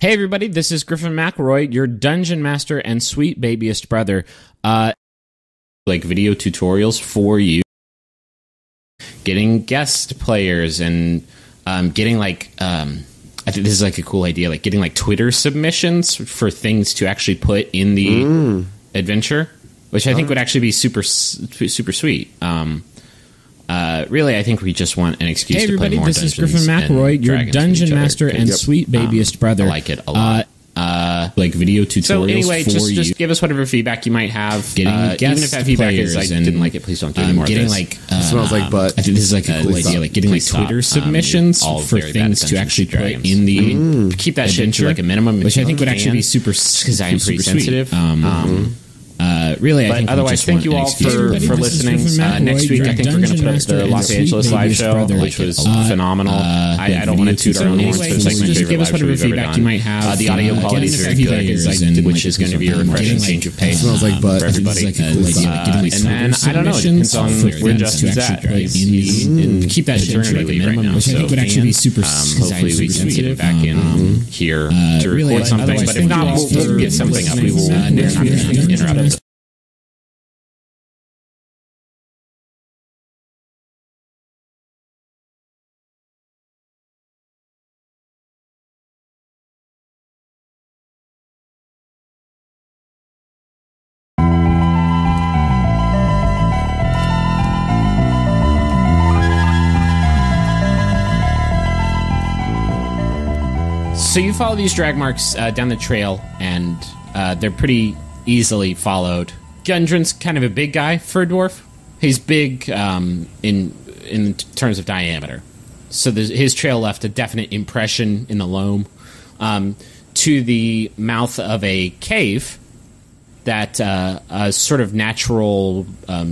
Hey everybody, this is Griffin McElroy, your dungeon master and sweet babyest brother. Like video tutorials for you, getting guest players, and getting like I think this is like a cool idea, like getting like Twitter submissions for things to actually put in the adventure, which I think would actually be super sweet. Really, I think we just want an excuse to play more dungeons. Hey everybody, this is Griffin McElroy, your dungeon master and sweet babyest brother. I like it a lot. Like video tutorials. So anyway, just give us whatever feedback you might have. Even if that feedback is I didn't like it, please don't do any more of this. Like smells like butt. I think this is like a cool idea, like getting like Twitter submissions for things to actually put in the keep that shit to like a minimum, which I think would actually be super, because I am pretty sensitive. Really, I think otherwise, thank you all for listening. Next week, I think we're going to put up the Los Angeles live show, which was phenomenal. I don't want to toot our own horns, but it's like my favorite live show we've ever done. The audio quality is very good, which is going to be a refreshing change of pace for everybody. And then, I don't know, it depends on where Justin's at. And keep that shit to like a minimum, which I think would actually be super. Hopefully, we can get it back in here to record something. But if not, we'll get something up. We will. We're not going to interrupt us. So you follow these drag marks down the trail, and they're pretty easily followed. Gundren's kind of a big guy for a dwarf. He's big in terms of diameter. So his trail left a definite impression in the loam to the mouth of a cave that a sort of natural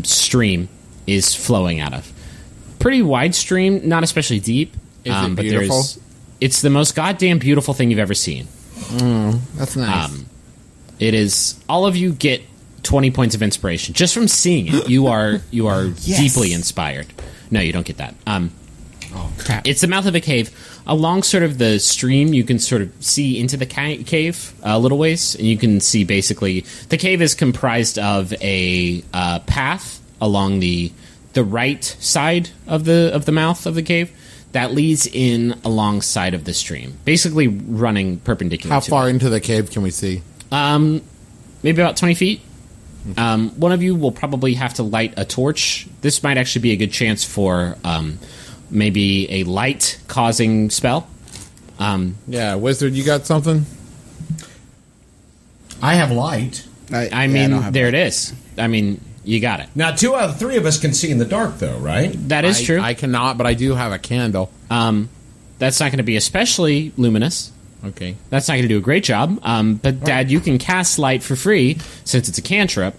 stream is flowing out of. Pretty wide stream, not especially deep. Is it beautiful? It's the most goddamn beautiful thing you've ever seen. That's nice. It is. All of you get 20 points of inspiration just from seeing it. You are yes. Deeply inspired. No, you don't get that. Oh crap! It's the mouth of a cave. Along sort of the stream, you can sort of see into the cave a little ways, and you can see basically the cave is comprised of a path along the right side of the mouth of the cave that leads in alongside of the stream, basically running perpendicular. How far into the cave can we see? Maybe about 20 feet. One of you will probably have to light a torch. This might actually be a good chance for maybe a light-causing spell. Yeah, Wizard, you got something? I have light. I mean, there it is. I mean, you got it. Now, 2 out of 3 of us can see in the dark, though, right? That is true. I cannot, but I do have a candle. That's not going to be especially luminous. Okay. That's not going to do a great job. But, Dad, you can cast light for free, since it's a cantrip,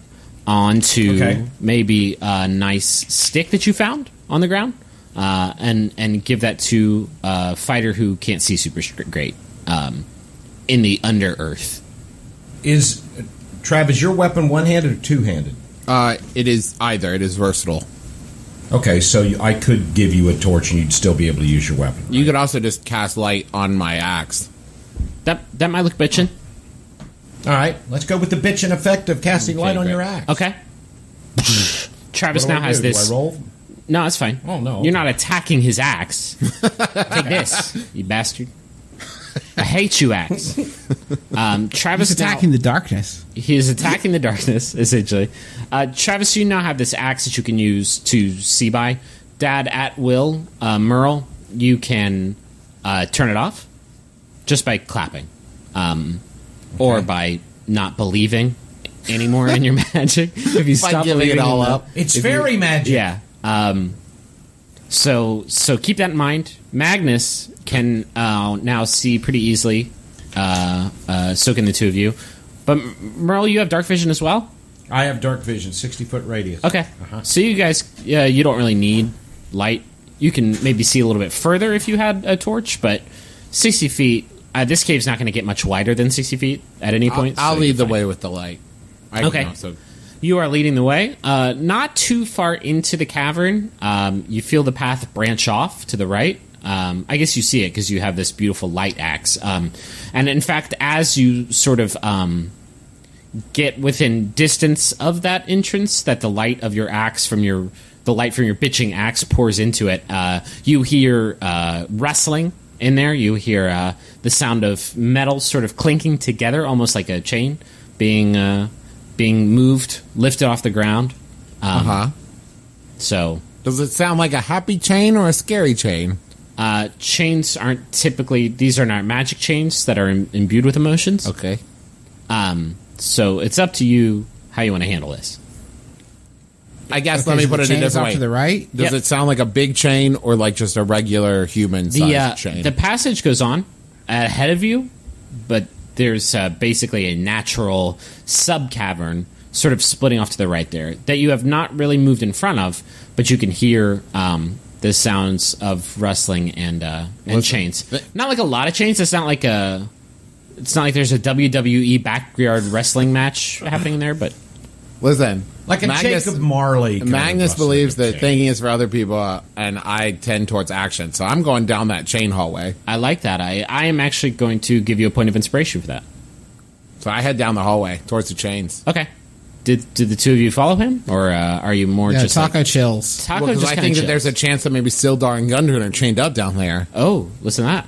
onto maybe a nice stick that you found on the ground, and give that to a fighter who can't see super great in the under-earth. Is, Travis, your weapon one-handed or two-handed? It is either. It is versatile. Okay, so I could give you a torch and you'd still be able to use your weapon. Right? You could also just cast light on my axe. That might look bitchin'. All right, let's go with the bitchin' effect of casting light on your axe. Okay. Travis now has this. Do I roll? No, it's fine. Oh, no. You're not attacking his axe. Take this, you bastard. I hate you, axe. Travis He's attacking the darkness. He is attacking the darkness, essentially. Travis, you now have this axe that you can use to see by. Dad, at will. Merle, you can turn it off just by clapping. Or by not believing anymore in your magic. If you stop giving it all up. It's fairy magic. Yeah. So keep that in mind. Magnus can now see pretty easily, soaking the 2 of you. But Merle, you have dark vision as well? I have dark vision, 60-foot radius. Okay. So you guys, you don't really need light. You can maybe see a little bit further if you had a torch, but 60 feet, this cave's not going to get much wider than 60 feet at any point. I'll lead the way with the light. Okay. You are leading the way. Not too far into the cavern. You feel the path branch off to the right. I guess you see it because you have this beautiful light axe. And in fact, as you sort of get within distance of that entrance, that the light of your axe the light from your bitching axe pours into it, you hear rustling in there. You hear the sound of metal sort of clinking together, almost like a chain being moved, lifted off the ground. So, does it sound like a happy chain or a scary chain? Chains aren't typically; these are not magic chains that are imbued with emotions. Okay. So it's up to you how you want to handle this. I guess Okay, let me so put the it a chain's different off way. to the right? Does it sound like a big chain or like just a regular human-sized chain? The passage goes on ahead of you, but there's basically a natural sub-cavern sort of splitting off to the right there that you have not really moved in front of, but you can hear the sounds of rustling and chains. Not like a lot of chains. It's not like there's a WWE backyard wrestling match happening in there, but Listen, Like a Jacob Marley. kind Magnus of believes that chain. thinking is for other people, and I tend towards action. So I'm going down that chain hallway. I like that. I am actually going to give you a point of inspiration for that. So I head down the hallway towards the chains. Okay. Did the two of you follow him, or are you more Yeah, just Taco like, chills. Taco? Well, because just I kinda think that chills. there's a chance that maybe Sildar and Gundren are chained up down there. Oh, listen to that.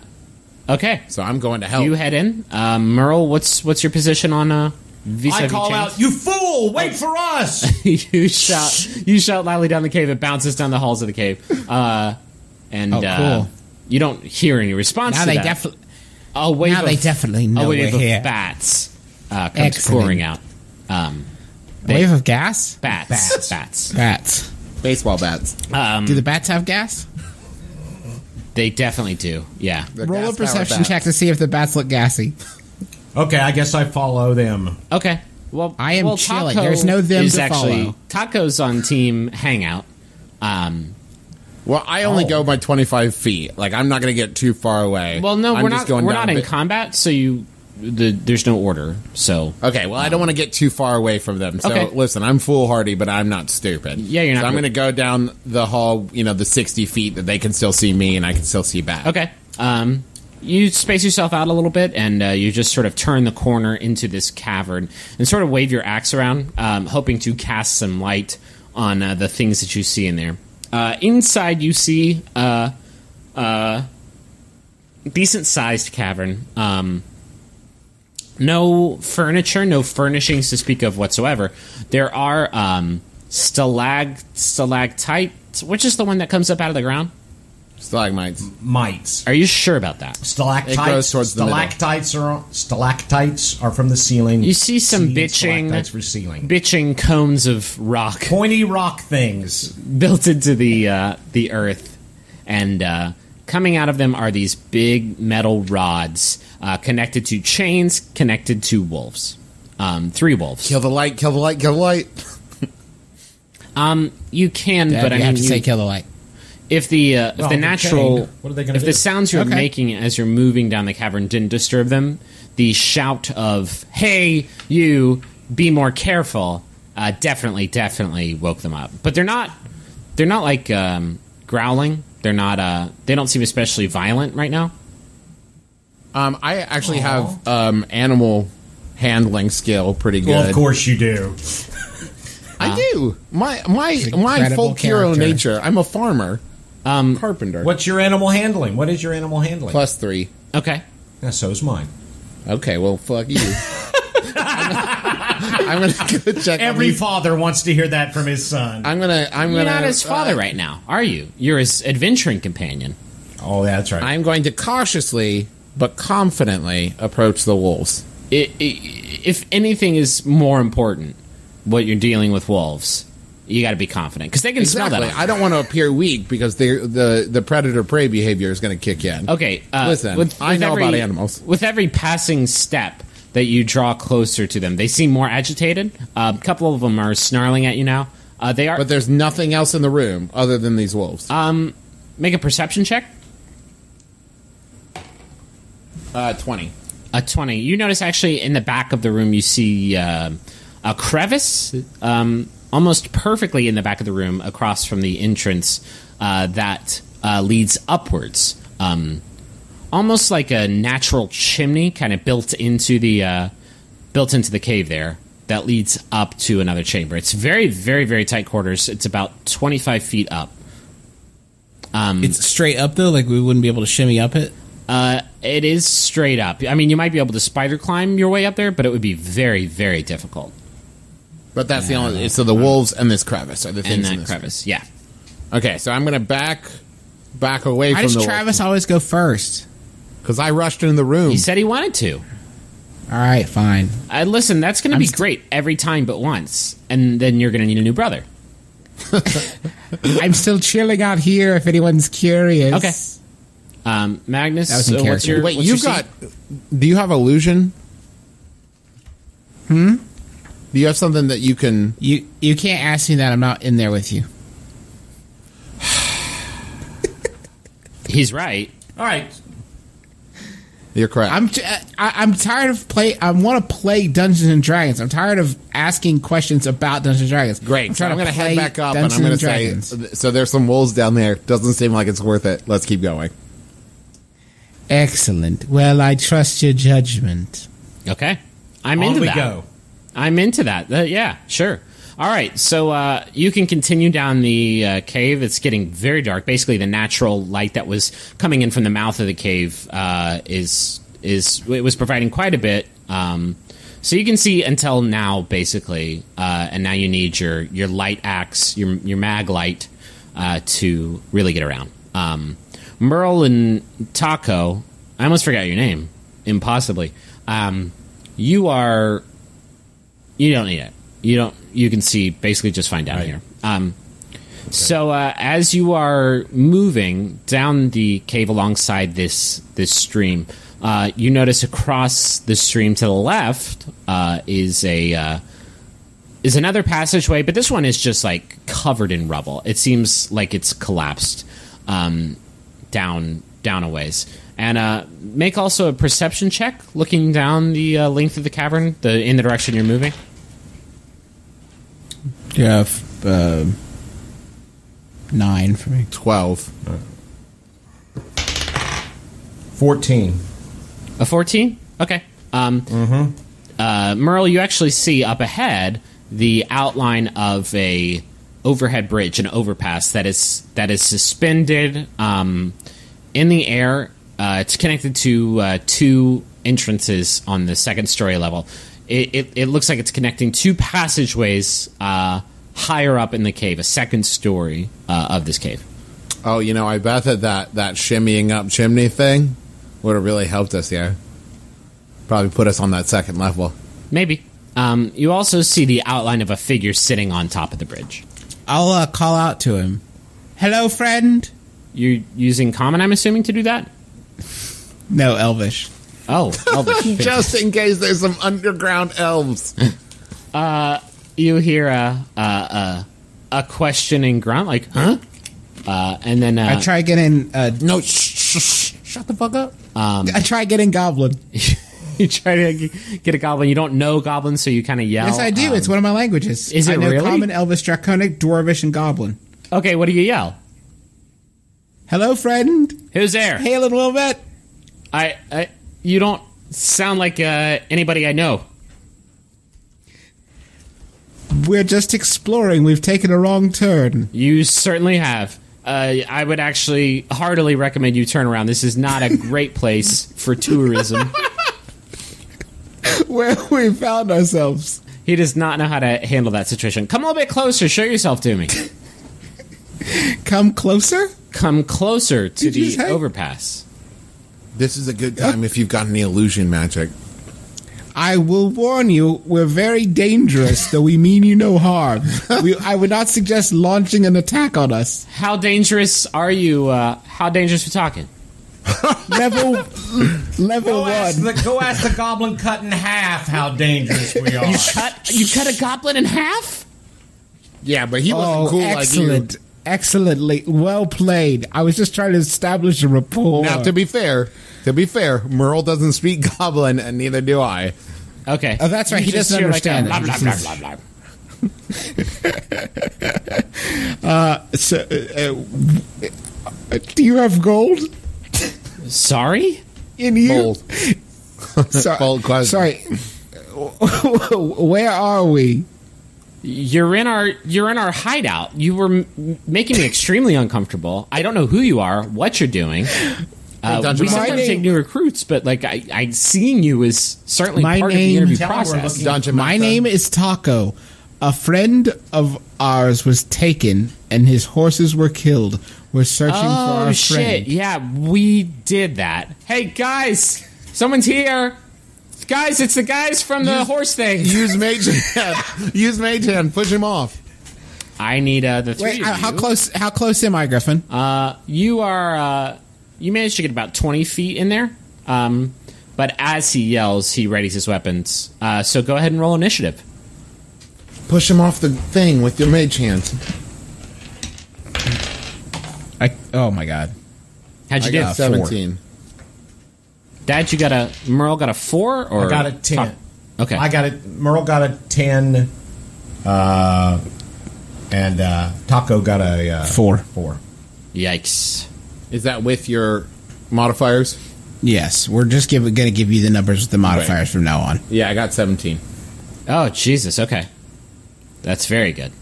Okay, So I'm going to help. you head in. Merle, what's your position on vis-a-vis I call chains? out, "You fool! Wait for us!" you shout loudly down the cave. It bounces down the halls of the cave. And cool. You don't hear any response Now to they that. definitely. A wave Now they of- definitely know a wave we're of here. bats comes Excellent. pouring out. Wave of gas? Bats. Bats. Baseball bats. Do the bats have gas? They definitely do. Yeah. They're Roll a gas-powered perception bats. check to see if the bats look gassy. Okay, I guess I follow them. Okay. Well, I am chilling. Taco There's no them is to actually, follow. Taco's on team Hangout. Well, I only Oh. go by 25 feet. Like, I'm not going to get too far away. Well, no, I'm we're just not. going We're down not a in bit. combat, so there's no order. So Okay, well, I don't want to get too far away from them. So, Okay. listen, I'm foolhardy, but I'm not stupid. Yeah, you're not So I'm ru- going to go down the hall, the 60 feet that they can still see me and I can still see back. okay. You space yourself out a little bit, and you just sort of turn the corner into this cavern and sort of wave your axe around, hoping to cast some light on the things that you see in there. Inside, you see decent-sized cavern. No furniture, no furnishings to speak of whatsoever. There are stalactites, which is the one that comes up out of the ground. Stalagmites. Mites. Are you sure about that? Stalactites. It goes towards the middle. Stalactites are from the ceiling. You see some See bitching, stalactites for ceiling. bitching cones of rock Pointy rock things. built into the earth, and coming out of them are these big metal rods connected to chains, connected to wolves. 3 wolves. Kill the light, kill the light, kill the light. You can, Dad, but I you mean, have to say kill the light. if the natural, chained. What are they gonna if do? the sounds you're Okay. making as you're moving down the cavern didn't disturb them, the shout of "Hey, you, be more careful!" definitely woke them up. But they're not like growling. They're not. They don't seem especially violent right now. I actually have animal handling skill pretty good. Well, of course you do. I do. My incredible folk hero character. nature. I'm a farmer. Carpenter. What's your animal handling? What is your animal handling? +3. Okay. Yeah, so is mine. Okay, well, fuck you. I'm gonna go check. Every father wants to hear that from his son. I'm gonna. You're not his father right now, are you? You're his adventuring companion. Oh, that's right. I'm going to cautiously but confidently approach the wolves. If anything is more important, what you're dealing with wolves, you got to be confident because they can smell Exactly. that. I don't want to appear weak because the predator prey behavior is going to kick in. Okay, Listen, I know about animals. With every passing step that you draw closer to them, they seem more agitated. A couple of them are snarling at you now. They are. But there's nothing else in the room other than these wolves. Make a perception check. 20. A 20. You notice actually in the back of the room you see a crevice, almost perfectly in the back of the room, across from the entrance that leads upwards. almost like a natural chimney kind of built into the cave there that leads up to another chamber. It's very, very, very tight quarters. It's about 25 feet up. It's straight up, though? Like, we wouldn't be able to shimmy up it? It is straight up. I mean, you might be able to spider climb your way up there, but it would be very, very difficult. But that's the only... So the wolves and this crevice are the things And in that this crevice, yeah. Okay, so I'm going to back away Why from does the... Travis always go first? Because I rushed into the room. He said he wanted to. All right, fine. Listen, that's going to be great every time but once, and then you're going to need a new brother. I'm still chilling out here if anyone's curious. Okay. Magnus, That was in what's character. your... Wait, what's you've your got... Do you have illusion? Do you have something that you can... You can't ask me that. I'm not in there with you. He's right. All right. You're correct. I'm tired of play. I want to play Dungeons and Dragons. I'm tired of asking questions about Dungeons and Dragons. Great. So I'm going to head play back up Dungeons and I'm going to Dragons. say... So there's some wolves down there. Doesn't seem like it's worth it. Let's keep going. Excellent. Well, I trust your judgment. Okay. I'm On into we that. go. I'm into that. Yeah, sure. All right, so you can continue down the cave. It's getting very dark. Basically, the natural light that was coming in from the mouth of the cave it was providing quite a bit. So you can see until now, basically, and now you need your light axe, your mag light, to really get around. Merle and Taco, I almost forgot your name, impossibly. You don't need it. You can see basically just fine down here. So as you are moving down the cave alongside this stream, you notice across the stream to the left is another passageway, but this one is just like covered in rubble. It seems like it's collapsed down a ways. And make also a perception check, looking down the length of the cavern, in the direction you're moving. Yeah, 9 for me. 12. 14. A 14? Okay. Merle, you actually see up ahead the outline of a overhead bridge, an overpass that is suspended in the air. It's connected to 2 entrances on the second story level. It looks like it's connecting 2 passageways higher up in the cave, a second story of this cave. Oh, I bet that shimmying up chimney thing would have really helped us, yeah. Probably put us on that second level. Maybe. You also see the outline of a figure sitting on top of the bridge. I'll call out to him. Hello, friend. You're using common, I'm assuming, to do that? No, Elvish. Oh, Elvish. Just in case there's some underground elves. You hear a questioning grunt, like, huh? And then... I try getting... No, shut the fuck up. I try getting Goblin. You try to get a goblin. You don't know goblin, so you kind of yell. Yes, I do. It's one of my languages. Is it I know really? Common, Elvish, Draconic, Dwarvish, and Goblin. Okay, what do you yell? Hello, friend. Who's there? Hey, a little bit. You don't sound like anybody I know. We're just exploring. We've taken a wrong turn. You certainly have. I would actually heartily recommend you turn around. This is not a great place for tourism. Where we found ourselves. He does not know how to handle that situation. Come a little bit closer. Show yourself to me. Come closer? Come closer to Did you the say? overpass. This is a good time if you've got any illusion magic. I will warn you, we're very dangerous, though we mean you no harm. I would not suggest launching an attack on us. How dangerous are you? How dangerous are we talking? Level Go ask 1. the goblin cut in half how dangerous we are. You cut a goblin in half? Yeah, but he wasn't cool excellent. like Excellently. Well played. I was just trying to establish a rapport. you. Now, to be fair, Merle doesn't speak goblin, and neither do I. Okay. Oh, that's right. You He just doesn't hear like a understand blah, it. blah, blah, blah, blah. Do you have gold? Sorry? And you, Bold. Bold question. sorry, where are we? You're in our hideout. You were making me extremely uncomfortable. I don't know who you are, what you're doing. Dungeon We Master. sometimes take new recruits, but like I seeing you is certainly My part of the name- interview Tell 'em we're process. looking- Dungeon My Master. name is Taco. A friend of ours was taken, and his horses were killed. We're searching for Oh our shit! friend. Yeah, we did that. Hey guys, someone's here. Guys, it's the guys from the horse thing. Use Mage Hand. Use Mage Hand. Push him off. I need the three Wait, of how you. close? How close am I, Griffin? You are. You managed to get about 20 feet in there. But as he yells, he readies his weapons. So go ahead and roll initiative. Push him off the thing with your Mage Hand. Oh my god! How'd you I do? got 17. Dad, you got a Merle got a 4 or I got a 10. Okay. I got it. Merle got a 10. And Taco got a 4. 4. Yikes. Is that with your modifiers? Yes, we're just going to give you the numbers with the modifiers from now on. Yeah, I got 17. Oh Jesus. Okay. That's very good.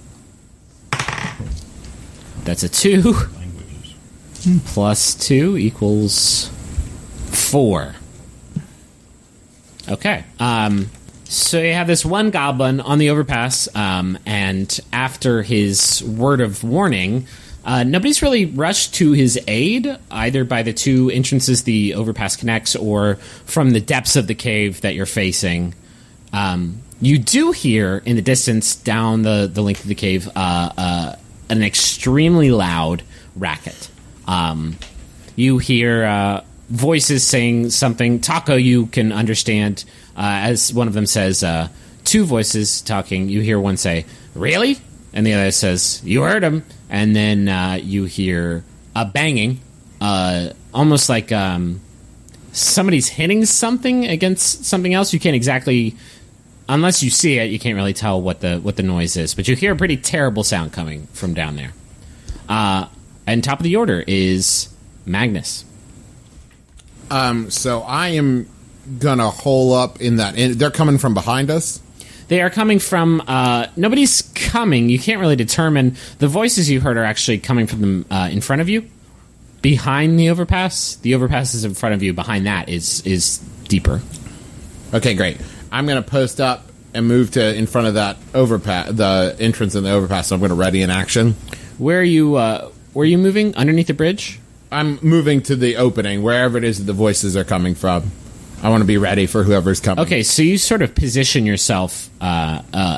That's a 2 plus 2 equals 4. Okay. So you have this one goblin on the overpass, and after his word of warning, nobody's really rushed to his aid, either by the two entrances the overpass connects or from the depths of the cave that you're facing. You do hear in the distance down the length of the cave an extremely loud racket. You hear voices saying something. Taco, you can understand, as one of them says, two voices talking. You hear one say, "Really?" And the other says, "You heard him." And then you hear a banging, almost like somebody's hitting something against something else. You can't exactly, unless you see it, you can't really tell what the noise is. But you hear a pretty terrible sound coming from down there. And top of the order is Magnus. So I am gonna hole up in that. They're coming from behind us. They are coming from. Nobody's coming. You can't really determine. The voices you heard are actually coming from them in front of you, behind the overpass. The overpass is in front of you. Behind that is deeper. Okay, great. I'm gonna post up and move to in front of that overpass, the entrance in the overpass. So I'm gonna ready in action. Where are you? Where are you moving? Underneath the bridge? I'm moving to the opening, wherever it is that the voices are coming from. I want to be ready for whoever's coming. Okay, so you sort of position yourself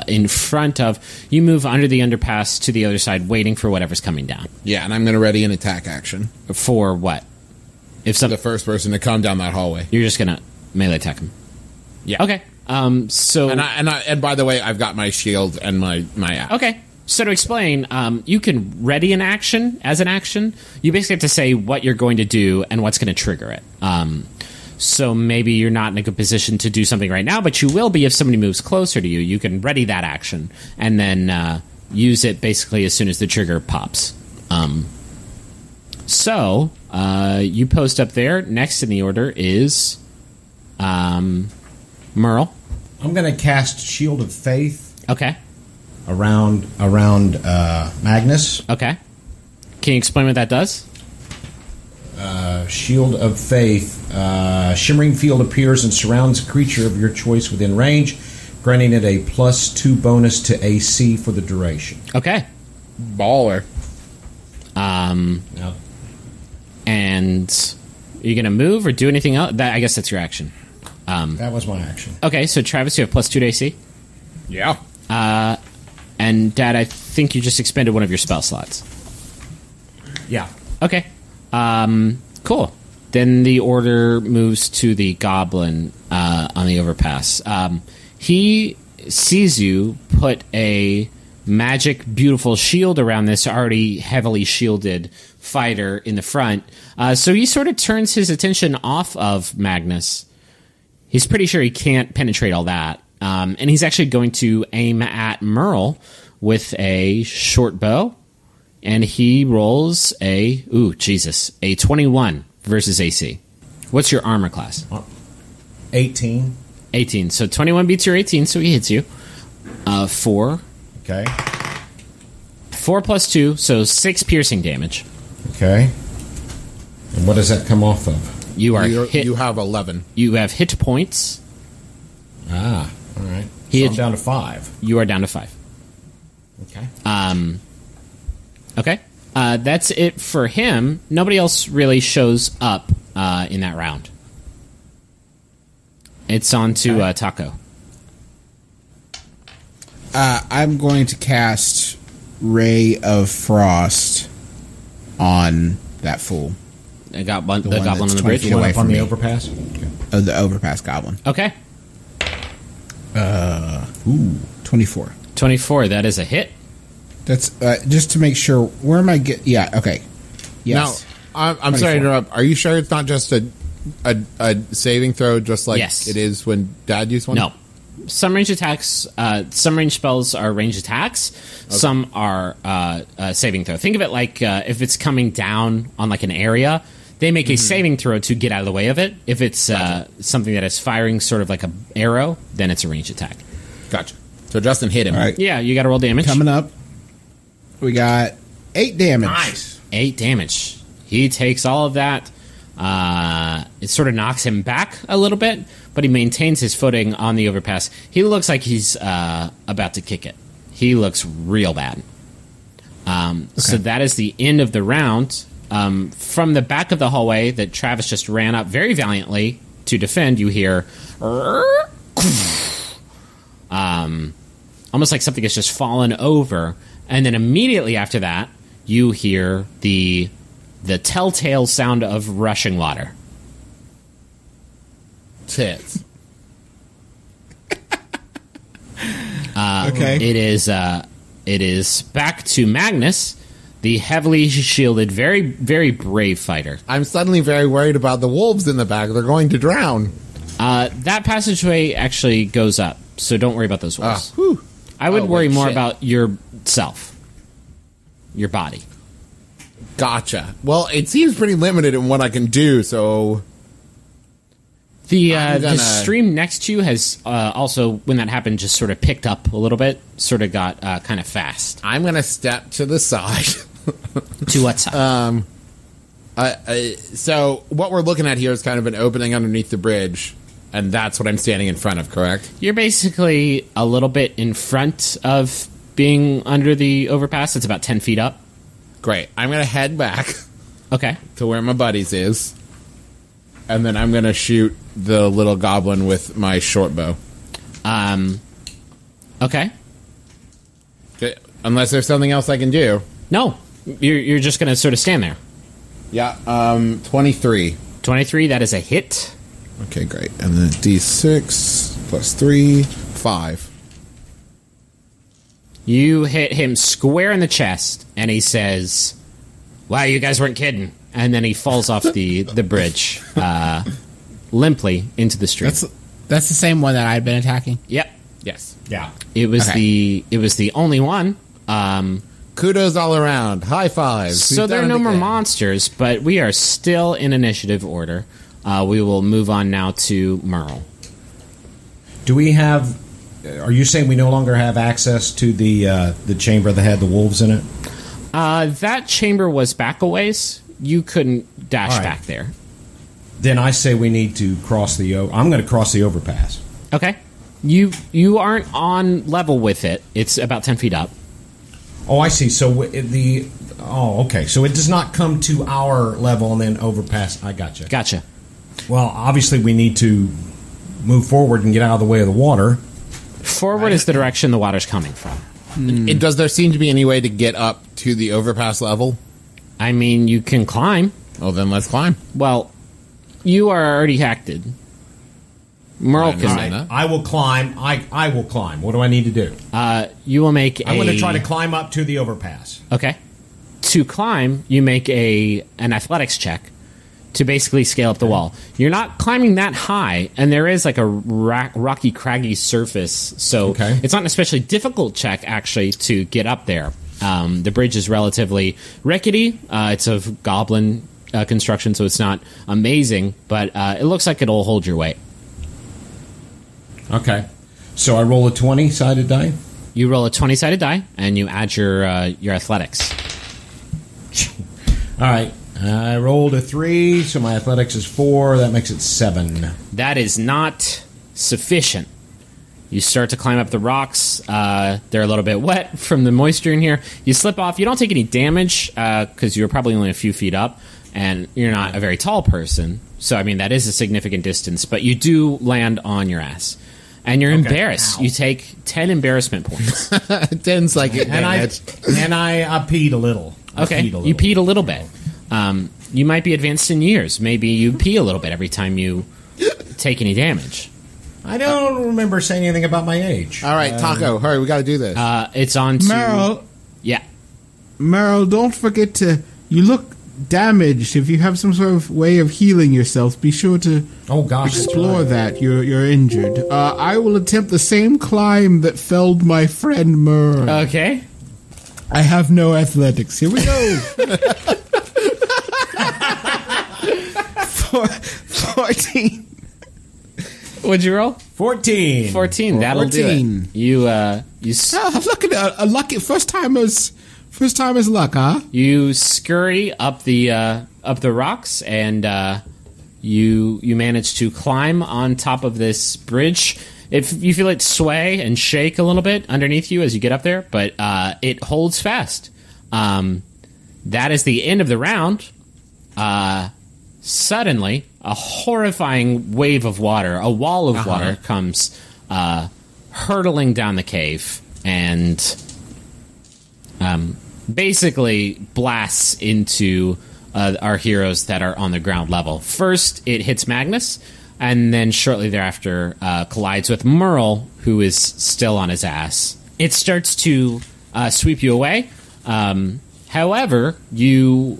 in front of. You move under the underpass to the other side, waiting for whatever's coming down. Yeah, and I'm going to ready an attack action. For what? If The first person to come down that hallway. you're just gonna melee attack him. Yeah. Okay. So And by the way, I've got my shield and my axe. okay. So to explain, you can ready an action as an action. You basically have to say what you're going to do and what's going to trigger it. So maybe you're not in a good position to do something right now, but you will be if somebody moves closer to you. You can ready that action and then use it basically as soon as the trigger pops. So you post up there. Next in the order is Merle. I'm going to cast Shield of Faith Okay. around Magnus. Okay. Can you explain what that does? Shield of Faith. Shimmering field appears and surrounds a creature of your choice within range, granting it a +2 bonus to AC for the duration. Okay. Baller. Now, And are you going to move or do anything else? I guess that's your action. that was my action. Okay, so Travis, you have +2 to AC. Yeah. And Dad, I think you just expended one of your spell slots. Yeah. Okay. Cool. Then the order moves to the goblin on the overpass. He sees you put a magic, beautiful shield around this already heavily shielded fighter in the front. So he sort of turns his attention off of Magnus. He's pretty sure he can't penetrate all that. And he's actually going to aim at Merle with a short bow. And he rolls a 21 versus AC. What's your armor class? 18. 18. So 21 beats your 18, so he hits you. 4. Okay. 4 plus 2, so 6 piercing damage. Okay. And what does that come off of? You are You hit. have 11. You have hit points. All right. He So I'm had- down to 5. You are down to 5. Okay. Okay. That's it for him. Nobody else really shows up in that round. It's on to Taco. I'm going to cast Ray of Frost on that fool. The goblin one on that's the 20 bridge. feet away Up on from the me. overpass? The overpass goblin. Okay. 24. 24. That is a hit. That's just to make sure. Where am I get? Yeah. Okay. Yes. Now, I'm sorry to 24. interrupt. Are you sure it's not just a saving throw, just like Yes. it is when Dad used one? No. Some range attacks, some range spells are range attacks. Okay. Some are saving throw. Think of it like if it's coming down on like an area, they make a saving throw to get out of the way of it. If it's something that is firing sort of like an arrow, then it's a range attack. Gotcha. So Justin hit him. All right. Yeah, you got to roll damage. Coming up, we got 8 damage. Nice. 8 damage. He takes all of that. It sort of knocks him back a little bit, but he maintains his footing on the overpass. He looks like he's about to kick it. He looks real bad. So that is the end of the round. From the back of the hallway that Travis just ran up very valiantly to defend, you hear almost like something has just fallen over, and then immediately after that, you hear the telltale sound of rushing water. Tits. Okay. It is back to Magnus, the heavily shielded, very, very brave fighter. I'm suddenly very worried about the wolves in the back. They're going to drown. That passageway actually goes up, so don't worry about those wolves. Whew. I would Oh, worry wait, more shit. about yourself, your body. Gotcha. Well, it seems pretty limited in what I can do, so... The gonna- stream next to you has also, when that happened, just sort of picked up a little bit, sort of got kind of fast. I'm going to step to the side. To what side? So what we're looking at here is kind of an opening underneath the bridge, and that's what I'm standing in front of, correct? You're basically a little bit in front of being under the overpass. It's about 10 feet up. Great. I'm going to head back Okay. to where my buddies is, and then I'm going to shoot the little goblin with my short bow. Okay. Okay, unless there's something else I can do. No, you're just going to sort of stand there. Yeah, 23. 23, that is a hit. Okay, great. And then D6 plus 3, 5. You hit him square in the chest, and he says, "Wow, you guys weren't kidding." And then he falls off the bridge, limply into the stream. That's the same one that I'd been attacking. Yep. Yes. Yeah. It was Okay. the only one. Kudos all around. High fives. So We've there are done no it more again. monsters, but we are still in initiative order. We will move on now to Merle. Do we have? Are you saying we no longer have access to the chamber that had the wolves in it? That chamber was back a ways. You couldn't dash All right. back there. Then I say we need to cross the. I'm going to cross the overpass. Okay. You aren't on level with it. It's about 10 feet up. Oh, I see. So okay. So it does not come to our level and then overpass. I gotcha. Gotcha. Well, obviously we need to move forward and get out of the way of the water. Forward is the direction the water's coming from. Does there seem to be any way to get up to the overpass level? I mean, you can climb. Oh, then let's climb. Well, you are already acted. Merle I can. understand that. I will climb. I will climb. What do I need to do? You will make I'm going to try to climb up to the overpass. Okay. To climb, you make an athletics check to basically scale up the wall. You're not climbing that high, and there is like a rocky, craggy surface, so Okay. it's not an especially difficult check, actually, to get up there. The bridge is relatively rickety. It's of goblin construction, so it's not amazing, but it looks like it'll hold your weight. Okay. So I roll a 20-sided die? You roll a 20-sided die, and you add your athletics. All right. I rolled a 3, so my athletics is 4. That makes it 7. That is not sufficient. You start to climb up the rocks. They're a little bit wet from the moisture in here. You slip off. You don't take any damage because you're probably only a few feet up, and you're not a very tall person. So, I mean, that is a significant distance, but you do land on your ass. And you're embarrassed. Ow. You take 10 embarrassment points. 10's like it. And I peed a little. Okay, you peed a little bit. You might be advanced in years. Maybe you pee a little bit every time you take any damage. I don't remember saying anything about my age. All right, Taco, hurry, we got to do this. It's on to... Meryl, Yeah. Meryl, don't forget to... You look damaged. If you have some sort of way of healing yourself, be sure to explore that. You're injured. I will attempt the same climb that felled my friend Merle. Okay. I have no athletics. Here we go. 14. What'd you roll? 14. 14. That'll 14. do it. You Look at a lucky first timer's luck, huh? you scurry up the rocks, and you manage to climb on top of this bridge. If you feel it sway and shake a little bit underneath you as you get up there, but it holds fast. That is the end of the round. Suddenly, a horrifying wave of water, a wall of water, comes hurtling down the cave and basically blasts into our heroes that are on the ground level. First, it hits Magnus, and then shortly thereafter collides with Merle, who is still on his ass. It starts to sweep you away. However, you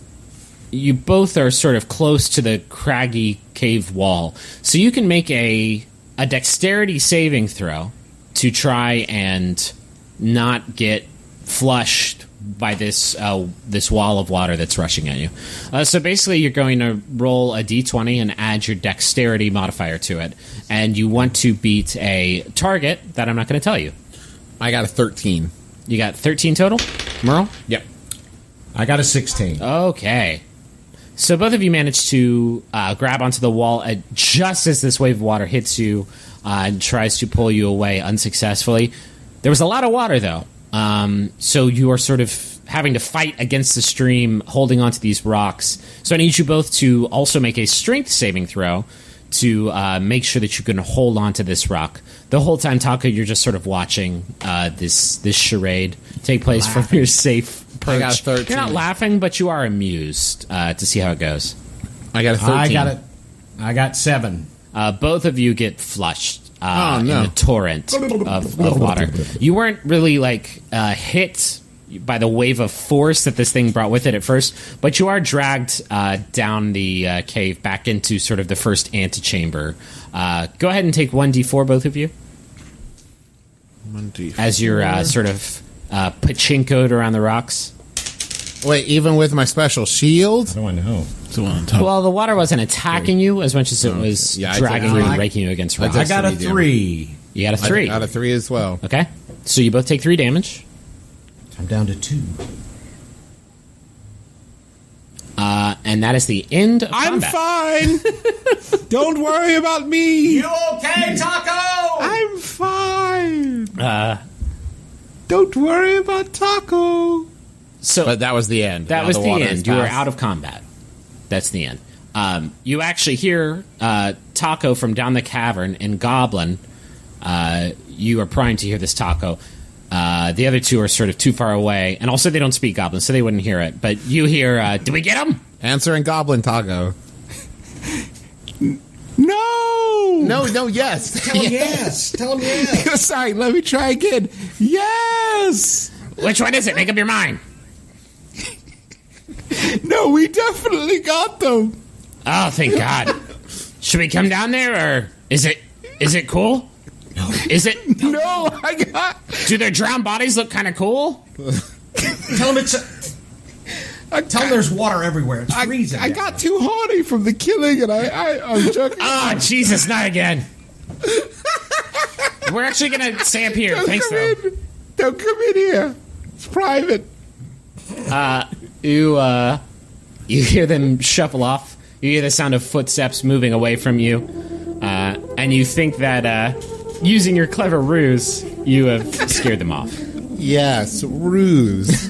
both are sort of close to the craggy cave wall, so you can make a dexterity saving throw to try and not get flushed by this wall of water that's rushing at you. So basically, you're going to roll a d20 and add your dexterity modifier to it, and you want to beat a target that I'm not going to tell you. I got a 13. You got 13 total, Merle? Yep. I got a 16. Okay. So both of you managed to grab onto the wall just as this wave of water hits you and tries to pull you away unsuccessfully. There was a lot of water, though. So you are sort of having to fight against the stream, holding onto these rocks. So I need you both to also make a strength saving throw to make sure that you can hold onto this rock. The whole time, Taco, you're just sort of watching this charade take place from your safe perch. I got a 13. You're not laughing, but you are amused to see how it goes. I got a 13. I got 7. Both of you get flushed no. in a torrent of water. You weren't really hit by the wave of force that this thing brought with it at first, but you are dragged down the cave back into sort of the first antechamber. Go ahead and take 1d4, both of you. 1d4. As you're sort of pachinkoed around the rocks. Wait, even with my special shield? How do I know? Well, the water wasn't attacking you as much as it was dragging you and breaking you against rocks. I got a 3. You got a 3. I got a 3 as well. Okay. So you both take 3 damage. I'm down to 2. And that is the end of I'm combat. fine. Don't worry about me. You okay, Taco? I'm fine. Don't worry about Taco. So But that was the end. that Now was the water end. has You were passed. out of combat. That's the end. You actually hear Taco from down the cavern and Goblin. You are primed to hear this, Taco. The other two are sort of too far away, and also they don't speak Goblin, so they wouldn't hear it. But you hear, "Do we get him?" Answering Goblin Taco. No, yes. Tell him yes. Tell him yes. Sorry, let me try again. Yes. Which one is it? Make up your mind. No, we definitely got them. Oh, thank God. Should we come down there, or is it cool? No. Is it? No, I got. Do their drowned bodies look kind of cool? Tell him it's Tell them there's water everywhere. It's freezing. I got too horny from the killing, and I'm joking. Ah, Jesus, not again. We're actually going to stay up here. Thanks, though. Don't come in here. It's private. You hear them shuffle off. You hear the sound of footsteps moving away from you. And you think that using your clever ruse, you have scared them off. Yes, ruse.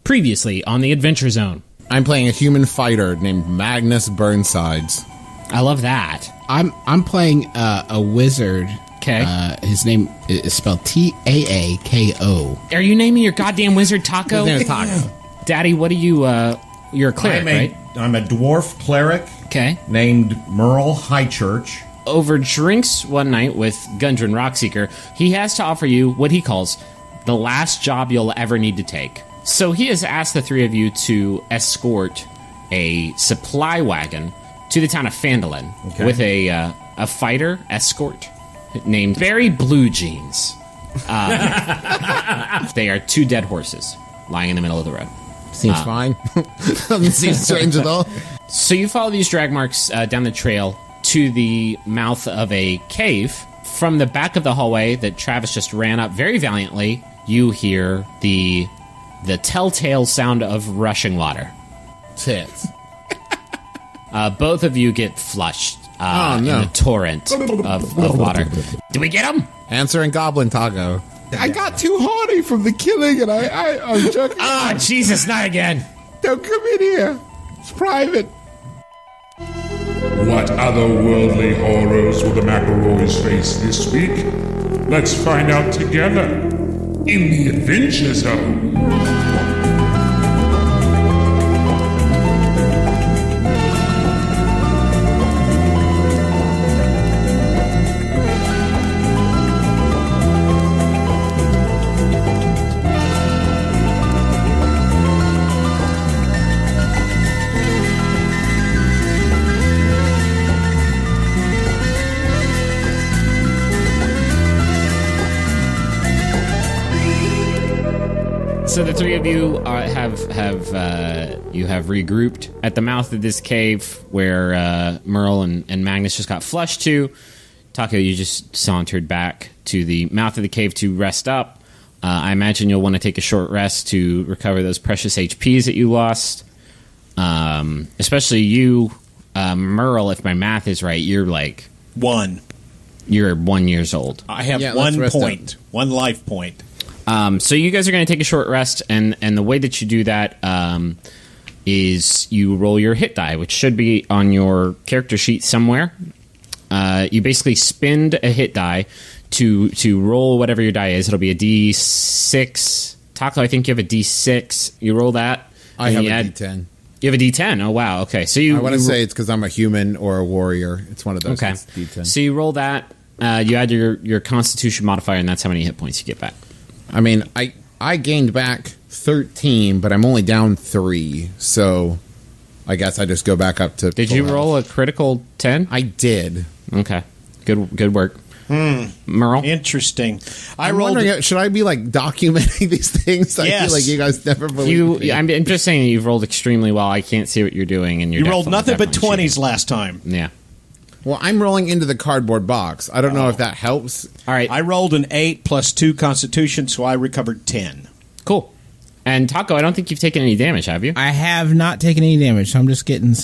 Previously on the Adventure Zone. I'm playing a human fighter named Magnus Burnsides. I love that. I'm playing a wizard. Okay. His name is spelled Taako. Are you naming your goddamn wizard Taco? His name is Taco. Daddy, what are you, you're a cleric, right? I'm a dwarf cleric Okay. named Merle Highchurch. Over drinks one night with Gundren Rockseeker, he has to offer you what he calls the last job you'll ever need to take. So he has asked the three of you to escort a supply wagon to the town of Phandalin with a fighter escort named Barry Blue Jeans. They are two dead horses lying in the middle of the road. Seems fine. Doesn't seem strange at all. So you follow these drag marks down the trail to the mouth of a cave. From the back of the hallway that Travis just ran up very valiantly, you hear the telltale sound of rushing water. Tits. Both of you get flushed in a torrent of water. Do we get them? Answering Goblin Taco. I got too horny from the killing, and I'm joking. Ah, Jesus, not again. Don't come in here. It's private. What otherworldly horrors will the McElroys face this week? Let's find out together in the Adventure Zone. So the three of you have regrouped at the mouth of this cave where Merle and Magnus just got flushed to. Taco, you just sauntered back to the mouth of the cave to rest up. I imagine you'll want to take a short rest to recover those precious HPs that you lost. Especially you, Merle, if my math is right, you're like... 1. You're 1 year old. I have 1 point. 1 life point. So you guys are going to take a short rest, and the way that you do that is you roll your hit die, which should be on your character sheet somewhere. You basically spend a hit die to roll whatever your die is. It'll be a D6. Taco, I think you have a D6. You roll that. I have a D10. You have a D10. Oh, wow. Okay. So I want to say it's because I'm a human or a warrior. It's one of those. Okay. D10. So you roll that. You add your Constitution modifier, and that's how many hit points you get back. I mean, I gained back 13, but I'm only down 3, so I guess I just go back up to. Did you roll a critical 10? I did. Okay, good work, Merle. Interesting. I'm wondering, should I be like documenting these things? I feel like you guys never believe me. I'm just saying you've rolled extremely well. I can't see what you're doing, and you rolled nothing but 20s last time. Yeah. Well, I'm rolling into the cardboard box. I don't know if that helps. All right. I rolled an 8 plus 2 Constitution, so I recovered 10. Cool. And Taco, I don't think you've taken any damage, have you? I have not taken any damage, so I'm just getting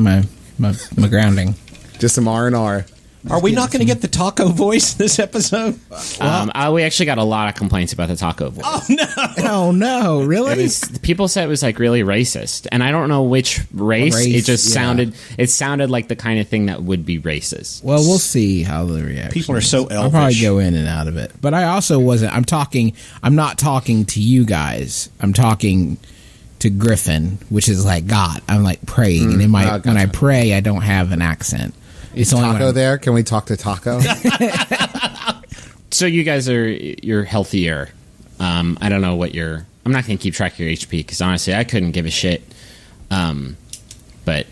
my grounding. Just some R&R. Are we not going to get the Taco voice this episode? We actually got a lot of complaints about the Taco voice. Oh, no. Oh, no, really? People said it was like really racist, and I don't know which race. It just sounded like the kind of thing that would be racist. Well, we'll see how the reaction. People are so elvish. I'll probably go in and out of it. But I also wasn't. I'm not talking to you guys. I'm talking to Griffin, which is like God. I'm like praying, and when I pray, I don't have an accent. Is Taco there? Can we talk to Taco? So you guys you're healthier. I don't know what I'm not going to keep track of your HP because honestly, I couldn't give a shit. But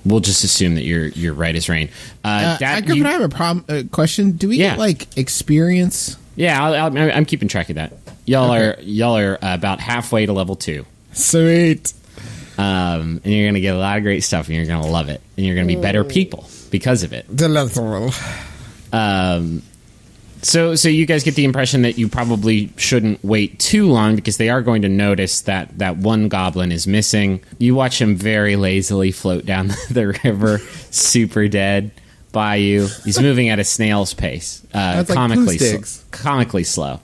we'll just assume that you're right as rain. Dad, I have a question. Do we get like experience? Yeah, I'm keeping track of that. Y'all are about halfway to level 2. Sweet. And you're going to get a lot of great stuff, and you're going to love it, and you're going to be better people because of it. Delightful. So you guys get the impression that you probably shouldn't wait too long because they are going to notice that one goblin is missing. You watch him very lazily float down the river, super dead by you. He's moving at a snail's pace, comically slow.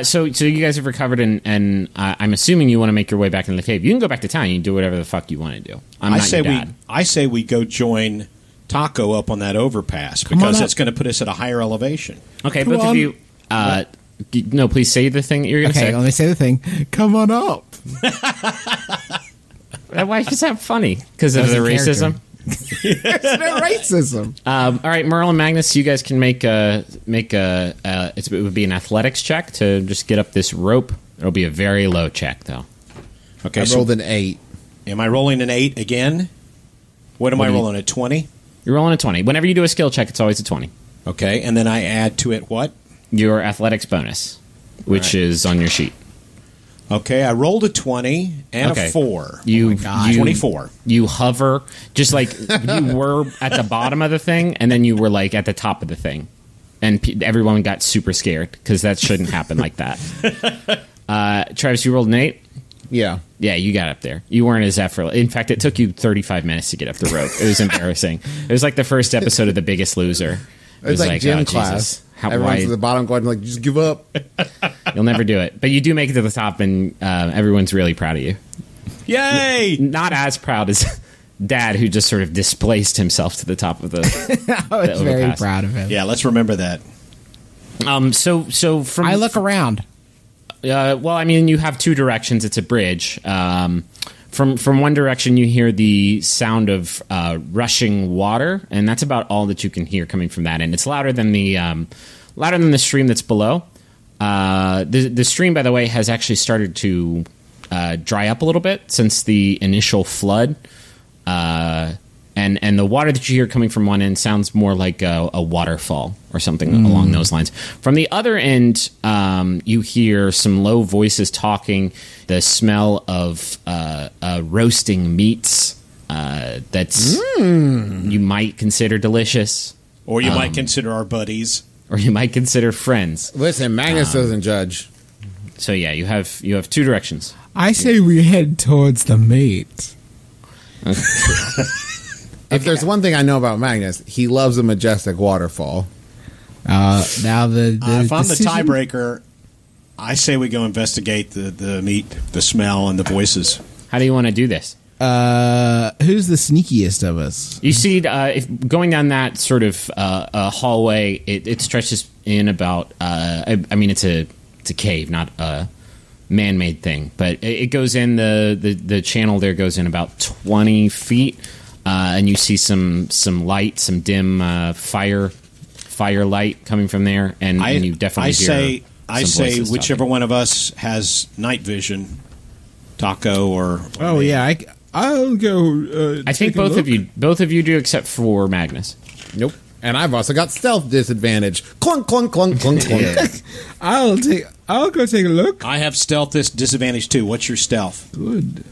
So you guys have recovered, and I'm assuming you want to make your way back into the cave. You can go back to town. You can do whatever the fuck you want to do. I say we go join Taco up on that overpass because that's going to put us at a higher elevation. Okay, both of you. No, please say the thing that you're going to say. Okay, let me say the thing. Come on up. Why is that funny? Because of the racism. It's no racism. All right, Merle and Magnus, you guys can make it would be an athletics check to just get up this rope. It'll be a very low check, though. Okay, I rolled an 8. Am I rolling an 8 again? What am I rolling, a 20? You're rolling a 20. Whenever you do a skill check, it's always a 20. Okay, and then I add to it what? Your athletics bonus, which is on your sheet. Okay, I rolled a 20 and a 4. 24. You hover, just like you were at the bottom of the thing, and then you were like at the top of the thing. And everyone got super scared, because that shouldn't happen like that. Travis, you rolled an 8? Yeah. Yeah, you got up there. You weren't as effortless. In fact, it took you 35 minutes to get up the rope. It was embarrassing. It was like the first episode of The Biggest Loser. It was like gym class. Everyone's at the bottom going like, just give up. You'll never do it. But you do make it to the top, and everyone's really proud of you. Yay! Not as proud as Dad, who just sort of displaced himself to the top of the I was very proud of him. Yeah, let's remember that. So from... I look around. Well, I mean, you have two directions. It's a bridge. From one direction, you hear the sound of rushing water, and that's about all that you can hear coming from that end. It's louder than the stream that's below. The stream, by the way, has actually started to dry up a little bit since the initial flood. And the water that you hear coming from one end sounds more like a waterfall or something along those lines. From the other end, you hear some low voices talking, the smell of roasting meats that's you might consider delicious. Or you might consider our buddies. Or you might consider friends. Listen, Magnus doesn't judge. So yeah, you have two directions. I say we head towards the meat. If there's one thing I know about Magnus, he loves a majestic waterfall. Now if I'm the tiebreaker, I say we go investigate the meat, the smell, and the voices. How do you want to do this? Who's the sneakiest of us? You see, if going down that sort of hallway, it stretches in about. I mean, it's a cave, not a man-made thing, but it goes in the channel. There goes in about 20 feet. And you see some light, some dim fire light coming from there, and you definitely hear. I say whichever talking. one of us has night vision, Taco or yeah, I'll go. I think both of you do, except for Magnus. Nope. And I've also got stealth disadvantage. Clunk, clunk, clunk, clunk, clunk. I'll go take a look. I have stealth disadvantage too. What's your stealth? Good.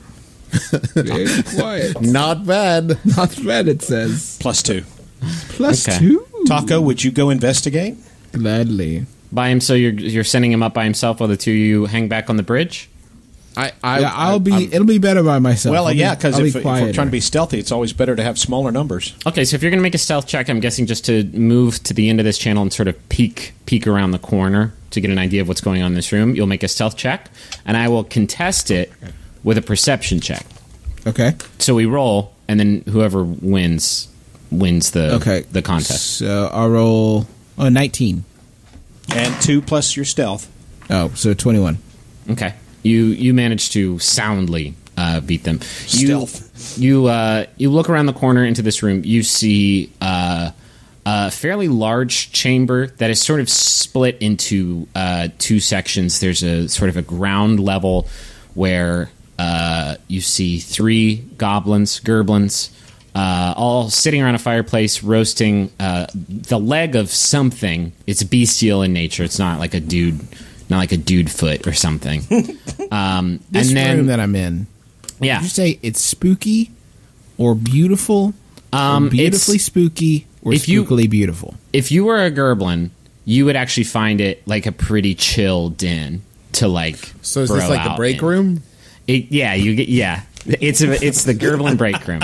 Very quiet. Not bad. Not bad, it says. +2. +2? Taco, would you go investigate? Gladly. By him, so you're sending him up by himself while the two of you hang back on the bridge? It'll be better by myself. Well, because if we're trying to be stealthy, it's always better to have smaller numbers. Okay, so if you're going to make a stealth check, I'm guessing just to move to the end of this channel and sort of peek around the corner to get an idea of what's going on in this room. You'll make a stealth check, and I will contest it with a perception check. Okay. So we roll, and then whoever wins the contest. So I'll roll 19. And 2 plus your stealth. Oh, so 21. Okay. You managed to soundly beat them. Stealth. You look around the corner into this room. You see a fairly large chamber that is sort of split into 2 sections. There's a sort of a ground level where you see 3 gerblins, all sitting around a fireplace roasting the leg of something. It's bestial in nature. It's not like a dude foot or something. This room that I'm in. Yeah. Did you say it's spooky or beautiful? Or beautifully spooky or spookily beautiful? If you were a gerblin, you would actually find it like a pretty chill den to like. So is this like the break room? It's the gerblin break room.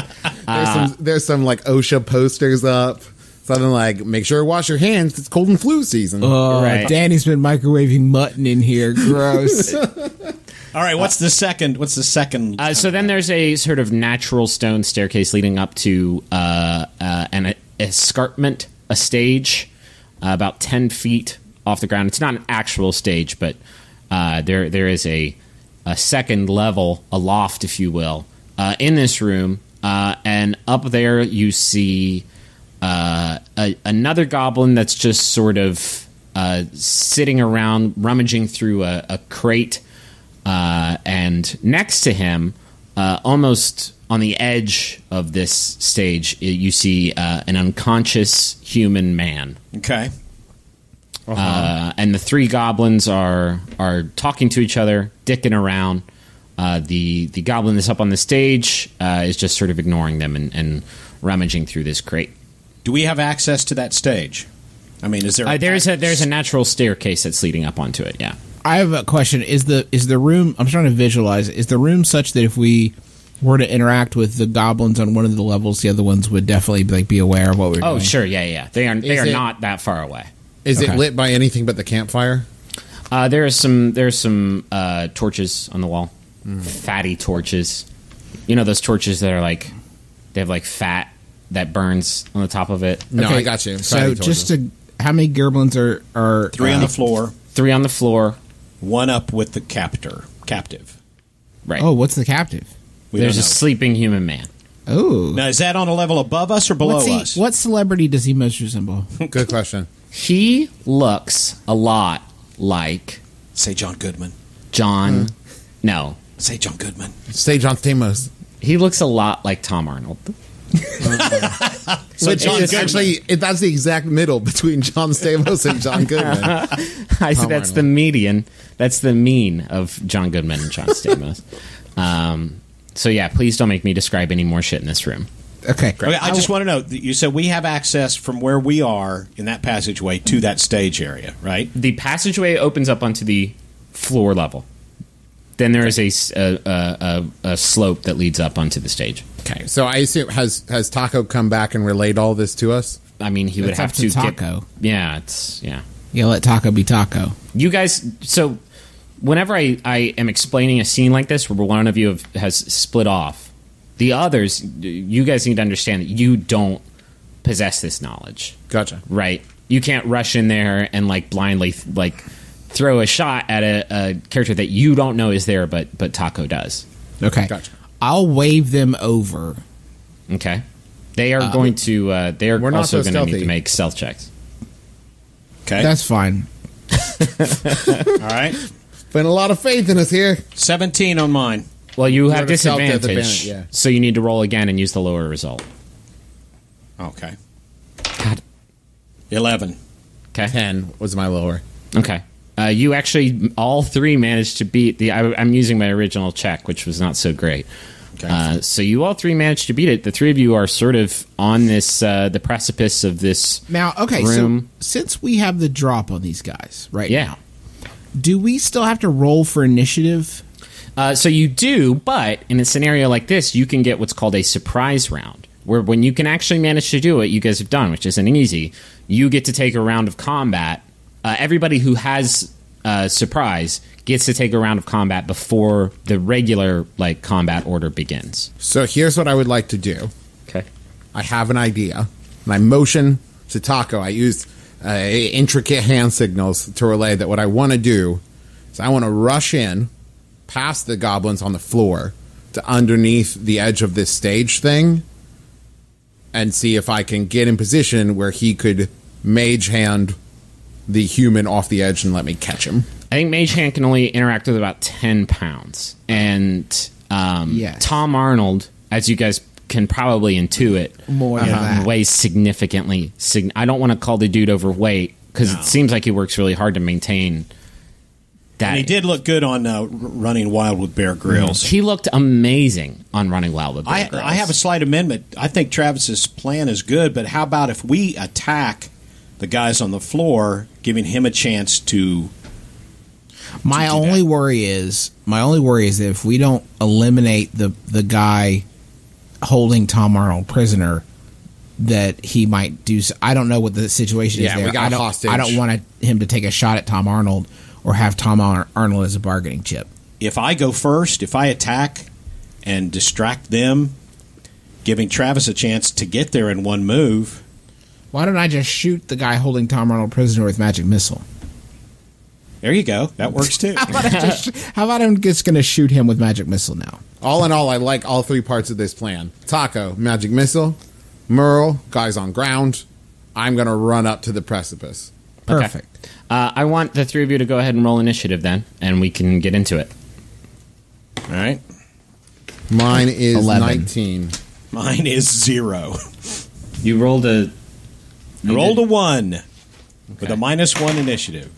There's some like OSHA posters up. Something like, make sure to wash your hands. It's cold and flu season. Oh, right. Danny's been microwaving mutton in here. Gross. All right, what's the second? So then there's a sort of natural stone staircase leading up to an escarpment, a stage, about 10 feet off the ground. It's not an actual stage, but there is a second level, a loft, if you will, in this room. And up there you see another goblin that's just sort of sitting around, rummaging through a crate. And next to him, almost on the edge of this stage, you see an unconscious human man. Okay. And the 3 goblins are talking to each other, dicking around. The goblin that's up on the stage is just sort of ignoring them and rummaging through this crate. Do we have access to that stage? I mean, is there? There's a natural staircase that's leading up onto it. Yeah. I have a question. Is the room? I'm trying to visualize. Is the room such that if we were to interact with the goblins on one of the levels, the other ones would definitely be aware of what we're doing? Oh, sure. Yeah. They are not that far away. Is it lit by anything but the campfire? There's some torches on the wall, fatty torches. You know those torches that are like they have like fat that burns on the top of it. No, I got you. So how many gerblins are 3 on the floor? 3 on the floor. 1 up with the captive. Right. Oh, what's the captive? There's a sleeping human man. Oh. Now, is that on a level above us or below us? What celebrity does he most resemble? Good question. He looks a lot like... Say John Goodman. No. Say John Goodman. Say John Stamos. He looks a lot like Tom Arnold. So John actually, that's the exact middle between John Stamos and John Goodman. That's the median. That's the mean of John Goodman and John Stamos. So yeah, please don't make me describe any more shit in this room. Okay. I just want to know, you said we have access from where we are in that passageway to that stage area, right? The passageway opens up onto the floor level. Then there is a slope that leads up onto the stage. Okay. So I assume, has Taco come back and relayed all this to us? I mean, he would have to Taco. Yeah. Yeah, let Taco be Taco. You guys, so whenever I am explaining a scene like this where one of you has split off, the others, you guys need to understand that you don't possess this knowledge. Gotcha. Right? You can't rush in there and like blindly like throw a shot at a character that you don't know is there, but Taco does. Okay. Gotcha. I'll wave them over. Okay. They are going to. They are also going to need to make stealth checks. Okay. That's fine. All right. Been a lot of faith in us here. 17 on mine. Well, you have have a stealth disadvantage, yeah. so you need to roll again and use the lower result. Okay. God. 11. Okay. 10 was my lower. Okay. You actually, all 3 managed to beat the... I'm using my original check, which was not so great. Okay. So you all 3 managed to beat it. The 3 of you are sort of on this, the precipice of this room. So since we have the drop on these guys right yeah. now, do we still have to roll for initiative? So you do, but in a scenario like this, you can get what's called a surprise round, where when you can actually manage to do what you guys have done, which isn't easy, you get to take a round of combat. Everybody who has surprise gets to take a round of combat before the regular combat order begins. So here's what I would like to do. Okay. I have an idea. And I motion to Taco. I use intricate hand signals to relay that what I want to do is I want to rush in past the goblins on the floor to underneath the edge of this stage thing and see if I can get in position where he could mage hand the human off the edge and let me catch him. I think Mage Hand can only interact with about 10 pounds. And Yes. Tom Arnold, as you guys can probably intuit, More than that. weighs significantly. I don't want to call the dude overweight because it seems like he works really hard to maintain that. And he did look good on Running Wild with Bear Grylls. He looked amazing on Running Wild with Bear Grylls. I have a slight amendment. I think Travis's plan is good, but how about if we attack the guys on the floor, giving him a chance to... My only worry is that if we don't eliminate the guy holding Tom Arnold prisoner, that he might do. I don't know what the situation is there. We got hostage. I don't want him to take a shot at Tom Arnold or have Tom Arnold as a bargaining chip. If I go first, if I attack and distract them, giving Travis a chance to get there in one move... Why don't I just shoot the guy holding Tom Arnold prisoner with magic missile? There you go. That works too. How about I'm just going to shoot him with magic missile now? All in all, I like all three parts of this plan. Taco, magic missile. Merle, guys on ground. I'm going to run up to the precipice. Perfect. Okay. I want the three of you to go ahead and roll initiative then, and we can get into it. All right. Mine is 11. 19. Mine is 0. You rolled a... I rolled a 1 with a -1 initiative.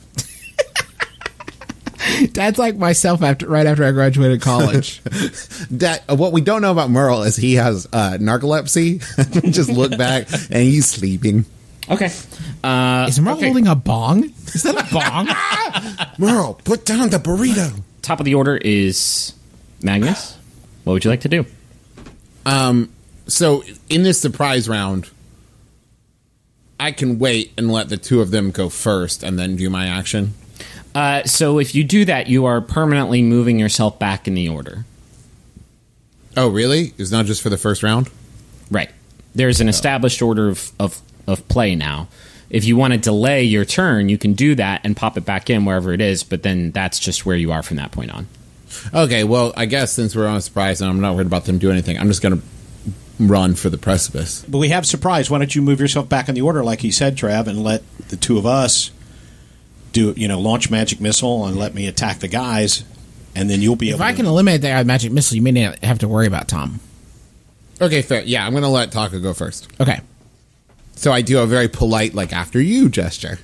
That's like myself right after I graduated college. What we don't know about Merle is he has narcolepsy. Just look back, and he's sleeping. Okay. Is Merle holding a bong? Is that a bong? Merle, put down the burrito. Top of the order is Magnus. What would you like to do? So in this surprise round, I can wait and let the two of them go first and then do my action. So if you do that, you are permanently moving yourself back in the order. Oh, really? It's not just for the first round? Right. There's an established order of play now. If you want to delay your turn, you can do that and pop it back in wherever it is, but then that's just where you are from that point on. Okay, well, I guess since we're on a surprise and I'm not worried about them doing anything, I'm just going to run for the precipice. But we have surprise. Why don't you move yourself back in the order, like he said, Trav, and let the two of us do, launch magic missile and let me attack the guys, and then you'll be able If I can eliminate that magic missile, you may not have to worry about Tom. Okay, fair. Yeah, I'm going to let Taco go first. Okay. So I do a very polite, after you gesture.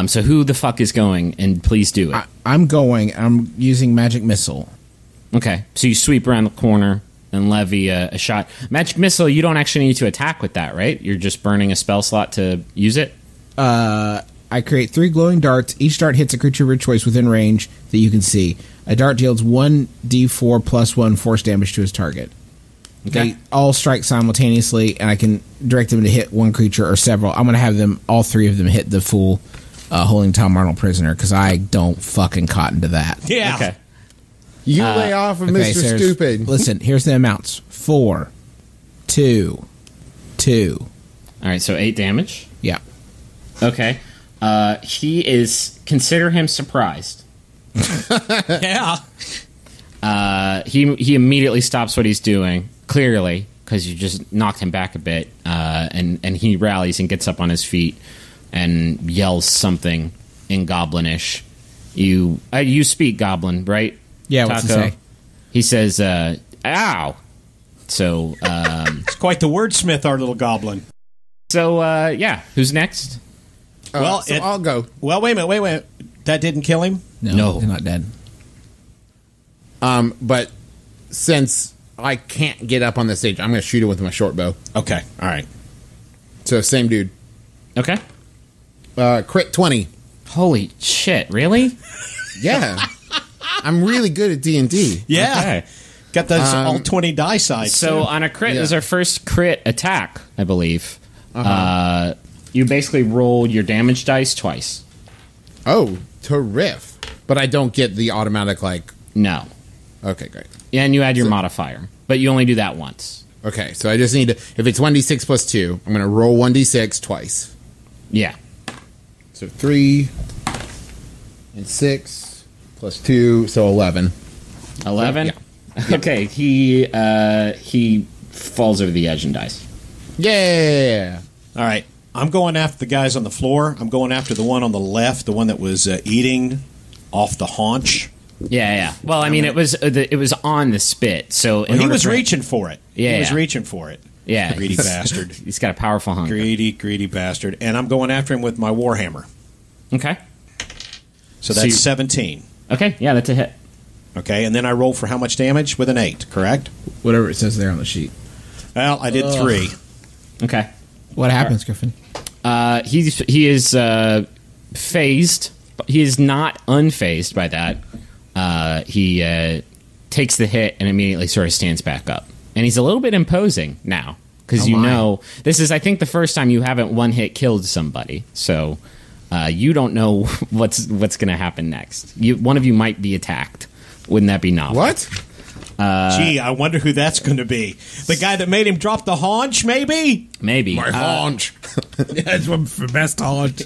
So who the fuck is going? And please do it. I'm using magic missile. Okay. So you sweep around the corner and levy a shot. Magic missile, you don't actually need to attack with that, right? You're just burning a spell slot to use it? I create 3 glowing darts. Each dart hits a creature of your choice within range that you can see. A dart deals 1d4 plus 1 force damage to his target. Okay. They all strike simultaneously, and I can direct them to hit one creature or several. I'm going to have all 3 of them hit the full holding Tom Arnold prisoner, because I don't fucking cotton to that. Yeah. Okay. You lay off of Okay, Mr. Stupid. Listen, here's the amounts. 4, 2, 2. All right, so 8 damage. Yeah. Okay. He is... Consider him surprised. Yeah. He immediately stops what he's doing, clearly, because you just knocked him back a bit, and he rallies and gets up on his feet and yells something in Goblinish. You speak Goblin, right? Yeah, what's he say? He says, ow! So, It's quite the wordsmith, our little goblin. So, yeah, who's next? Well, I'll go. Well, wait a minute. That didn't kill him? No. They're not dead. But since I can't get up on the stage, I'm going to shoot it with my short bow. Okay, all right. So, same dude. Okay. Crit 20. Holy shit, really? Yeah. I'm really good at D&D. Yeah. Okay. Got those all 20 die sides. So too. on a crit, this is our first crit attack, I believe. You basically roll your damage dice twice. Oh, terrific. But I don't get the automatic, like... No. Okay, great. And you add your modifier, but you only do that once. Okay, so I just need to... If it's 1d6 plus 2, I'm going to roll 1d6 twice. Yeah. So 3 and 6 plus 2, so 11. 11? Yeah. Okay, he falls over the edge and dies. Yeah! All right. I'm going after the guys on the floor. I'm going after the one on the left, the one that was eating off the haunch. Yeah. Well, I mean, it was on the spit, so He was reaching for it. Yeah, he was yeah. reaching for it. Yeah, Greedy bastard. He's got a powerful hunger. Greedy bastard. And I'm going after him with my warhammer. Okay. So that's 17. Okay, yeah, that's a hit. Okay, and then I roll for how much damage? With an 8, correct? Whatever it says there on the sheet. Well, I did 3. Okay. What happens, Griffin? He is phased. He is not unfazed by that. He takes the hit and immediately sort of stands back up. And he's a little bit imposing now because know this is, I think, the first time you haven't one hit killed somebody. So you don't know what's going to happen next. One of you might be attacked. Wouldn't that be novel? What? Gee, I wonder who that's going to be. The guy that made him drop the haunch, maybe? Maybe. My haunch. That's for best haunch.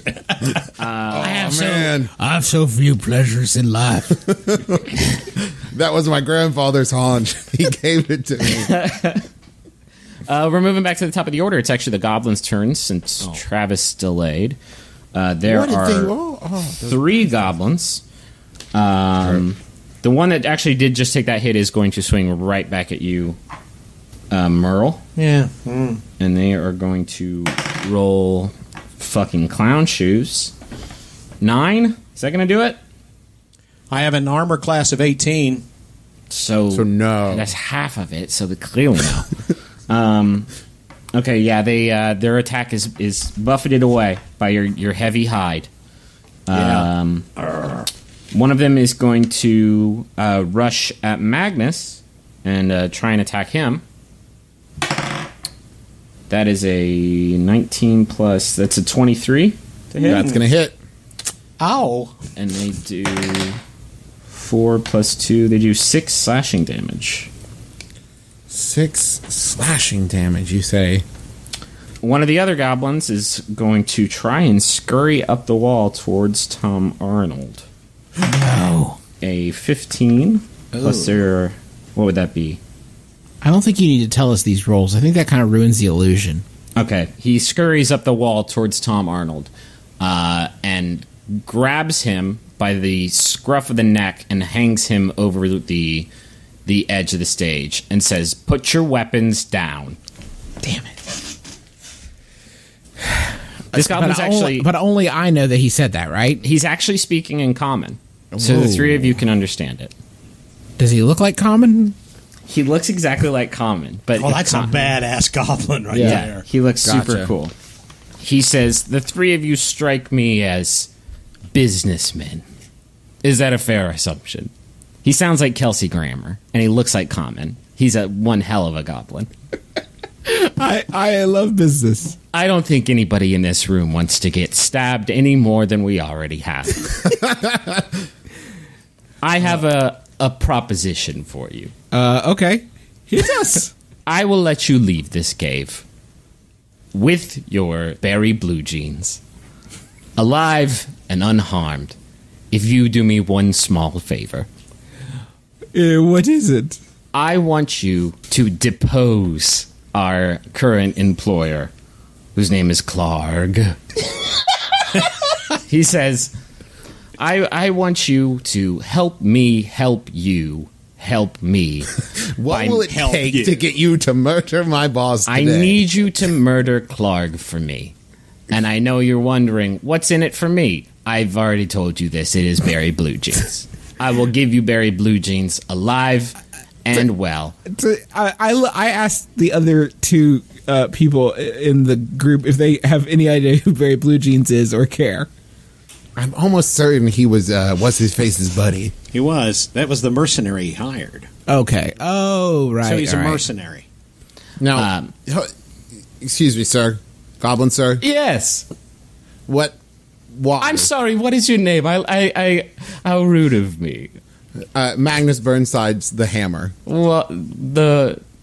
I have so few pleasures in life. That was my grandfather's haunch. He gave it to me. We're moving back to the top of the order. It's actually the goblins' turn since Travis delayed. There are 3 goblins. The one that actually did just take that hit is going to swing right back at you, Merle. Yeah. And they are going to roll fucking clown shoes. 9? Is that going to do it? I have an armor class of 18. So no. That's half of it, so clearly no. Okay, yeah, their attack is buffeted away by your heavy hide. One of them is going to rush at Magnus and try and attack him. That is a 19 plus... That's a 23 to hit. That's going to hit. Ow. And they do 4 plus 2. They do 6 slashing damage. 6 slashing damage, you say? One of the other goblins is going to try and scurry up the wall towards Tom Arnold. No. A 15 plus their... What would that be? I don't think you need to tell us these rolls. I think that kind of ruins the illusion. Okay. He scurries up the wall towards Tom Arnold and grabs him by the scruff of the neck and hangs him over the edge of the stage and says, "Put your weapons down." Damn it. This goblin's But only I know that he said that, right? He's actually speaking in common. So the 3 of you can understand it. Does he look like common? He looks exactly like common. But that's a badass goblin right there. He looks super cool. He says, "The 3 of you strike me as businessmen." Is that a fair assumption? He sounds like Kelsey Grammer, and he looks like common. He's one hell of a goblin. I love business. I don't think anybody in this room wants to get stabbed any more than we already have. I have a proposition for you. Okay. Hit us. I will let you leave this cave with your berry blue jeans, alive and unharmed, if you do me one small favor. What is it? I want you to depose our current employer, whose name is Clark. He says, I want you to help me help you help me. What will it take to get you to murder my boss today? I need you to murder Clark for me. And I know you're wondering, what's in it for me? I've already told you this. It is Berry Blue Jeans. I will give you Berry Blue Jeans alive and well. I asked the other 2 people in the group if they have any idea who Berry Blue Jeans is or care. I'm almost certain he was what's his face's buddy. He was. That was the mercenary he hired. Okay. Oh, right. So he's a right. mercenary. Now, excuse me, sir. Goblin, sir. Yes. What? Why? I'm sorry. What is your name? How rude of me. Magnus Burnside's the Hammer. Well,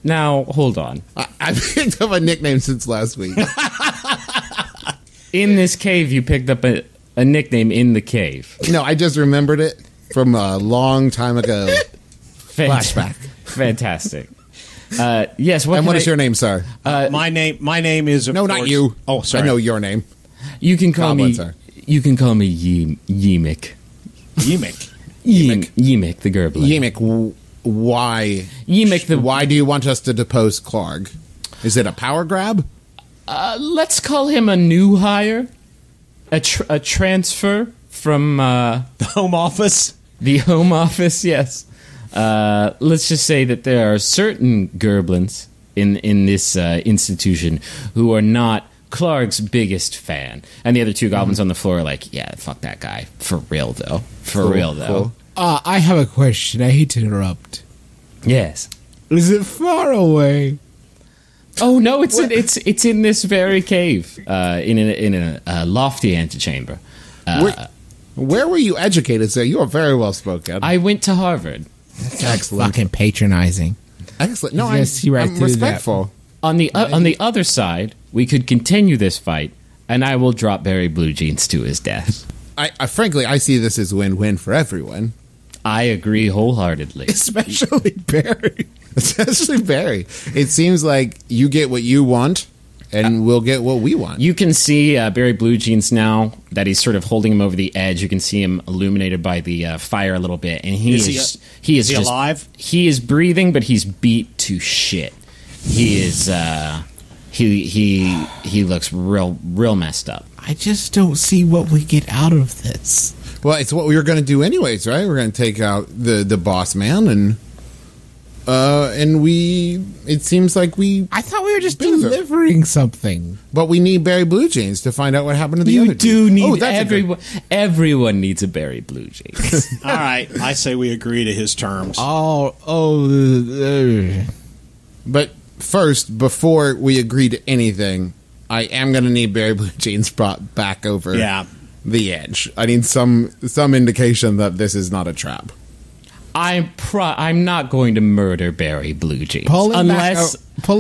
now hold on. I picked up a nickname since last week. In this cave, you picked up a nickname in the cave. No, I just remembered it from a long time ago. Flashback. Fantastic. Yes. What is your name, sir? My name is of no, course, not you. Oh, sorry. I know your name. You can call Goblin, me. sir. You can call me Yemek. Yemek. Yemek the Gerblin. Yemek, why? Yemek Why do you want us to depose Clark? Is it a power grab? Let's call him a new hire. A transfer from The Home Office. the Home Office. Yes. Let's just say that there are certain Gerblins in this institution who are not Clark's biggest fan, and the other two goblins on the floor are like, "Yeah, fuck that guy for real though. For real though." Cool. I have a question. I hate to interrupt. Yes. Is it far away? Oh no, it's in this very cave, in a lofty antechamber. Where were you educated, sir? You are very well spoken. I went to Harvard. That's excellent. Fucking patronizing. Excellent. No, Yes, see right I'm through respectful. On the other side, we could continue this fight, and I will drop Barry Blue Jeans to his death. I frankly, I see this as win-win for everyone. I agree wholeheartedly. Especially Barry. Especially Barry. It seems like you get what you want, and we'll get what we want. You can see Barry Blue Jeans now that he's sort of holding him over the edge. You can see him illuminated by the fire a little bit, and he is just alive? He is breathing, but he's beat to shit. He is he looks real messed up. I just don't see what we get out of this. Well, it's what we were going to do anyways, right? We're going to take out the boss man, and we. It seems like we. I thought we were just delivering something. But we need Barry Blue Jeans to find out what happened to the other You do two. need that's everyone. Everyone needs a Barry Blue Jeans. All right, I say we agree to his terms. But first, before we agree to anything, I am going to need Barry Blue Jeans brought back over the edge. I need some indication that this is not a trap. I'm not going to murder Barry Blue Jeans Pull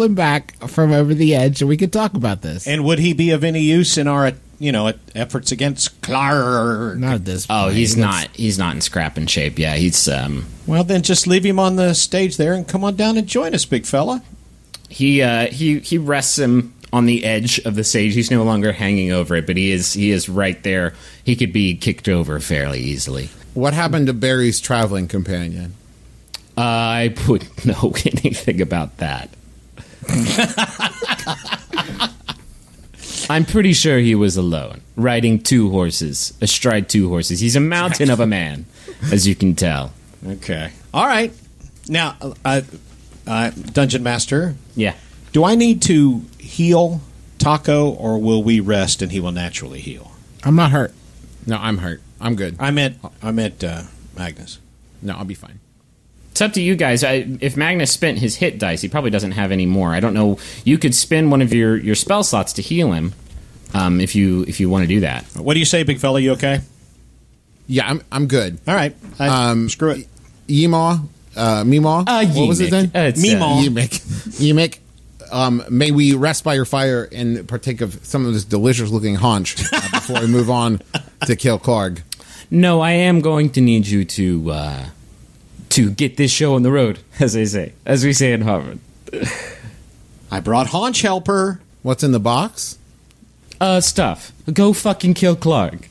him back from over the edge, and we can talk about this. And would he be of any use in our, efforts against Clark? Not at this point. Oh, he's not in scrapping shape. Yeah, he's Well, then just leave him on the stage there and come on down and join us, big fella. He rests him on the edge of the stage. He's no longer hanging over it, but he is right there. He could be kicked over fairly easily. What happened to Barry's traveling companion? I wouldn't know anything about that. I'm pretty sure he was alone, riding astride two horses. He's a mountain of a man, as you can tell. Okay. All right. Now, Dungeon Master. Yeah. Do I need to heal Taco, or will we rest and he will naturally heal? I'm not hurt. No, I'm hurt. I'm good. I meant Magnus. No, I'll be fine. It's up to you guys. If Magnus spent his hit dice, he probably doesn't have any more. I don't know. You could spend one of your spell slots to heal him, if you want to do that. What do you say, big fella? You okay? Yeah, I'm good. All right. Screw it. Meemaw. What was his name? Yemek. May we rest by your fire and partake of some of this delicious-looking haunch before we move on to kill Clark. No, I am going to need you to get this show on the road, as we say in Harvard. I brought Haunch Helper. What's in the box? Stuff. Go fucking kill Clark.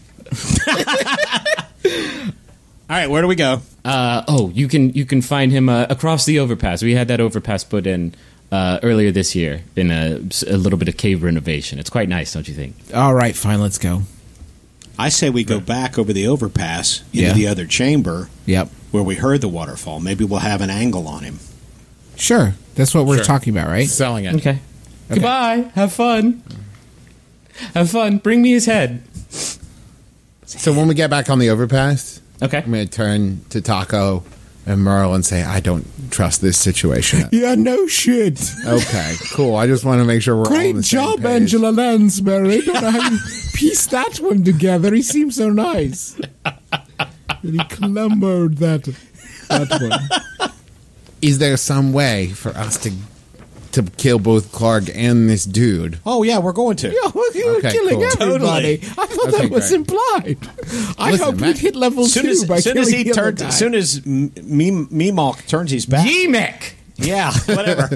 All right, where do we go? You can find him across the overpass. We had that overpass put in earlier this year in a little bit of cave renovation. It's quite nice, don't you think? All right, fine, let's go. I say we go back over the overpass into the other chamber. Yep. Where we heard the waterfall. Maybe we'll have an angle on him. Sure. That's what we're talking about, right? Selling it. Okay. Goodbye. Have fun. Bring me his head. So when we get back on the overpass, Okay. I'm going to turn to Taco and Merle and say, I don't trust this situation. Yeah, no shit. Okay, cool. I just want to make sure we're all on Great the same job, page. Angela Lansbury. Don't know how you pieced that one together. He seems so nice. Really clambered that one. Is there some way for us to kill both Clark and this dude? Oh, yeah, we're going to. Yeah, well, you're Okay, killing cool. everybody. Totally. I thought Okay, that was great. implied. I Listen, hope Matt, we hit level 2 by killing the other guy. As soon as Meemaw turns his back. Yemek! Yeah, whatever.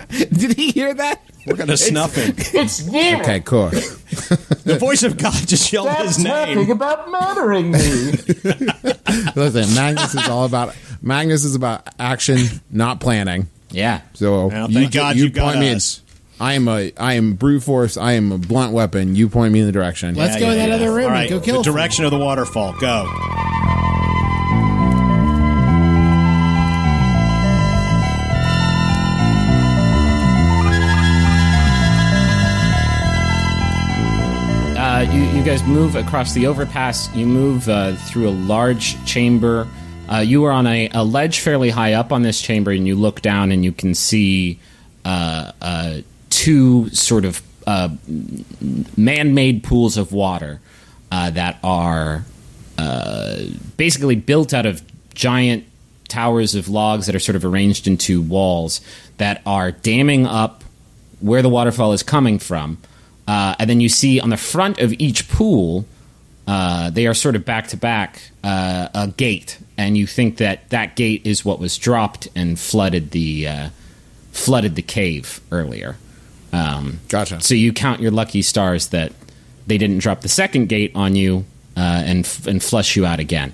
Did he hear that? We're going to snuff him. It's Yemek! Okay, cool. The voice of God just yelled his name. about murdering me. Listen, Magnus is about action, not planning. Yeah. So Well, thank God you got point me us. I am brute force. I am a blunt weapon. You point me in the direction. Let's go in that other room All and right, go kill the direction of the waterfall. Go. You guys move across the overpass. You move through a large chamber. You are on a ledge fairly high up on this chamber, and you look down and you can see two sort of man-made pools of water that are basically built out of giant towers of logs that are sort of arranged into walls that are damming up where the waterfall is coming from. And then you see on the front of each pool, they are sort of back to back, a gate, and you think that gate is what was dropped and flooded the cave earlier. Gotcha. So you count your lucky stars that they didn't drop the second gate on you and flush you out again.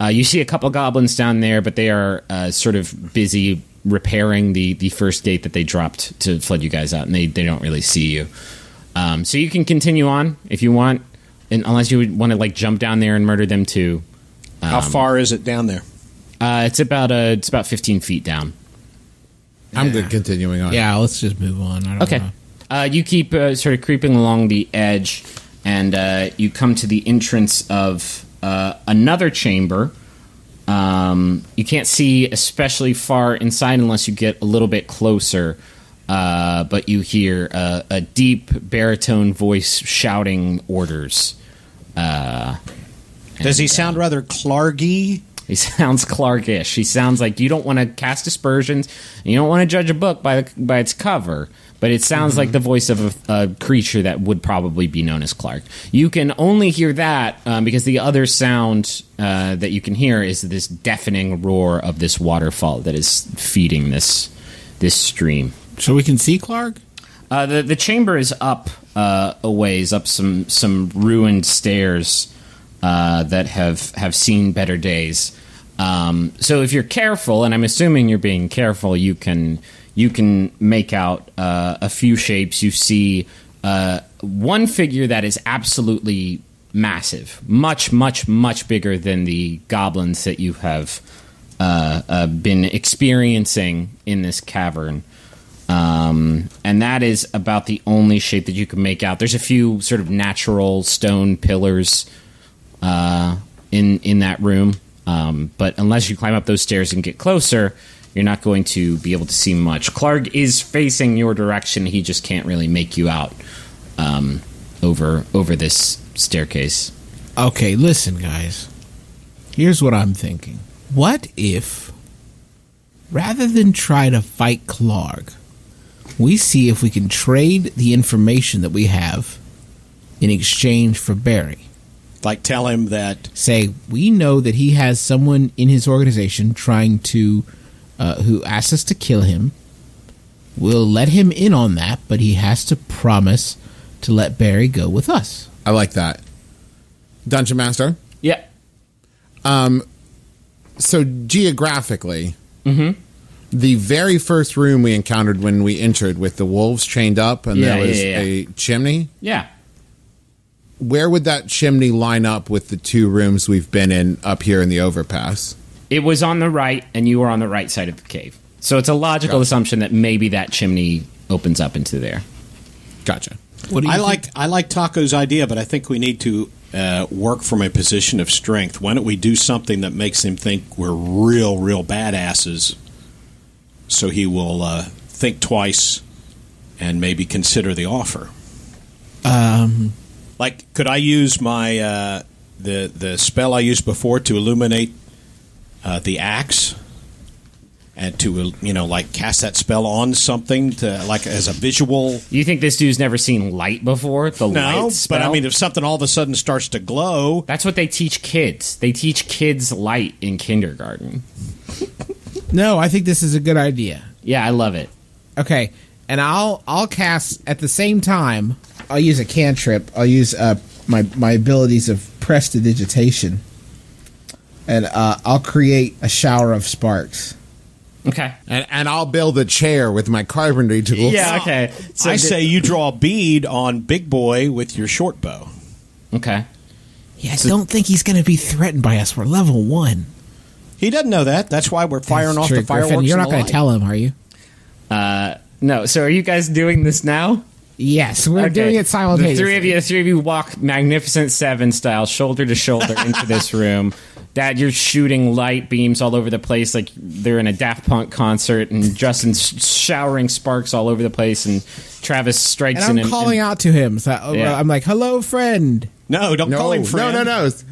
You see a couple goblins down there, but they are sort of busy repairing the first gate that they dropped to flood you guys out, and they don't really see you. So you can continue on if you want, and unless you would want to like jump down there and murder them too. How far is it down there? It's about 15 feet down. I'm good continuing on. Yeah, let's just move on. I don't Okay. know. You keep sort of creeping along the edge, and you come to the entrance of another chamber. You can't see especially far inside unless you get a little bit closer. But you hear a deep baritone voice shouting orders. Does he sound rather Clargy? He sounds Clarkish. He sounds like you don't want to cast aspersions, and you don't want to judge a book by its cover. But it sounds like the voice of a creature that would probably be known as Clark. You can only hear that because the other sound that you can hear is this deafening roar of this waterfall that is feeding this stream. So we can see Clark? The chamber is up a ways, up some ruined stairs that have seen better days. So if you're careful, and I'm assuming you're being careful, you can make out a few shapes. You see one figure that is absolutely massive, much, much, much bigger than the goblins that you have been experiencing in this cavern. And that is about the only shape that you can make out. There's a few sort of natural stone pillars in that room, but unless you climb up those stairs and get closer, you're not going to be able to see much. Clark is facing your direction. He just can't really make you out over this staircase. Okay, listen, guys. Here's what I'm thinking. What if, rather than try to fight Clark, we see if we can trade the information that we have in exchange for Barry? Like tell him that... Say, we know that he has someone in his organization trying to... who asks us to kill him. We'll let him in on that, but he has to promise to let Barry go with us. I like that. Dungeon Master? Yeah. So geographically, the very first room we encountered when we entered with the wolves chained up and there was a chimney, Yeah. where would that chimney line up with the two rooms we've been in up here in the overpass? It was on the right, and you were on the right side of the cave. So it's a logical assumption that maybe that chimney opens up into there. Gotcha. What do you think? I like Taco's idea, but I think we need to work from a position of strength. Why don't we do something that makes him think we're real badasses, so he will think twice and maybe consider the offer. Like, could I use my the spell I used before to illuminate the axe? And to, like, cast that spell on something to, like, as a visual. You think this dude's never seen light before? The light spell? But I mean, if something all of a sudden starts to glow. That's what they teach kids. They teach kids light in kindergarten. No, I think this is a good idea. Yeah, I love it. Okay, and I'll cast at the same time. I'll use a cantrip. I'll use my abilities of prestidigitation, and I'll create a shower of sparks. Okay. And I'll build a chair with my carpentry tools. Yeah, okay. So I say you draw a bead on Big Boy with your short bow. Okay. Yeah, I don't think he's going to be threatened by us. We're level 1. He doesn't know that. That's why we're firing off true, the fireworks. Griffin, you're not going to tell him, are you? No. So are you guys doing this now? Yes, we're doing it simultaneously. The three of you walk Magnificent Seven style, shoulder to shoulder into this room. Dad, you're shooting light beams all over the place like they're in a Daft Punk concert, and Justin's showering sparks all over the place, and Travis strikes in. And I'm calling out to him. So Yeah. I'm like, hello, friend. No, don't call him friend.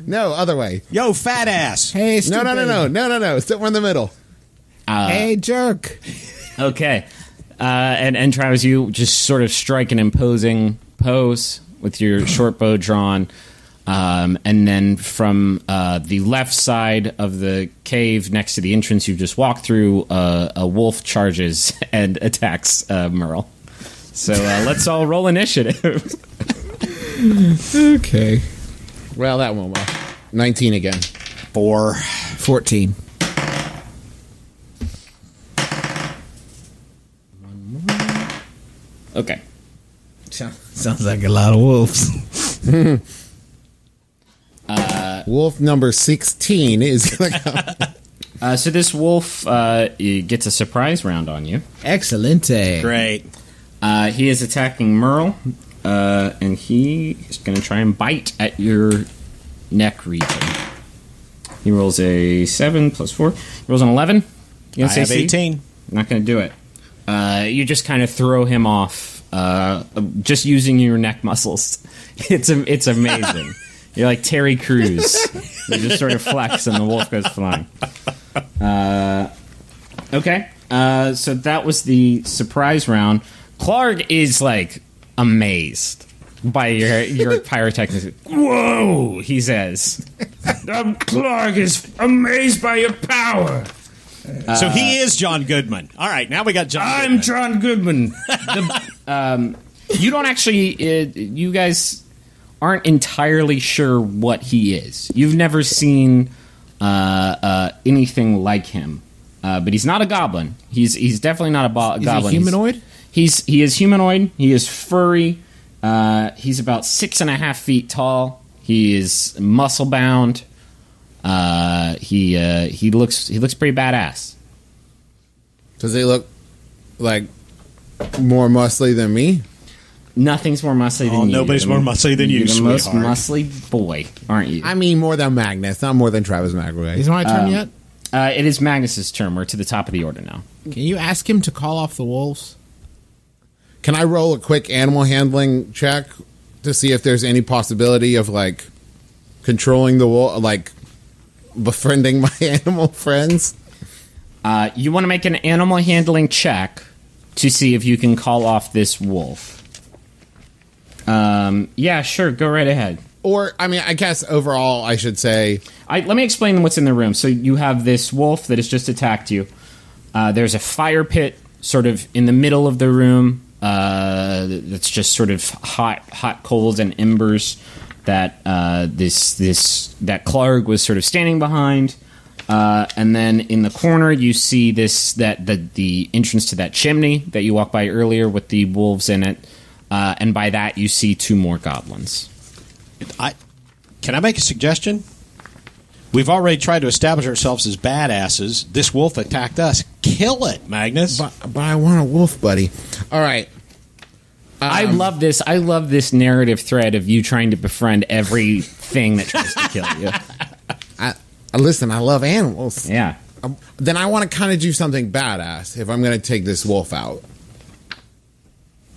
No, other way. Yo, fat ass. Hey, stupid. No. Somewhere in the middle. Hey, jerk. Okay. And Travis, you just sort of strike an imposing pose with your short bow drawn. And then from the left side of the cave next to the entrance you just walked through, a wolf charges and attacks Merle. So let's all roll initiative. Okay. Well, that went well. 19 again. 14. Okay. Sounds like a lot of wolves. Wolf number 16 is going to come. So this wolf gets a surprise round on you. Excelente. Great. He is attacking Merle, and he is going to try and bite at your neck region. He rolls a 7 plus 4. He rolls an 11. I have 18. Not going to do it. You just kind of throw him off, just using your neck muscles. It's amazing. You're like Terry Crews. You just sort of flex, and the wolf goes flying. Okay. So that was the surprise round. Clark is like amazed by your pyrotechnics. Whoa! He says. Clark is amazed by your power. So he is John Goodman. All right, now we got John Goodman. I'm John Goodman. You don't actually... you guys aren't entirely sure what he is. You've never seen anything like him. But he's not a goblin. He's definitely not a goblin. Is he humanoid? He is humanoid. He is furry. He's about 6.5 feet tall. He is muscle bound. He looks pretty badass. Does he look like more muscly than me? Nothing's more muscly than you. Nobody's more muscly than you, You're the most sweetheart. muscly boy, aren't you? I mean, more than Magnus, not more than Travis McElroy. Is it my turn yet? It is Magnus's turn. We're to the top of the order now. Can you ask him to call off the wolves? Can I roll a quick animal handling check to see if there's any possibility of, like, controlling the wolf, like, befriending my animal friends? You want to make an animal handling check to see if you can call off this wolf. Yeah, sure. Go right ahead. Or, I mean, I guess overall I should say... Let me explain what's in the room. So you have this wolf that has just attacked you. There's a fire pit sort of in the middle of the room that's just sort of hot coals and embers that that Clark was sort of standing behind. And then in the corner you see the entrance to that chimney that you walked by earlier with the wolves in it. And by that you see 2 more goblins. Can I make a suggestion? We've already tried to establish ourselves as badasses. This wolf attacked us. Kill it, Magnus. But I want a wolf buddy. All right. I love this. I love this narrative thread of you trying to befriend everything that tries to kill you. Listen, I love animals. Yeah. Then I want to kind of do something badass if I'm going to take this wolf out.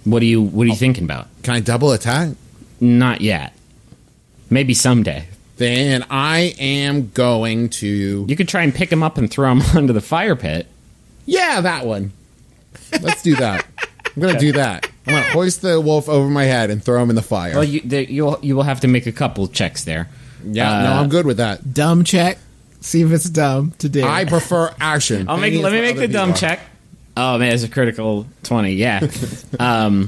What are you thinking about? Can I double attack? Not yet. Maybe someday. Then I am going to... You could try and pick him up and throw him onto the fire pit. Yeah, that one. Let's do that. I'm going to do that. I'm going to hoist the wolf over my head and throw him in the fire. Well, you will have to make a couple checks there. Yeah, no, I'm good with that. Dumb check. See if it's dumb to do. I prefer action. Let me make the dumb check. Oh man, it's a critical 20. Yeah. All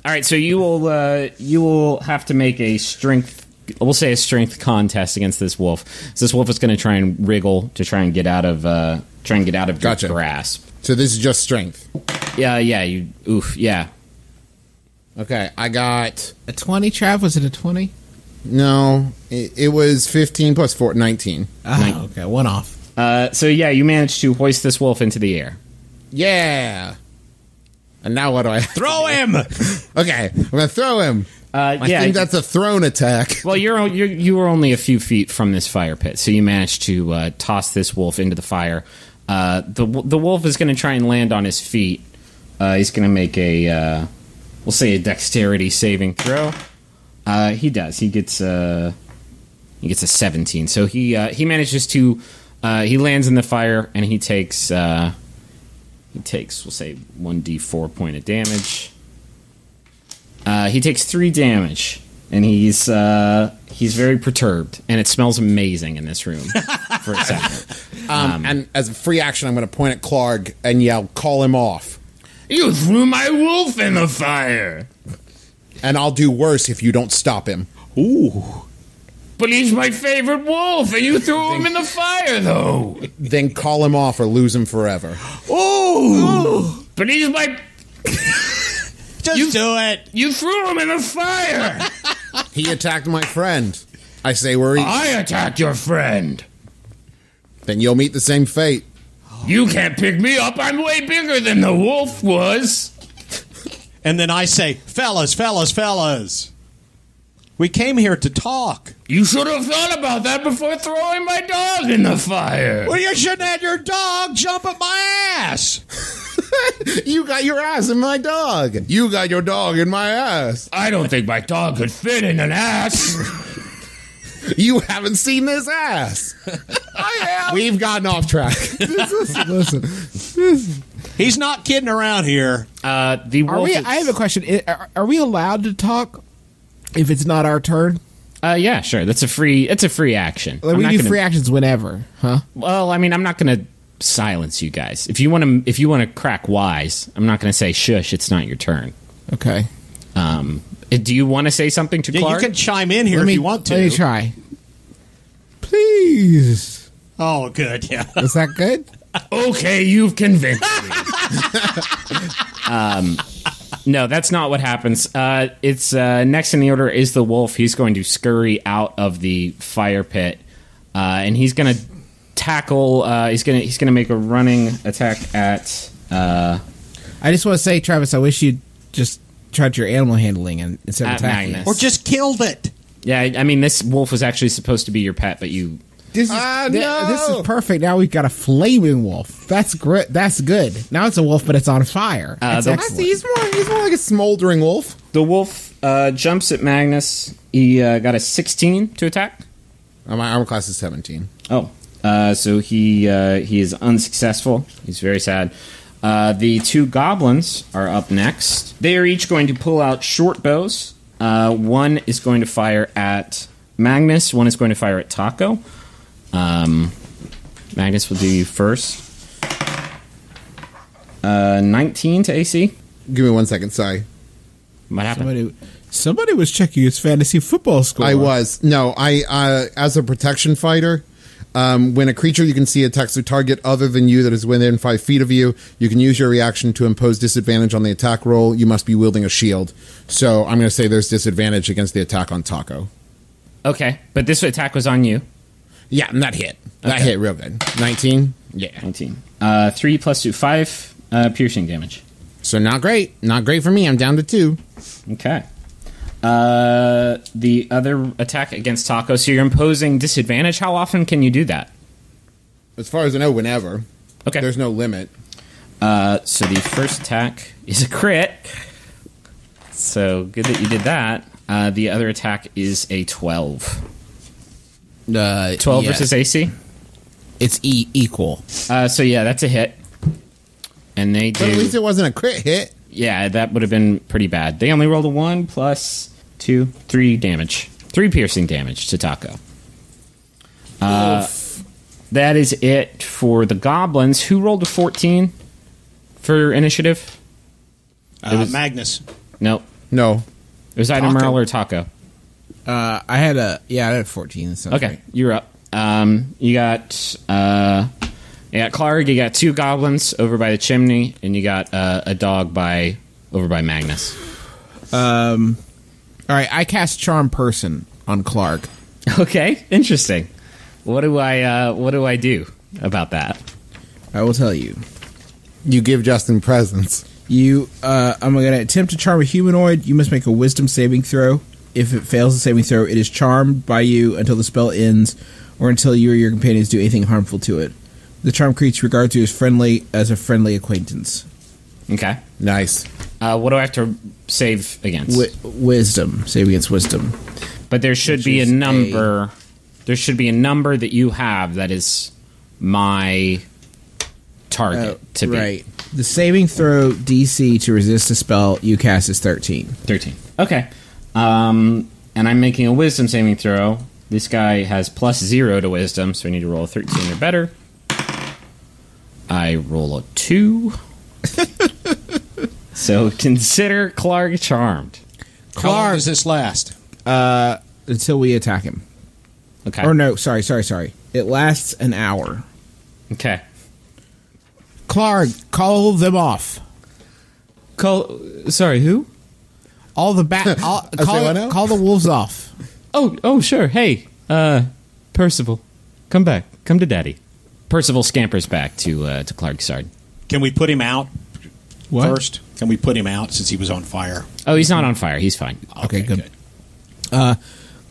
right, so you will have to make a strength. We'll say a strength contest against this wolf. So this wolf is going to try and wriggle to try and get out of Gotcha. your grasp. So this is just strength. Yeah. Yeah. Okay, I got... A 20, Trav? Was it a 20? No, it was 15 plus 4, 19. Oh, okay, one off. So yeah, you managed to hoist this wolf into the air. Yeah. And now what do I... Throw him! Okay, I'm going to throw him. I think that's a thrown attack. Well, you were only a few feet from this fire pit, so you managed to toss this wolf into the fire. The wolf is going to try and land on his feet. He's going to make a, we'll say a dexterity saving throw. He does. He gets a 17. So he manages to he lands in the fire and he takes we'll say 1d4 point of damage. He takes 3 damage, and he's very perturbed, and it smells amazing in this room for a second. And as a free action, I'm going to point at Clark and yell, "Call him off." You threw my wolf in the fire. And I'll do worse if you don't stop him. Ooh. But he's my favorite wolf, and you threw him in the fire, though. Then call him off or lose him forever. Ooh. But he's my... Just do it. You threw him in the fire. He attacked my friend. I say we're equal. I attacked your friend. Then you'll meet the same fate. You can't pick me up. I'm way bigger than the wolf was. And then I say, fellas, we came here to talk. You should have thought about that before throwing my dog in the fire. Well, you shouldn't have had your dog jump at my ass. You got your ass in my dog. You got your dog in my ass. I don't think my dog could fit in an ass. You haven't seen this ass. I have. We've gotten off track. Listen. He's not kidding around here. I have a question. Are we allowed to talk if it's not our turn? Yeah, sure. It's a free action. Like, we do free actions whenever, huh? Well, I mean, I'm not going to silence you guys. If you want to crack wise, I'm not going to say shush. It's not your turn. Okay. Do you want to say something to Clark? You can chime in here if you want to. Let me try. Please. Oh, good. Yeah. Is that good? Okay, you've convinced me. No, that's not what happens. It's next in the order is the wolf. He's going to scurry out of the fire pit, and he's going to tackle. He's going to make a running attack at. I just want to say, Travis, I wish you'd just tried your animal handling and instead of attacking Magnus. Or just killed it. Yeah, I mean, this wolf was actually supposed to be your pet, but you. This is perfect. Now we've got a flaming wolf. That's great. That's good. Now it's a wolf, but it's on fire. That's excellent. He's more like a smoldering wolf. The wolf jumps at Magnus. He got a 16 to attack. My armor class is 17. Oh, so he is unsuccessful. He's very sad. The 2 goblins are up next. They are each going to pull out short bows. One is going to fire at Magnus. One is going to fire at Taco. Magnus will do you first. 19 to AC. Give me 1 second. Sorry. What happened? Somebody was checking his fantasy football score. I was. No, I as a protection fighter, when a creature you can see attacks a target other than you that is within 5 feet of you, you can use your reaction to impose disadvantage on the attack roll. You must be wielding a shield. So I'm going to say there's disadvantage against the attack on Taco. Okay, but this attack was on you. Yeah, and that hit. That hit real good. 19? Yeah. 19. 3 plus 2, 5 piercing damage. So not great. Not great for me. I'm down to 2. Okay. The other attack against Taco. So you're imposing disadvantage. How often can you do that? As far as I know, whenever. Okay. There's no limit. So the first attack is a crit. So good that you did that. The other attack is a 12. 12 versus AC? It's equal. So yeah, that's a hit. And they do... But at least it wasn't a crit hit. Yeah, that would have been pretty bad. They only rolled a 1 plus 2, 3 damage. 3 piercing damage to Taco. That is it for the goblins. Who rolled a 14 for initiative? Magnus. Nope. No. It was either Merle or Taco. I had 14. So Okay, right. you're up. You got Clark. You got 2 goblins over by the chimney, and you got a dog over by Magnus. All right, I cast Charm Person on Clark. Okay, interesting. What do I do about that? I will tell you. You give Justin presents. I'm going to attempt to charm a humanoid. You must make a wisdom saving throw. If it fails the saving throw, it is charmed by you until the spell ends or until you or your companions do anything harmful to it. The charmed creature regards you as a friendly acquaintance. Okay. Nice. What do I have to save against? Wisdom. Save against wisdom. But there should be a number. There should be a number that you have that is my target to be. Right. The saving throw DC to resist a spell you cast is 13. 13. Okay. And I'm making a wisdom saving throw. This guy has +0 to wisdom, so I need to roll a 13 or better. I roll a 2. So consider Clark charmed. How long does this last? Until we attack him. Okay. Or no, sorry. It lasts an hour. Okay. Clark, call them off. Sorry, who? All the call the wolves off. Oh, sure. Hey, Percival, come back. Come to Daddy. Percival scampers back to Clark's side. Can we put him out first? Can we put him out since he was on fire? Oh, he's not on fire. He's fine. Okay, good.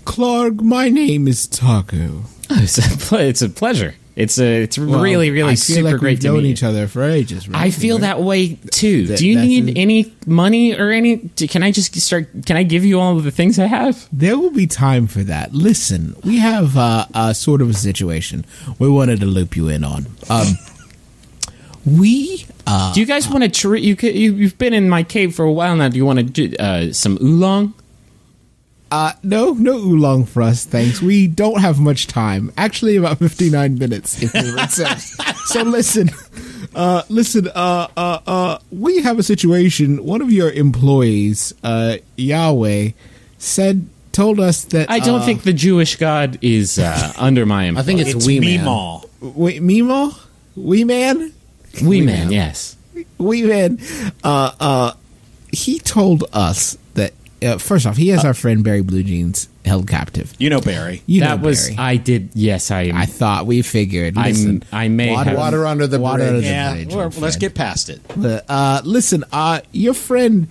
Clark, my name is Taco. Oh, it's a pleasure. It's really super great to meet each other for ages. Right? I feel that way too. Do you need any money or any? Can I just start? Can I give you all of the things I have? There will be time for that. Listen, we have a sort of a situation we wanted to loop you in on. Do you guys want to? You've been in my cave for a while now. Do you want to do some oolong? No oolong for us, thanks. We don't have much time. Actually, about 59 minutes, if we were So listen, we have a situation. One of your employees, Yahweh, told us that... I don't think the Jewish God is under my employ. I think it's Meemaw. Wait, Meemaw? Wee Man, yes. Wee Man. He told us that first off, he has our friend Barry Blue Jeans held captive. You know Barry. Barry. I did. Yes, I am. I thought we figured. Listen, I may have water under the bridge. Yeah, well, let's get past it. Listen, your friend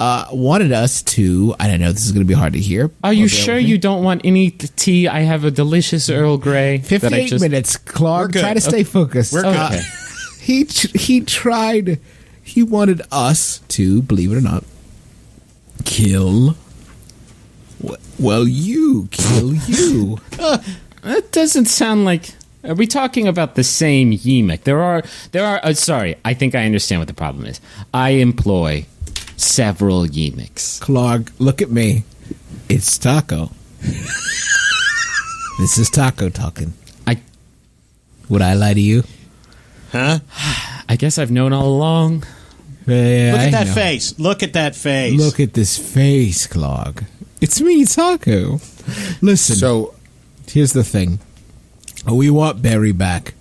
wanted us to. I don't know. This is going to be hard to hear. Are you sure you don't want any tea? I have a delicious Earl Grey. 58 minutes, Clark. Try to stay focused. We're good. Okay. He tried. He wanted us to, believe it or not, kill. Well, you kill you. That doesn't sound like. Are we talking about the same Yemek? There are. Sorry, I think I understand what the problem is. I employ several Yemeks. Clark, look at me. It's Taco. This is Taco talking. Would I lie to you? Huh? I guess I've known all along. Yeah, Look at that face. Look at that face. Look at this face, Clark. It's me, Taco. Listen. So, here's the thing. We want Barry back.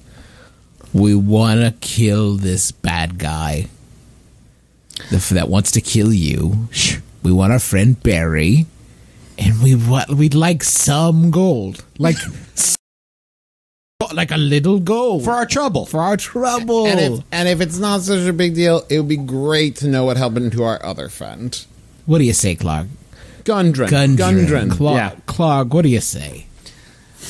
We want to kill this bad guy that wants to kill you. We want our friend Barry, and we'd like some gold. Like, like a little gold. For our trouble. For our trouble. And if it's not such a big deal, it would be great to know what happened to our other friend. What do you say, Clog? Gundren. Clog, what do you say?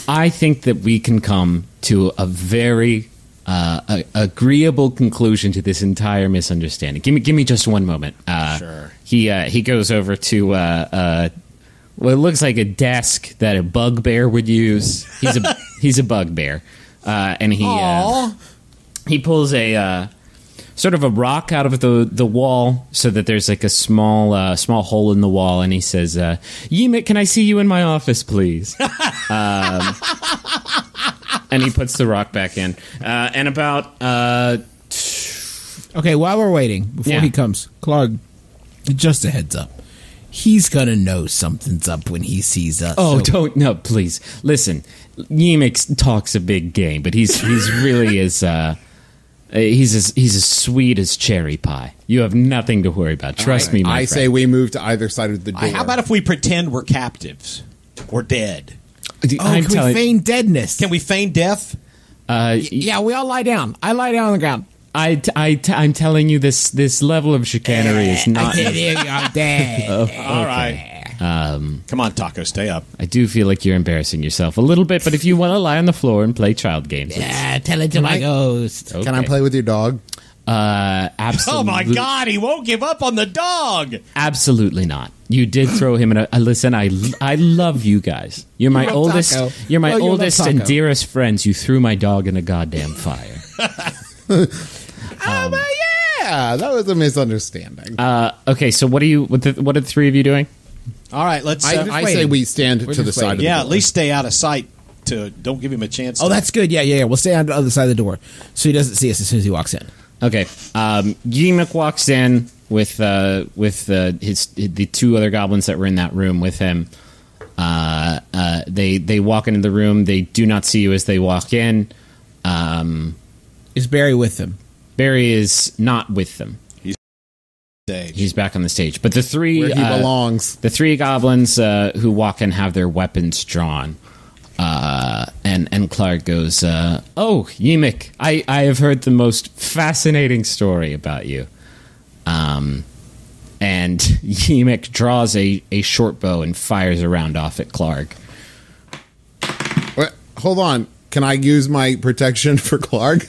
I think that we can come to a very agreeable conclusion to this entire misunderstanding. Give me just one moment. Sure. He goes over to what looks like a desk that a bugbear would use. He's a bugbear, and he pulls a sort of a rock out of the wall so that there's like a small hole in the wall, and he says, "Yimik, can I see you in my office, please?" And he puts the rock back in. And about... Okay, while we're waiting, before he comes, Clark, just a heads up. He's going to know something's up when he sees us. Oh, no, please. Listen, Yimik talks a big game, but he's really he's as sweet as cherry pie. You have nothing to worry about. Trust me, my friend. I say we move to either side of the door. How about if we pretend we're captives or dead? Can we feign deadness? Can we feign death? Yeah, we all lie down. I lie down on the ground. I'm telling you, this level of chicanery is not... All right. Come on, Taco, stay up. I do feel like you're embarrassing yourself a little bit, but if you want to lie on the floor and play child games... Yeah, tell it to my ghost. Okay. Can I play with your dog? Absolutely. Oh, my God, he won't give up on the dog. Absolutely not. You did throw him in a... Listen, I love you guys. You're my oldest... Taco. You're my you oldest love and Taco. dearest friends. You threw my dog in a goddamn fire. Yeah, that was a misunderstanding. Okay, so what are the three of you doing? All right, let's... I say we stand to the side of the door. at least stay out of sight. Don't give him a chance. Oh, that's good. Yeah. We'll stay on the other side of the door so he doesn't see us as soon as he walks in. Okay. Yimik walks in with the two other goblins that were in that room with him. They walk into the room. They do not see you as they walk in. Is Barry with them? Barry is not with them. He's back on the stage. But the three... Where he belongs. The three goblins who walk in have their weapons drawn. And Clark goes, "Oh, Yimik, I have heard the most fascinating story about you." And Yimik draws a short bow and fires a round off at Clark. Wait, hold on. Can I use my protection for Clark?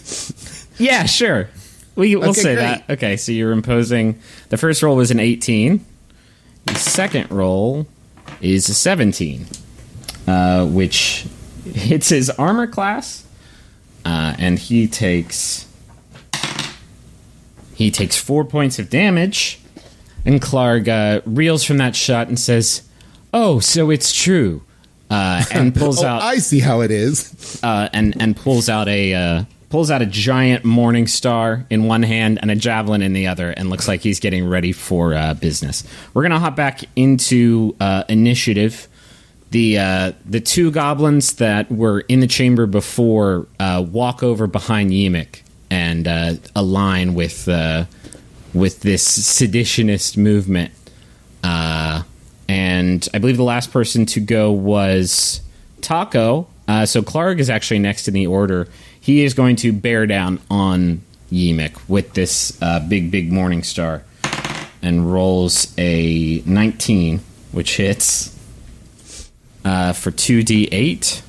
Yeah, sure. We'll say great. That. Okay, so you're imposing... The first roll was an 18. The second roll is a 17, which hits his armor class, and he takes 4 points of damage. And Clark reels from that shot and says, "Oh, so it's true," and pulls out. I see how it is. And pulls out a giant morning star in one hand and a javelin in the other, and looks like he's getting ready for business. We're gonna hop back into initiative. The two goblins that were in the chamber before walk over behind Yimik and align with this seditionist movement. And I believe the last person to go was Taco. So Clark is actually next in the order. He is going to bear down on Yimik with this big morning star and rolls a 19, which hits for 2d8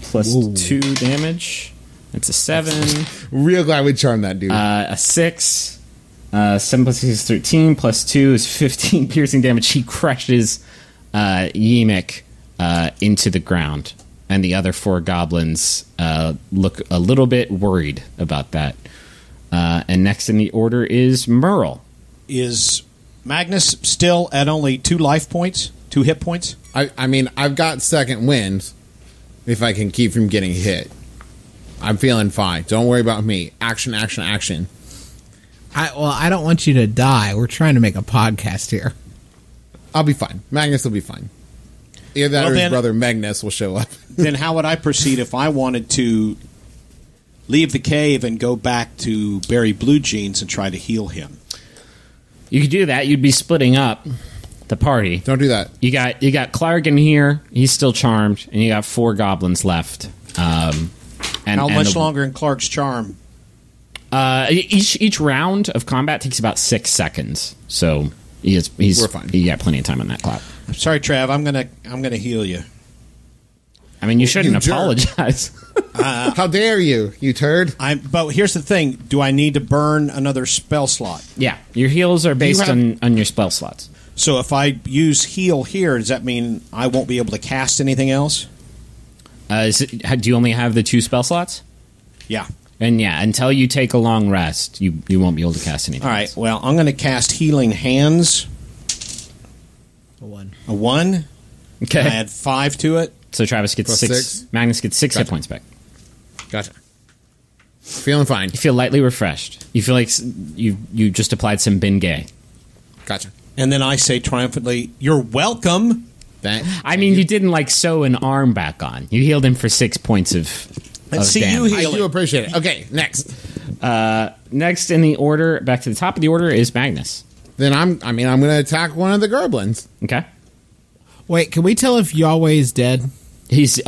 plus 2 damage. It's a 7. Real glad we charmed that dude. A 6. 7 plus 6 is 13, plus 2 is 15 piercing damage. He crushes Yimik into the ground. And the other 4 goblins look a little bit worried about that. And next in the order is Merle. Is Magnus still at only 2 life points? 2 hit points? I mean, I've got second wind if I can keep from getting hit. I'm feeling fine. Don't worry about me. Action. I don't want you to die. We're trying to make a podcast here. I'll be fine. Magnus will be fine. Either that or his brother Magnus will show up. Then how would I proceed if I wanted to leave the cave and go back to Barry Blue Jeans and try to heal him? You could do that. You'd be splitting up the party. Don't do that. You got Clark in here. He's still charmed, and you got 4 goblins left. And How much longer in Clark's charm? Each round of combat takes about 6 seconds, so we're fine. You got plenty of time on that clock. I'm sorry, Trav. I'm gonna heal you. I mean, you shouldn't apologize. How dare you turd? But here's the thing: do I need to burn another spell slot? Yeah, your heals are based on your spell slots. So if I use heal here, does that mean I won't be able to cast anything else? Do you only have the 2 spell slots? Yeah. And until you take a long rest, you won't be able to cast anything. All right. Well, I'm going to cast Healing Hands. A 1. A 1. Okay. I add 5 to it. So Travis gets 6. Magnus gets 6 hit points back. Gotcha. Feeling fine. You feel lightly refreshed. You feel like you just applied some Bengay. Gotcha. And then I say triumphantly, "You're welcome." I mean, you didn't sew an arm back on. You healed him for 6 points of damage. I do appreciate it. Okay, next. Next in the order, back to the top of the order, is Magnus. Then I'm going to attack one of the goblins. Okay. Wait, can we tell if Yahweh is dead? He's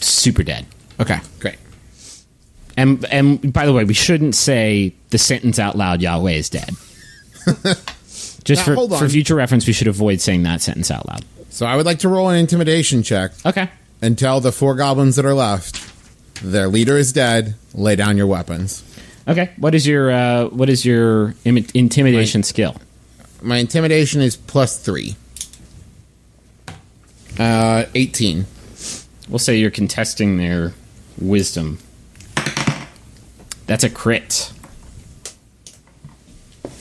super dead. Okay, great. And by the way, we shouldn't say the sentence out loud, Yahweh is dead. Just now, for future reference, we should avoid saying that sentence out loud. So I would like to roll an intimidation check. Okay. And tell the 4 goblins that are left, their leader is dead, lay down your weapons. Okay. What is your intimidation skill? My intimidation is +3. 18. We'll say you're contesting their wisdom. That's a crit.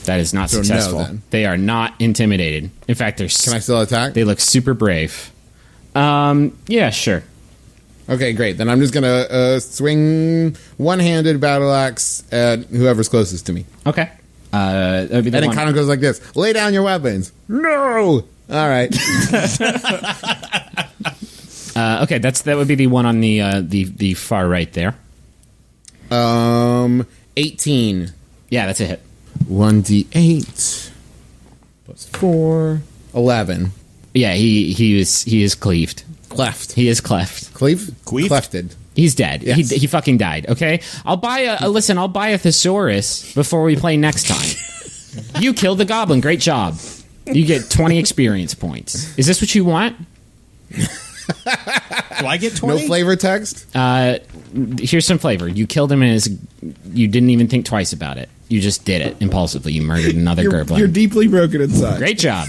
That is not successful. No, they are not intimidated. In fact, they're... Can I still attack? They look super brave. Yeah, sure. Okay, great. Then I'm just going to swing one-handed battle axe at whoever's closest to me. Okay. And it kind of goes like this. Lay down your weapons. No! All right. Okay, that would be the one on the far right there. 18. Yeah, that's a hit. 1d8 plus 4, 11. Yeah, he is cleaved. Cleft. He is cleft. Clefted. He's dead. Yes. He fucking died. Okay, I'll buy I'll buy a thesaurus before we play next time. You killed the goblin. Great job. You get 20 experience points. Is this what you want? Do I get 20? No flavor text? Here's some flavor. You killed him and you didn't even think twice about it. You just did it impulsively. You murdered another goblin. You're deeply broken inside. Great job.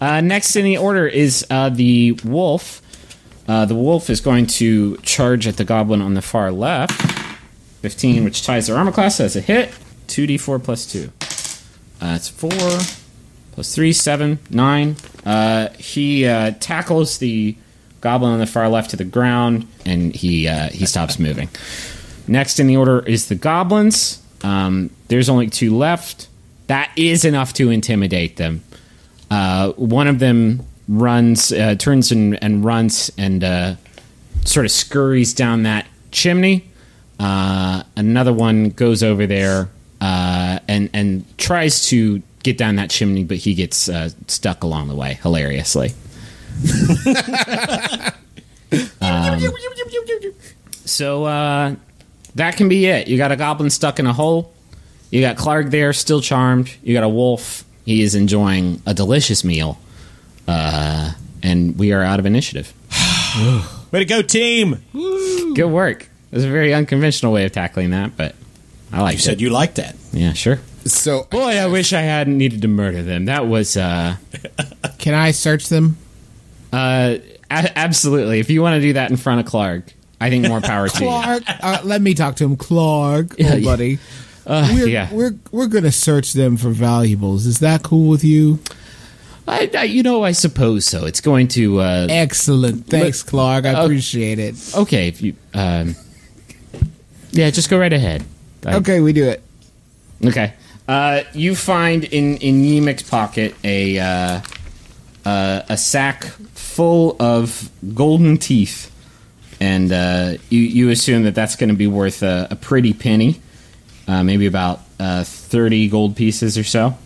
Next in the order is the wolf. The wolf is going to charge at the goblin on the far left. 15, which ties their armor class as a hit. 2d4 plus 2. That's 4 plus 3, 7, 9. He tackles the goblin on the far left to the ground, and he stops moving. Next in the order is the goblins. There's only 2 left. That is enough to intimidate them. One of them turns and runs and sort of scurries down that chimney. Another one goes over there and tries to get down that chimney, but he gets stuck along the way, hilariously. So that can be it. You got a goblin stuck in a hole. You got Clark there, still charmed. You got a wolf. He is enjoying a delicious meal. And we are out of initiative. Way to go, team! Good work. It was a very unconventional way of tackling that, but I liked it. You said you liked that. Yeah, sure. So, boy, I wish I hadn't needed to murder them. That was... Can I search them? Absolutely. If you want to do that in front of Clark, I think more power to you. Clark, let me talk to him. Clark, buddy. We're going to search them for valuables. Is that cool with you? I suppose so. It's going to... Excellent. Thanks, Clark. I appreciate it. Okay, if you... yeah, just go right ahead. Okay, we do it. Okay. You find in Yimik's pocket a sack full of golden teeth, and you assume that that's going to be worth a pretty penny, maybe about 30 gold pieces or so.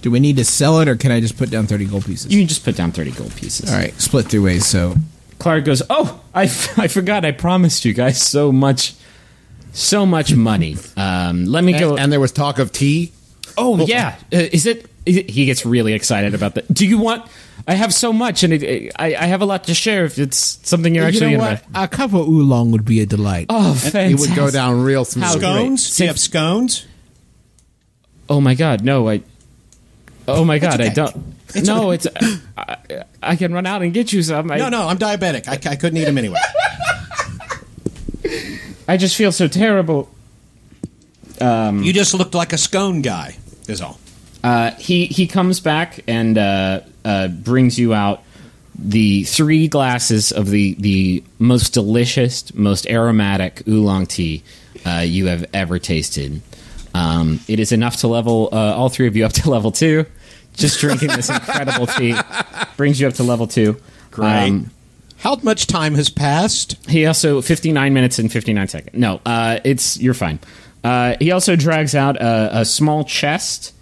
Do we need to sell it, or can I just put down 30 gold pieces? You can just put down 30 gold pieces. All right, split 3 ways. So Clark goes, "Oh, I forgot. I promised you guys so much so much money. Let me go. And there was talk of tea. Oh, yeah. Is it? He gets really excited about that. Do you want? I have so much, and I have a lot to share. If it's something you're actually know what? A cup of oolong would be a delight. Oh, fantastic! It would go down real smooth. Scones? Do you have scones? Oh my God, no! Oh my God, I don't. No, it's. I can run out and get you some. No, I'm diabetic. I couldn't eat them anyway. I just feel so terrible. You just looked like a scone guy. Is all. He comes back and brings you out the 3 glasses of the most delicious, most aromatic oolong tea you have ever tasted. It is enough to level all 3 of you up to level 2. Just drinking this incredible tea brings you up to level 2. Great. How much time has passed? He also 59 minutes and 59 seconds. No, you're fine. He also drags out a small chest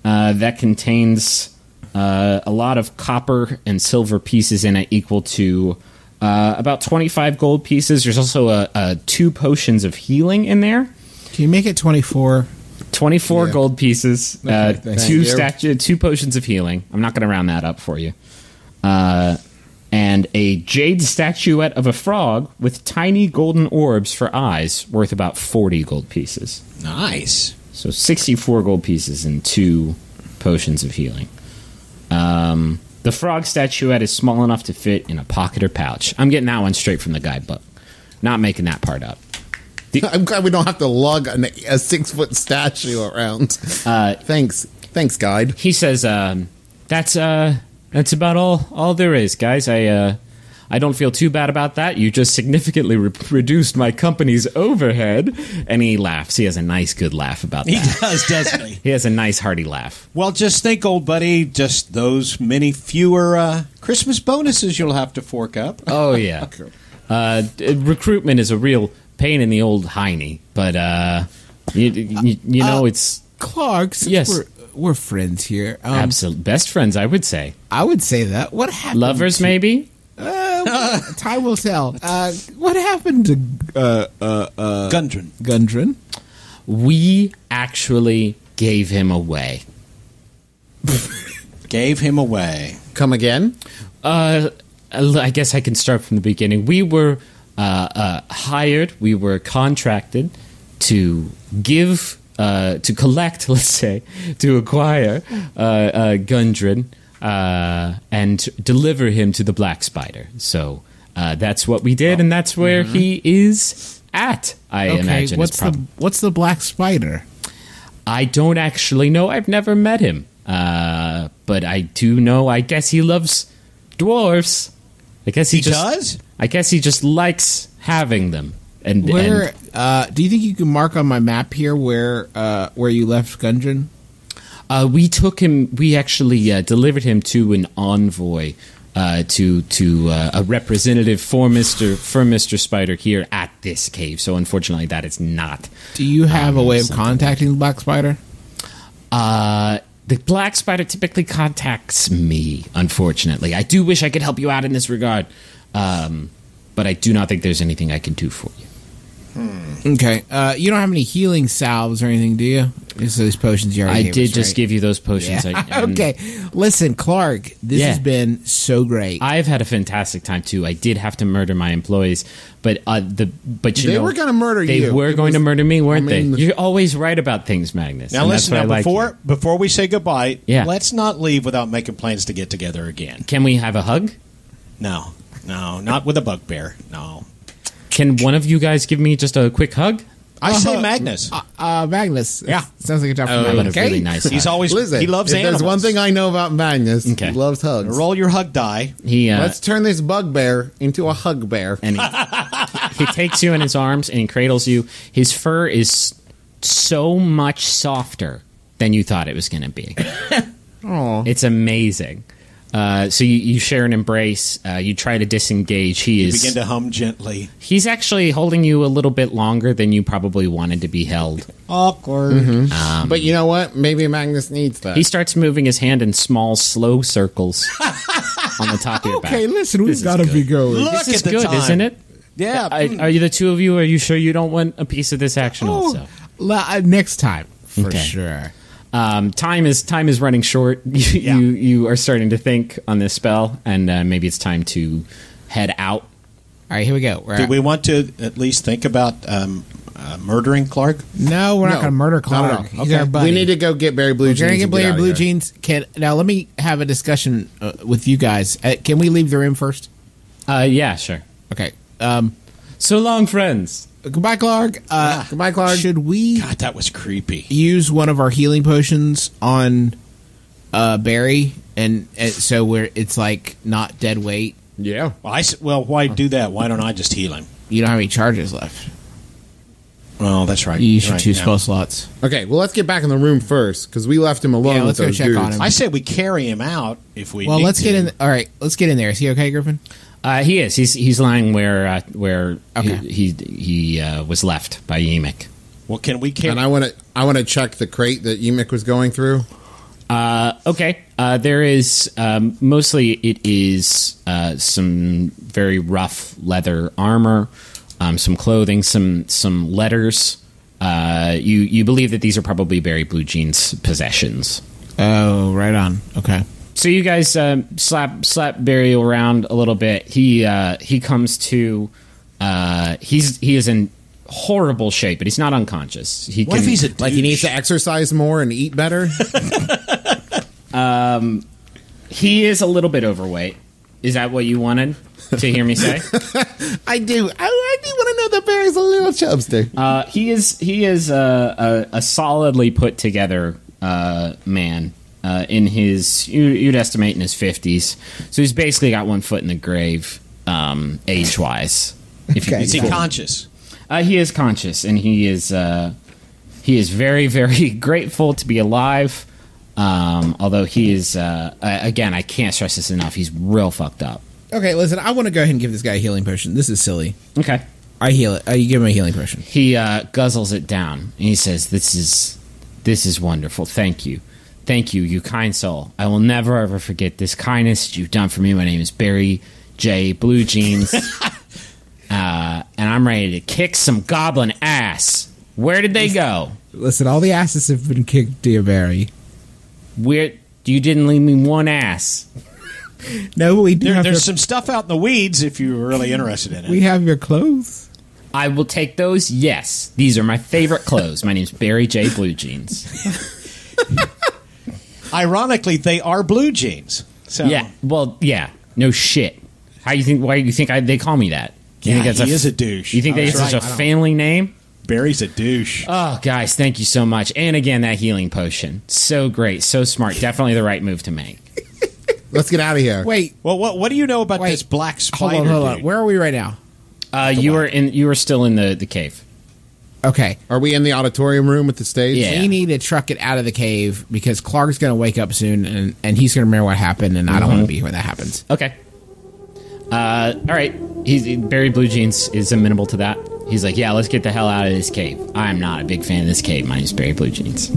that contains a lot of copper and silver pieces in it, equal to about 25 gold pieces. There's also 2 potions of healing in there. Can you make it 24? 24 gold pieces, Okay, 2 potions of healing. I'm not going to round that up for you. And a jade statuette of a frog with tiny golden orbs for eyes, worth about 40 gold pieces. Nice. So 64 gold pieces and 2 potions of healing. The frog statuette is small enough to fit in a pocket or pouch. I'm getting that one straight from the guidebook. Not making that part up. I'm glad we don't have to lug a 6-foot statue around. Thanks, guide. He says, that's about all there is, guys. I don't feel too bad about that. You just significantly reduced my company's overhead. And he laughs. He has a nice, good laugh about that. He does, doesn't he? He has a nice, hearty laugh. Well, just think, old buddy, just those many fewer Christmas bonuses you'll have to fork up. Oh, yeah. Recruitment is a real pain in the old hiney. But, you know, it's... Clark, since yes. we're friends here. Absolute best friends, I would say. I would say that. What happened? Lovers, maybe? Time will tell. What happened to Gundren? We actually gave him away. Gave him away. Come again? I guess I can start from the beginning. We were hired, we were contracted to give, to collect, let's say, to acquire Gundren and deliver him to the Black Spider. So that's what we did, and that's where he is at, I imagine. What's the Black Spider? I don't actually know. I've never met him. But I do know, I guess he loves dwarves. I guess he does? I guess he just likes having them. And do you think you can mark on my map here where you left Gundren? We took him. We actually delivered him to an envoy, to a representative for Mr. Spider here at this cave. So unfortunately, that is not. Do you have a way of contacting the Black Spider? The Black Spider typically contacts me. Unfortunately, I do wish I could help you out in this regard, but I do not think there's anything I can do for you. Okay. You don't have any healing salves or anything, do you? Just those potions you already gave did us, just right? give you those potions. Yeah. Okay. Listen, Clark, this has been so great. I've had a fantastic time too. I did have to murder my employees, but they were going to murder you. They were going to murder me, weren't they? You're always right about things, Magnus. Now listen, before we say goodbye, Yeah. let's not leave without making plans to get together again. Can we have a hug? No, not with a bugbear. No. Can one of you guys give me just a quick hug? I say Magnus. Magnus. Yeah. Sounds like a job for Oh, Magnus. a really nice hug. He's always Listen, he loves if animals. there's one thing I know about Magnus, Okay. he loves hugs. Roll your hug die. Let's turn this bugbear into a hug bear. And he takes you in his arms and he cradles you. His fur is so much softer than you thought it was going to be. Aw. It's amazing. So you share an embrace. You try to disengage. You begin to hum gently. He's actually holding you a little bit longer than you probably wanted to be held. Awkward. But you know what? Maybe Magnus needs that. He starts moving his hand in small, slow circles on the top of your back. Okay, listen, we've This is got to good. be going. Look This is at the good, time. isn't it? Yeah. Are you the two of you? Are you sure you don't want a piece of this action also? Next time, for sure. Time is running short. You are starting to think on this spell, and maybe it's time to head out. All right, here we go. Do we want to at least think about murdering Clark? No, we're not going to murder Clark. He's our buddy. We need to go get Barry Blue Jeans. We're going to get Barry Blue Jeans. Now, let me have a discussion with you guys. Can we leave the room first? Yeah, sure. Okay. So long, friends. Goodbye, Clark. Goodbye, Clark. Should we God, that was creepy. use one of our healing potions on Barry, and so it's like not dead weight? Yeah. Well, why do that? Why don't I just heal him? You don't have any charges left. Well, that's right. You use your right, 2 spell slots. Okay, well, let's get back in the room first, because we left him alone let's with go those check dudes. on him. I say we carry him out if we. Well, need let's to. get in. All right, let's get in there. Is he okay, Griffin? He is. He's lying where Okay. he was left by Yemek. Well, can we carry? And I want to check the crate that Emic was going through. Okay. There is mostly it is some very rough leather armor, some clothing, some letters. You believe that these are probably Barry Blue Jeans' possessions. Oh, right on. Okay. So you guys slap Barry around a little bit. He comes to. He is in horrible shape, but he's not unconscious. What if he's a douche? Like he needs to exercise more and eat better? He is a little bit overweight. Is that what you wanted to hear me say? I do. I do want to know that Barry's a little chubster. He is a solidly put together man. In his, you'd estimate in his 50s. So he's basically got one foot in the grave, age wise. Is he conscious? He is conscious, and he is very, very grateful to be alive. Although he is, again, I can't stress this enough. He's real fucked up. Okay, listen. I want to go ahead and give this guy a healing potion. This is silly. Okay, I heal it. You give him a healing potion. he guzzles it down, and he says, "This is wonderful. Thank you." Thank you, you kind soul. I will never, ever forget this kindness you've done for me. My name is Barry J. Blue Jeans. And I'm ready to kick some goblin ass. Where did they go? Listen, all the asses have been kicked, dear Barry. Where you didn't leave me one ass. No, but we do have There's some stuff out in the weeds if you're really interested in it. We have your clothes. I will take those, yes. These are my favorite clothes. My name's Barry J. Blue Jeans. Ironically, they are blue jeans. So Yeah, well, yeah. No shit. Why do you think they call me that? You Yeah, think that's he is a douche. You think That's that's such right. a family name? Barry's a douche. Oh, guys, thank you so much. And again, that healing potion. So great, so smart. Definitely the right move to make. Let's get out of here. Wait, Well, what do you know about Wait. this black spider? hold on. dude? Where are we right now? You are still in the cave. Okay. Are we in the auditorium room with the stage? Yeah. We need to truck it out of the cave because Clark's going to wake up soon and he's going to remember what happened, and I don't want to be here when that happens. Okay. All right. Barry Blue Jeans is amenable to that. He's like, yeah, let's get the hell out of this cave. I'm not a big fan of this cave. My name's Barry Blue Jeans.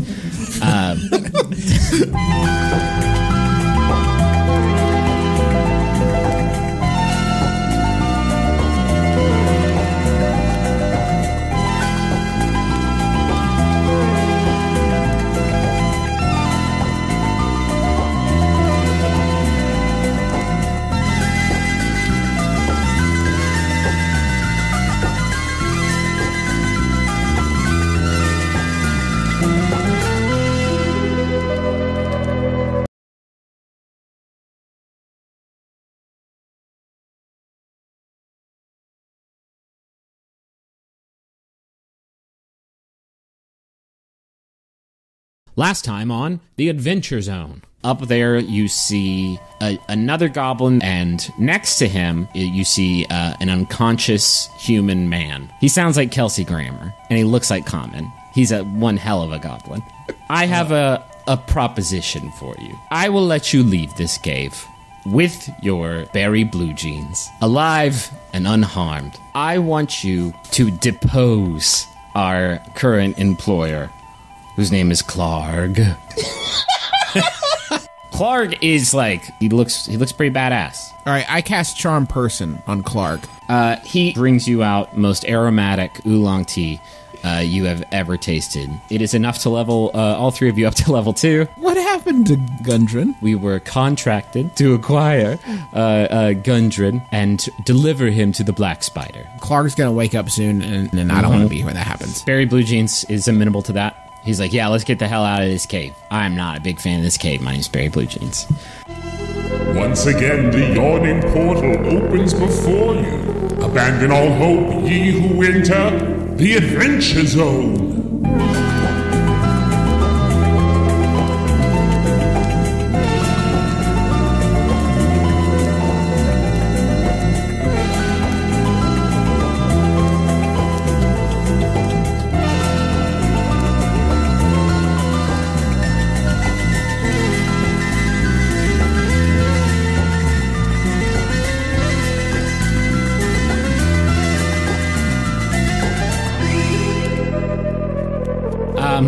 Last time on The Adventure Zone. Up there, you see another goblin, and next to him, you see an unconscious human man. He sounds like Kelsey Grammer, and he looks like Common. He's one hell of a goblin. I have a proposition for you. I will let you leave this cave with your Barry Blue Jeans, alive and unharmed. I want you to depose our current employer, whose name is Clark. Clark Clark is like he looks pretty badass. All right, I cast Charm Person on Clark. He brings you out most aromatic oolong tea you have ever tasted. It is enough to level all three of you up to level 2. What happened to Gundren? We were contracted to acquire Gundren and deliver him to the Black Spider. Clark's gonna wake up soon, and I don't want to be when that happens. Barry Blue Jeans is amenable to that. He's like, yeah, let's get the hell out of this cave. I'm not a big fan of this cave. My name's Barry Blue Jeans. Once again, the yawning portal opens before you. Abandon all hope, ye who enter the Adventure Zone.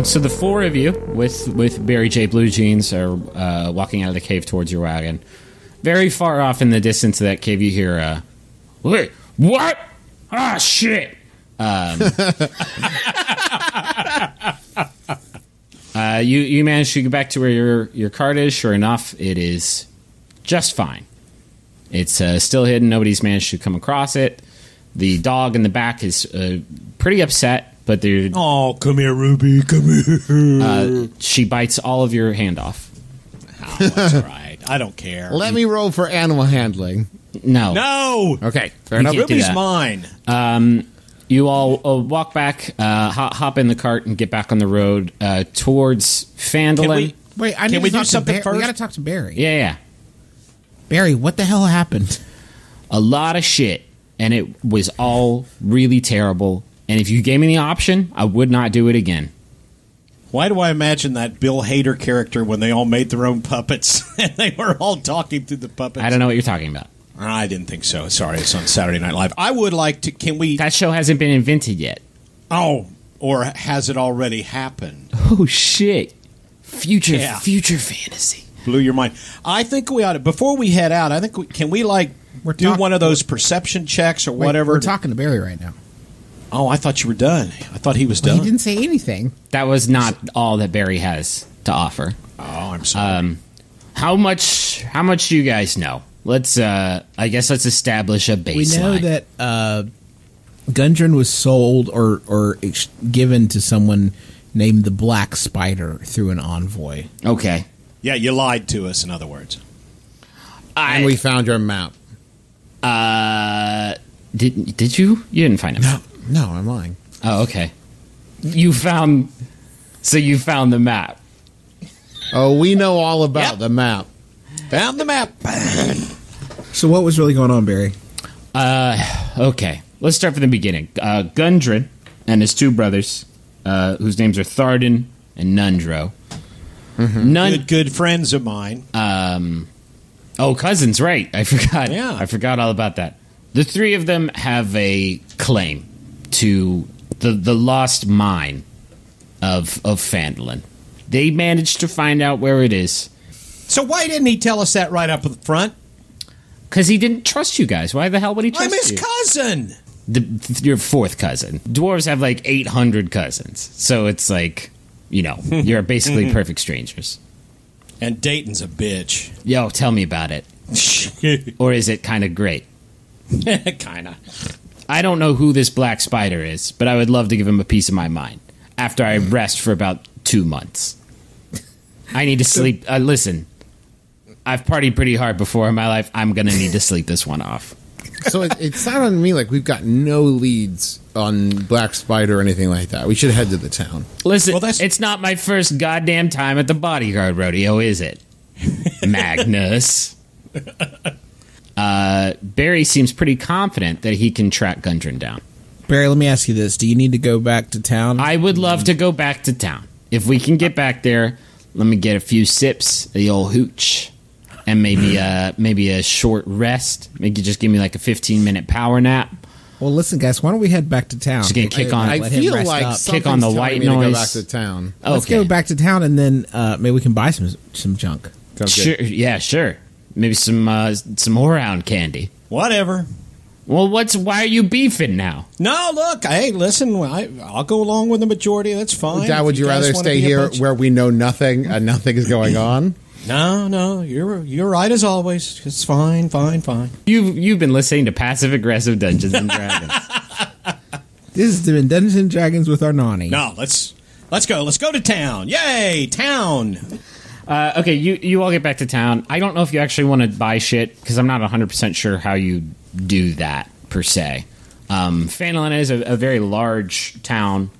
So the four of you, with Barry J. Blue Jeans, are walking out of the cave towards your wagon. Very far off in the distance of that cave, you hear, wait, what? Ah, shit! You manage to get back to where your cart is. Sure enough, it is just fine. It's still hidden. Nobody's managed to come across it. The dog in the back is pretty upset. But they're... Oh, come here, Ruby, come here. She bites all of your hand off. Oh, that's all right. I don't care. Let me roll for animal handling. No. No! Okay, fair enough. Ruby's mine. You all walk back, hop in the cart, and get back on the road towards Phandalin. Can we do something first? We gotta talk to Barry. Yeah. Barry, what the hell happened? A lot of shit, and it was all really terrible. And if you gave me the option, I would not do it again. Why do I imagine that Bill Hader character when they all made their own puppets and they were all talking through the puppets? I don't know what you're talking about. I didn't think so. Sorry, it's on Saturday Night Live. I would like to... Can we... That show hasn't been invented yet. Oh, or has it already happened? Oh, shit. Future fantasy. Blew your mind. I think we ought to... Before we head out, I think can we, do one of those perception checks or whatever? We're talking to Barry right now. Oh, I thought you were done. I thought he was done. He didn't say anything. That was not all that Barry has to offer. Oh, I'm sorry. How much do you guys know? Let's let's establish a baseline. We know that Gundren was sold or given to someone named the Black Spider through an envoy. Okay. Yeah, you lied to us, in other words. And we found your map. Did you? You didn't find a map. No, I'm lying. Oh, okay. You found the map. Oh, we know all about the map. Found the map. So what was really going on, Barry? Okay. Let's start from the beginning. Gundren and his two brothers, whose names are Tharden and Nundro. Mm-hmm. Good friends of mine. Cousins, right. I forgot. Yeah. I forgot all about that. The three of them have a claim to the lost mine of Phandalin. They managed to find out where it is. So why didn't he tell us that right up front? Because he didn't trust you guys. Why the hell would he trust you? I'm his cousin. Your fourth cousin. Dwarves have 800 cousins. So it's you're basically perfect strangers. And Dayton's a bitch. Yo, tell me about it. Or is it kind of great? Kind of. I don't know who this Black Spider is, but I would love to give him a piece of my mind after I rest for about 2 months. I need to sleep. Listen, I've partied pretty hard before in my life. I'm going to need to sleep this one off. So it sounded to me like we've got no leads on Black Spider or anything like that. We should head to the town. Listen, it's not my first goddamn time at the bodyguard rodeo, is it? Magnus. Barry seems pretty confident that he can track Gundren down. Barry, let me ask you this. Do you need to go back to town? I would love to go back to town. If we can get back there, let me get a few sips of the old hooch. And maybe a short rest. Maybe just give me a 15-minute power nap. Well, listen, guys. Why don't we head back to town? Just gonna kick on. I feel like kick on the white noise. noise. Go back to town. Let's go back to town, and then maybe we can buy some junk. Sure. Yeah, sure. Maybe some whorehound candy. Whatever. Well, why are you beefing now? No, look. Hey, listen. I'll go along with the majority. That's fine. Dad, would you rather stay here where we know nothing and nothing is going on? No. You're right as always. It's fine. You've been listening to Passive Aggressive Dungeons and Dragons. This has been Dungeons and Dragons with Arnani. No, let's go. Let's go to town. Yay, town. Okay, you all get back to town. I don't know if you actually want to buy shit, because I'm not 100% sure how you do that, per se. Phandalin is a very large town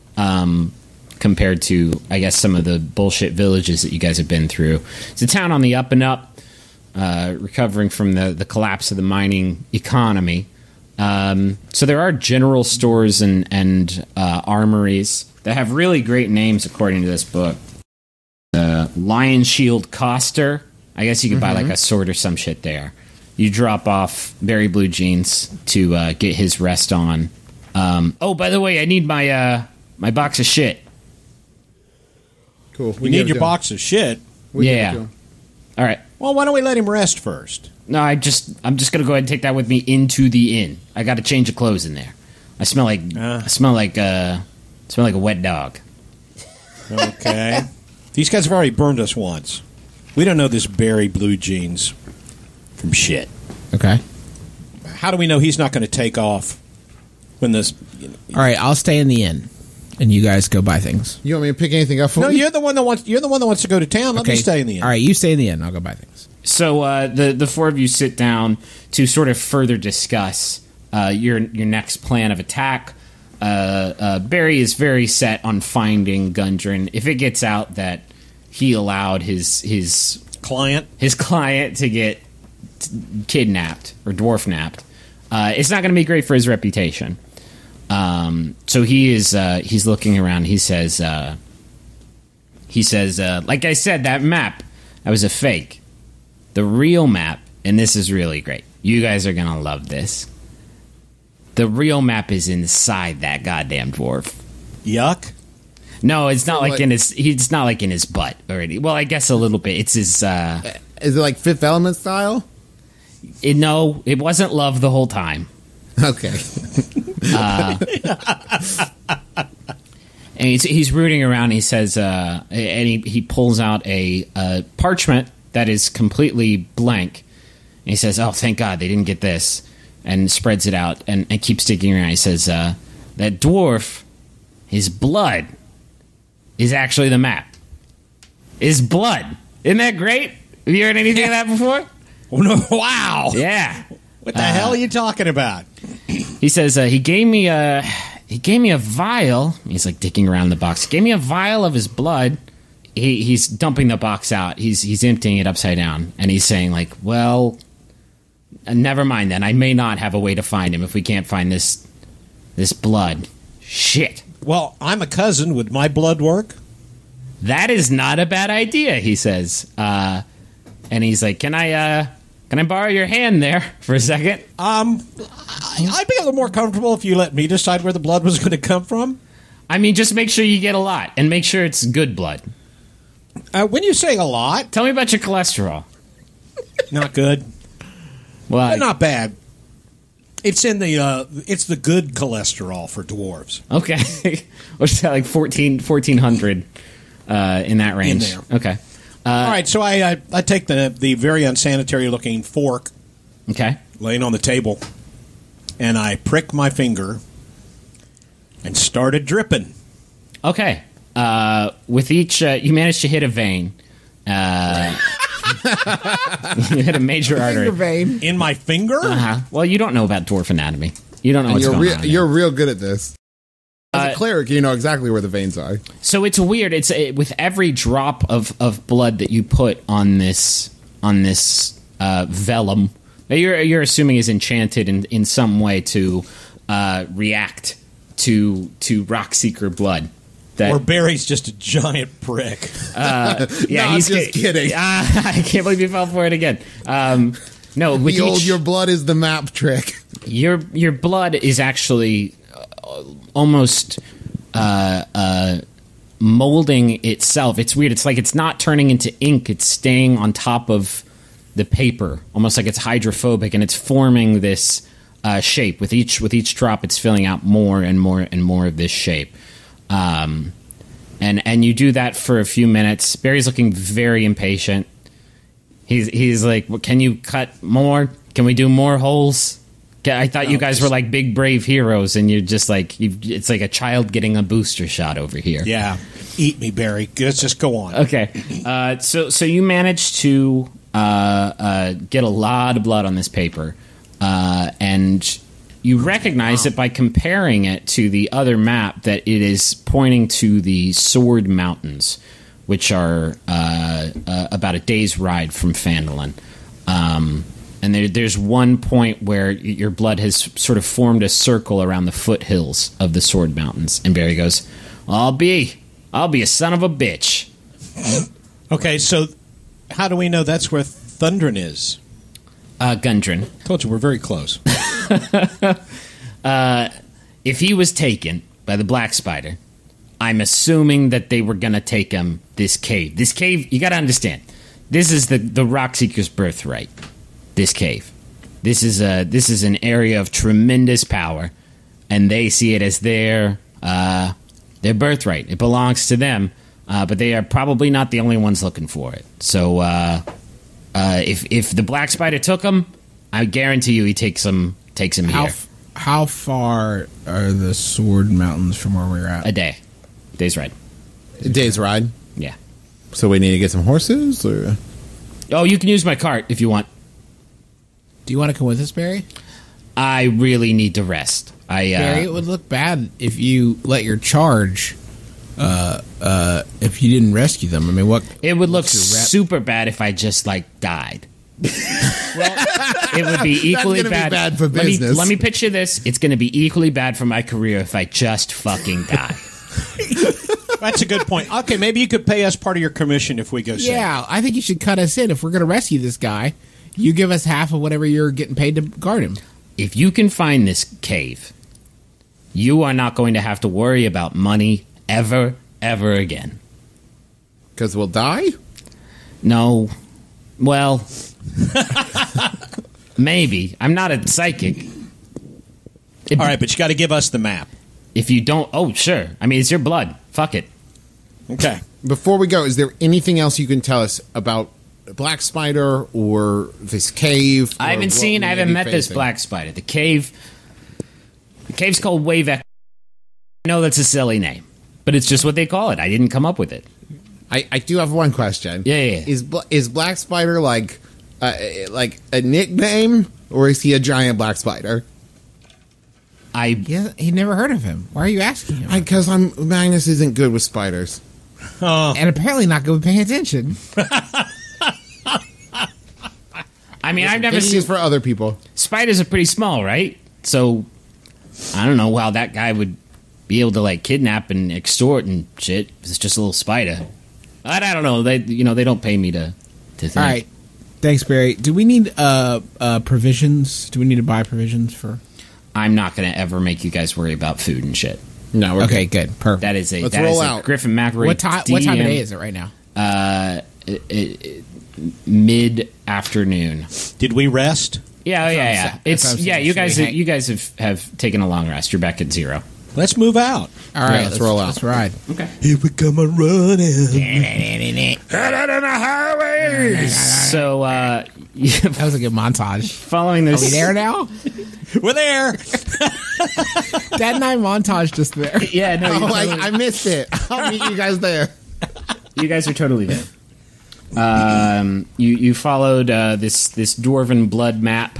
compared to, I guess, some of the bullshit villages that you guys have been through. It's a town on the up and up, recovering from the collapse of the mining economy. So there are general stores and armories that have really great names, according to this book. Lion Shield Coster. I guess you could buy like a sword or some shit there. You drop off Barry Blue Jeans to get his rest on. Oh, by the way, I need my box of shit. Cool. You need your box of shit? Yeah. All right. Well, why don't we let him rest first? No, I'm just gonna go ahead and take that with me into the inn. I got to change of clothes in there. I smell like a wet dog. Okay. These guys have already burned us once. We don't know this Barry Blue Jeans from shit. Okay. How do we know he's not going to take off when this... All right, I'll stay in the inn, and you guys go buy things. You want me to pick anything up for No, you? you're the one that wants to go to town. Let me stay in the inn. All right, you stay in the inn. I'll go buy things. So the four of you sit down to sort of further discuss your next plan of attack. Barry is very set on finding Gundren. If it gets out that he allowed his client to get kidnapped or dwarf napped, it's not going to be great for his reputation. So he's looking around. He says, like I said, that map, that was a fake. The real map, and this is really great. You guys are going to love this. The real map is inside that goddamn dwarf. Yuck. No, it's not like in his. It's not like in his butt already. Well, I guess a little bit. It's his. Is it like Fifth Element style? No, it wasn't love the whole time. Okay. And he's rooting around. He says, and he pulls out a parchment that is completely blank. And he says, "Oh, thank God they didn't get this." And spreads it out and keeps digging around. He says, that dwarf, his blood is actually the map. His blood. Isn't that great? Have you heard anything of that before? Oh, no. Wow. Yeah. What the hell are you talking about? He says, he gave me a vial. He's like digging around the box. He gave me a vial of his blood. He's dumping the box out. He's emptying it upside down. And he's saying, like, well... never mind then. I may not have a way to find him if we can't find this blood. Shit. Well, I'm a cousin. Would my blood work? That is not a bad idea, he says. And he's like, Can I borrow your hand there for a second? I'd be a little more comfortable if you let me decide where the blood was going to come from. I mean, just make sure you get a lot, and make sure it's good blood. When you say a lot... Tell me about your cholesterol. Not good. Well, but not bad. It's in the it's the good cholesterol for dwarves. Okay. What's that, like 1400 in that range? In there. Okay. All right, so I take the very unsanitary looking fork, okay, laying on the table, and I prick my finger and started dripping. Okay. With each, you managed to hit a vein. You hit a major artery vein in my finger. Well, you don't know about dwarf anatomy. You don't know what's going on. You're real good at this. As a cleric, you know exactly where the veins are. So it's weird. It's with every drop of blood that you put on this vellum that you're assuming is enchanted in some way to react to Rockseeker blood. Or Barry's just a giant prick. Yeah, no, he's just kidding. I can't believe you fell for it again. No, with your blood is the map trick. Your blood is actually almost molding itself. It's weird. It's like it's not turning into ink. It's staying on top of the paper, almost like it's hydrophobic, and it's forming this shape. With each drop, it's filling out more and more and more of this shape. And you do that for a few minutes. Barry's looking very impatient. He's like, well, can you cut more? Can we do more holes? I thought you guys were like big, brave heroes, and you're just like, it's like a child getting a booster shot over here. Yeah. Eat me, Barry. Let's just go on. Okay. So you managed to get a lot of blood on this paper, and you recognize it by comparing it to the other map that it is pointing to the Sword Mountains, which are about a day's ride from Phandalin. And there's one point where your blood has sort of formed a circle around the foothills of the Sword Mountains. And Barry goes, I'll be a son of a bitch. Okay, so how do we know that's where Thundrin is? Gundren. Told you, we're very close. If he was taken by the Black Spider, I'm assuming that they were going to take him this cave. This cave, you got to understand, this is the Rockseeker's birthright. This cave. This is an area of tremendous power, and they see it as their birthright. It belongs to them, but they are probably not the only ones looking for it. So if the Black Spider took him, I guarantee you he takes him here. How far are the Sword Mountains from where we're at? A day's ride. A day's ride. Yeah. So we need to get some horses, or oh, you can use my cart if you want. Do you want to come with us, Barry? I really need to rest. Barry, it would look bad if you let your charge. If you didn't rescue them, I mean, what? It would look super bad if I just died. Well, it would be equally bad for business. Let me pitch you this. It's going to be equally bad for my career if I just fucking die. That's a good point. Okay, maybe you could pay us part of your commission if we go safe. Yeah, I think you should cut us in if we're going to rescue this guy. You give us half of whatever you're getting paid to guard him. If you can find this cave, you are not going to have to worry about money ever again. Because we'll die? No. Well, maybe. I'm not a psychic. All right, but you got to give us the map. If you don't... Oh, sure. I mean, it's your blood. Fuck it. Okay. Before we go, is there anything else you can tell us about Black Spider or this cave? I haven't met this Black Spider. The cave's called Wave Echo. I know that's a silly name, but it's just what they call it. I didn't come up with it. I do have one question. Yeah. Is Black Spider like a nickname, or is he a giant black spider? He never heard of him. Why are you asking him? Because Magnus isn't good with spiders. And apparently not good with paying attention. I mean, I've never seen... for other people. Spiders are pretty small, right? So, I don't know how that guy would be able to, kidnap and extort and shit. It's just a little spider. I don't know. They don't pay me to think. All right. Thanks, Barry. Do we need provisions? Do we need to buy provisions for... I'm not going to ever make you guys worry about food and shit. No, we're good. Perfect. That is Let's roll out. Griffin McElroy. What time of day is it right now? Mid-afternoon. Did we rest? Yeah. You guys have taken a long rest. You're back at 0. Let's move out. All right, let's roll out. Let's ride. Okay. Here we come a running. Head out on the highway. So that was a good montage. Following this, are we there now? We're there. Dad and I montage just there. Yeah, no, I missed it. I'll meet you guys there. You guys are totally there. You followed this dwarven blood map.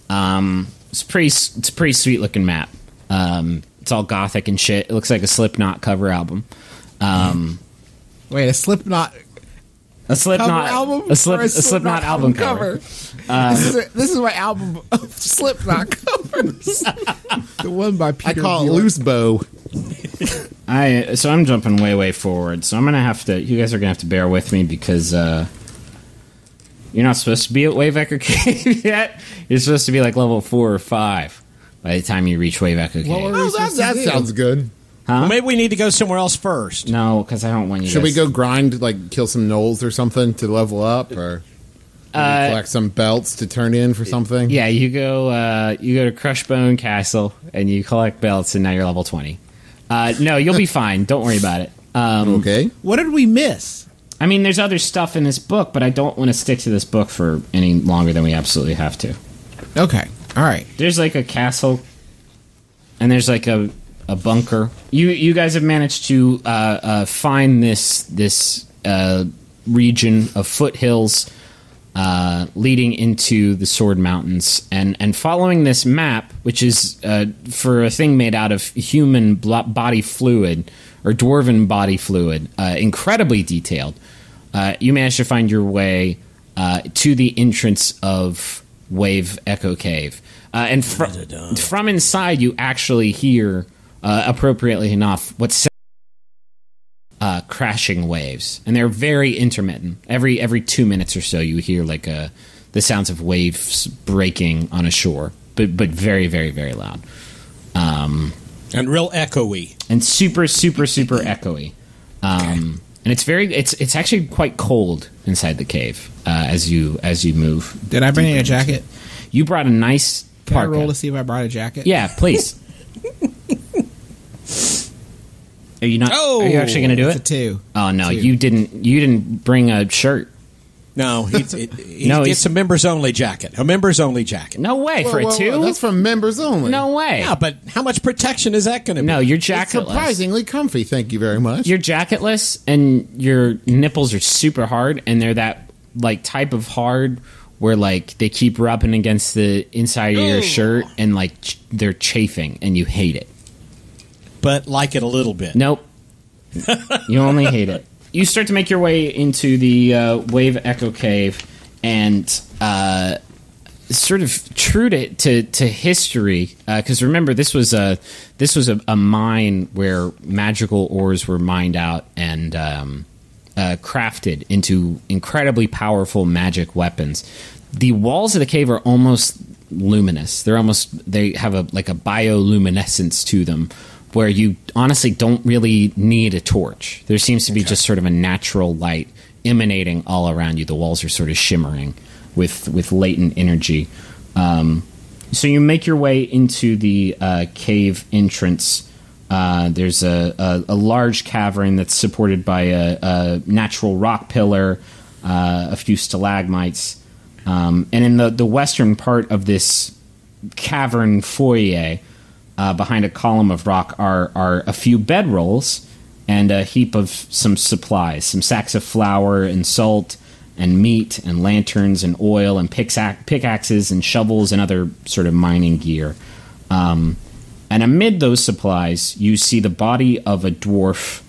It's a pretty sweet looking map. It's all gothic and shit. It looks like a Slipknot cover album. Wait, a Slipknot album? A Slipknot album cover. This is my album of Slipknot covers. The one by Peter. I call it Loose Bow. So I'm jumping way forward. So I'm gonna have to. You guys are gonna have to bear with me because you're not supposed to be at Waveecker Cave yet. You're supposed to be level 4 or 5 by the time you reach Waveecker Cave. That sounds good. Well, maybe we need to go somewhere else first. No, because I don't want you. Should we go grind, like kill some gnolls or something to level up, or collect some belts to turn in for something? Yeah, you go to Crushbone Castle and you collect belts, and now you're level 20. No, you'll be fine. Don't worry about it. Okay. What did we miss? I mean, there's other stuff in this book, but I don't want to stick to this book for any longer than we absolutely have to. Okay. All right. There's like a castle, and there's like a bunker. You guys have managed to find this region of foothills leading into the Sword Mountains, and following this map, which is for a thing made out of human body fluid or dwarven body fluid, incredibly detailed. You managed to find your way to the entrance of Wave Echo Cave. And from inside, you actually hear, appropriately enough, what's crashing waves. And they're very intermittent. Every 2 minutes or so, you hear like the sounds of waves breaking on a shore, but very, very, very loud. And real echoey. And super, super, super echoey. And it's actually quite cold inside the cave as you move. Did I bring a jacket? You brought a nice Can I parka. roll to see if I brought a jacket? Yeah, please. Are you not? Oh, are you actually going to do It's it? a 2. Oh no, 2. you didn't bring a shirt. No, he No, gets a members only jacket. A members only jacket. No way for a 2. That's from members only. No way. Yeah, but how much protection is that going to be? No, you're It's jacketless. surprisingly comfy. Thank you very much. You're jacketless, and your nipples are super hard, and they're that like type of hard where like they keep rubbing against the inside of your shirt, and like they're chafing, and you hate it. But like it a little bit. Nope. You only hate it. You start to make your way into the Wave Echo Cave, and sort of true to history, because remember this was a mine where magical ores were mined out and crafted into incredibly powerful magic weapons. The walls of the cave are almost luminous. They have a bioluminescence to them, where you honestly don't really need a torch. There seems to be just sort of a natural light emanating all around you. The walls are sort of shimmering with latent energy. So you make your way into the cave entrance. There's a large cavern that's supported by a natural rock pillar, a few stalagmites. And in the western part of this cavern foyer, behind a column of rock are a few bedrolls and a heap of some supplies, some sacks of flour and salt and meat and lanterns and oil and pickaxes and shovels and other sort of mining gear. And amid those supplies, you see the body of a dwarf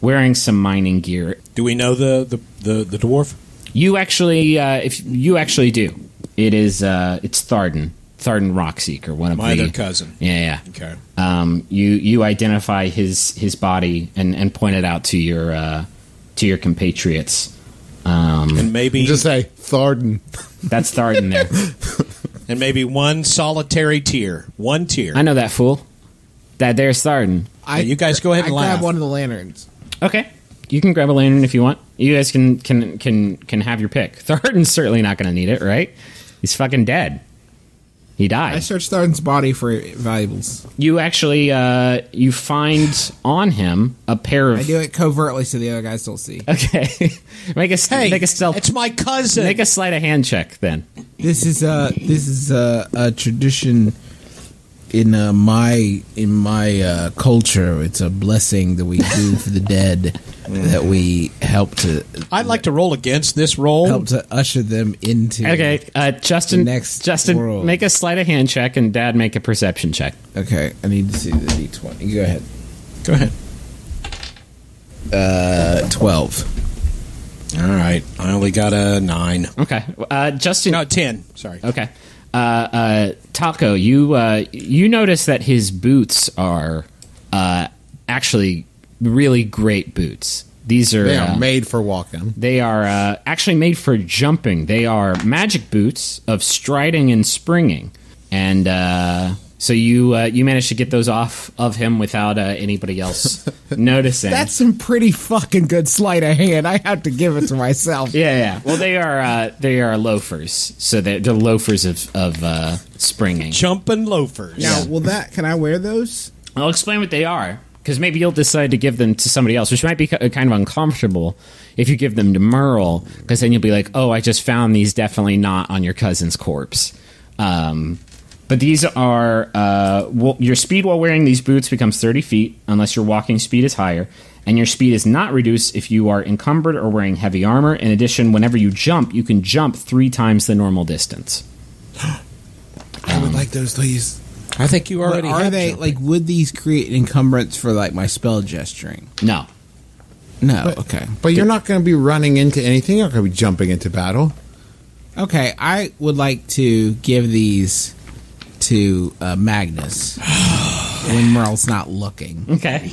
wearing some mining gear. Do we know the dwarf? You actually, if you actually do, it's Tharden Rockseeker, one of my other cousin. Yeah. Okay. You identify his body and point it out to your compatriots. And maybe just say Tharden. That's Tharden there. And maybe one solitary tear. One tear. I know that fool. There's Tharden. You guys go ahead and laugh. grab one of the lanterns. Okay. You can grab a lantern if you want. You guys can have your pick. Tharden's certainly not going to need it, right? He's fucking dead. He died. I searched Tharden's body for valuables. You actually you find on him a pair of. I do it covertly so the other guys don't see. Okay, make a stealth. It's my cousin. Make a sleight of hand check then. This is a tradition in my culture. It's a blessing that we do for the dead. That we help to. I'd like to roll against this roll. Help to usher them into. Okay, Justin. Justin, world. Make a sleight of hand check, and Dad make a perception check. Okay, I need to see the D20. Go ahead. Go ahead. 12. All right, I only got a 9. Okay, Justin. No, 10. Sorry. Okay, Taco. You notice that his boots are actually really great boots. They are made for walking. They are actually made for jumping. They are magic boots of striding and springing. And So you managed to get those off of him without anybody else noticing. That's some pretty fucking good sleight of hand. I have to give it to myself. Yeah. Well, they are loafers, so they're loafers of springing. Jumping loafers. Now, can I wear those? I'll explain what they are, because maybe you'll decide to give them to somebody else, which might be kind of uncomfortable if you give them to Merle, because then you'll be like, oh, I just found these, definitely not on your cousin's corpse. But these are, your speed while wearing these boots becomes 30 feet, unless your walking speed is higher, and your speed is not reduced if you are encumbered or wearing heavy armor. In addition, whenever you jump, you can jump 3 times the normal distance. I would like those, please. I think you already are have they, jumping. like, would these create an encumbrance for, like, my spell gesturing? No. No, okay. But you're not going to be running into anything. You're not going to be jumping into battle. Okay, I would like to give these to Magnus when Merle's not looking. Okay.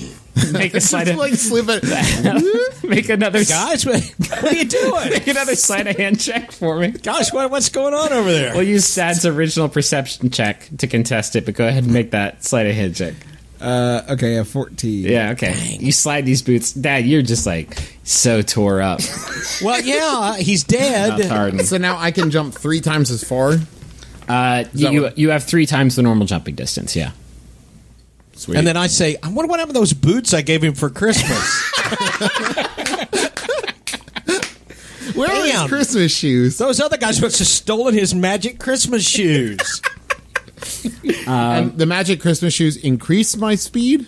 Make a sleight of Like slip it. make another Guys, what are you doing? make another sleight of hand check for me. Gosh, what's going on over there? We'll use Sad's original perception check to contest it, but go ahead and make that sleight of hand check. Okay, a 14. Yeah, okay. Dang. You slide these boots. Dad, you're just like so tore up. Well, yeah, he's dead. So now I can jump 3 times as far. You have 3 times the normal jumping distance, yeah. Sweet. And then I say, I wonder what happened to those boots I gave him for Christmas. Where are his Christmas shoes? Those other guys must have stolen his magic Christmas shoes. And the magic Christmas shoes increase my speed?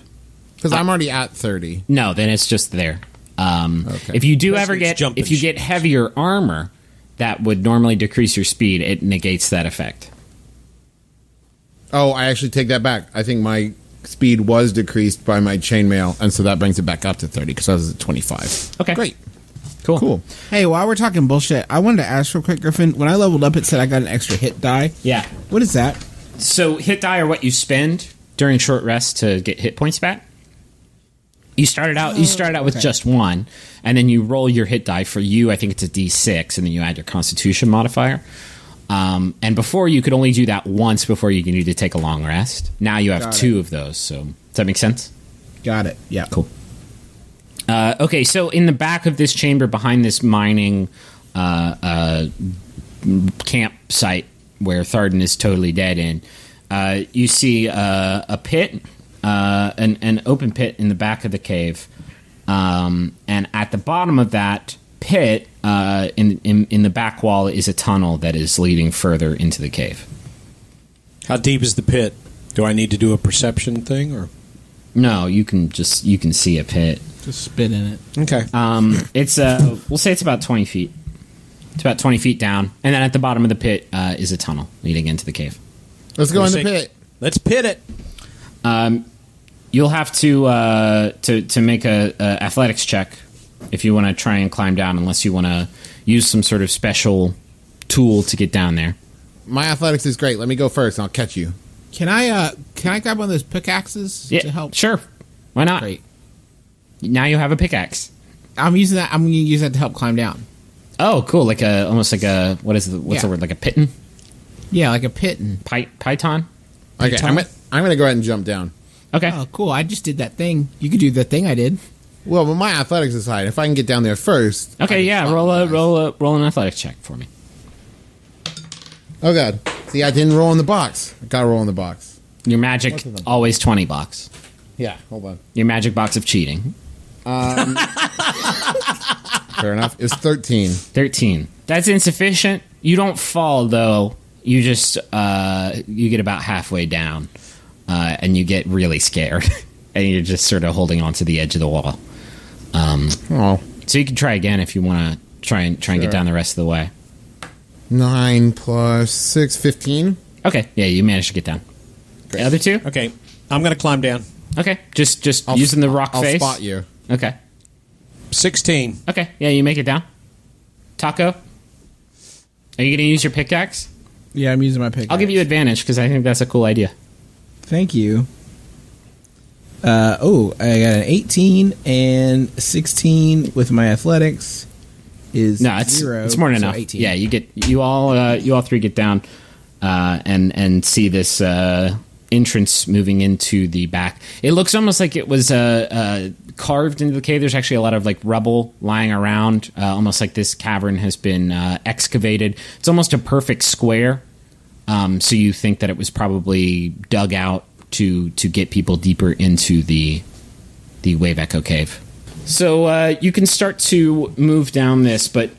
Because I'm already at 30. No, then it's just there. Okay. If you do That's ever its jumping if you get heavier armor, that would normally decrease your speed. It negates that effect. Oh, I actually take that back. I think my speed was decreased by my chainmail, and so that brings it back up to 30 because I was at 25. Okay. Great. Cool. Hey, while we're talking bullshit, I wanted to ask real quick, Griffin. When I leveled up, it said I got an extra hit die. Yeah. What is that? So hit die are what you spend during short rest to get hit points back. You started out with just 1, and then you roll your hit die. For you, I think it's a D6, and then you add your Constitution modifier. And before, you could only do that once before you need to take a long rest. Now you have 2 of those. So does that make sense? Got it. Yeah. Cool. Okay, so in the back of this chamber, behind this mining campsite where Tharden is totally dead in, you see a pit, an open pit in the back of the cave, and at the bottom of that pit, in the back wall, is a tunnel that is leading further into the cave. How deep is the pit? Do I need to do a perception thing, or no? You can see a pit. Just spit in it. Okay. It's we'll say it's about 20 feet. It's about 20 feet down, and then at the bottom of the pit is a tunnel leading into the cave. Let's go in the pit. Let's pit it. You'll have to make a athletics check if you want to try and climb down, unless you want to use some sort of special tool to get down there. My athletics is great. Let me go first, and I'll catch you. Can I grab one of those pickaxes to help? Sure. Why not? Great. Now you have a pickaxe. I'm using that. I'm going to use that to help climb down. Oh, cool! Almost like a what's the word? Like a piton? Yeah, like a piton. Python. Okay, I'm going to go ahead and jump down. Okay. Oh, cool! I just did that thing. You could do the thing I did. Well, but my athletics is high. If I can get down there first. Okay, yeah. Roll an athletics check for me. Oh god! See, I didn't roll in the box. I got to roll in the box. Your magic always 20 box. Yeah, hold on. Your magic box of cheating. Fair enough. It's 13. 13. That's insufficient. You don't fall, though. You just you get about halfway down, and you get really scared, and you're just sort of holding on to the edge of the wall. So you can try again if you want to try and get down the rest of the way. 9 plus 6, 15. Okay, yeah, you managed to get down. Great. The other 2? Okay, I'm going to climb down. Okay, just using the rock face. I'll spot you. Okay. 16. Okay, yeah, you make it down. Taco, are you going to use your pickaxe? Yeah, I'm using my pickaxe. I'll give you advantage because I think that's a cool idea. Thank you. I got an 18 and 16 with my athletics is no, it's 0. It's more than so enough. 18. Yeah, you all 3 get down and see this entrance moving into the back. It looks almost like it was carved into the cave. There's actually a lot of like rubble lying around, almost like this cavern has been excavated. It's almost a perfect square. So you think that it was probably dug out to get people deeper into the Wave Echo Cave. So you can start to move down this, but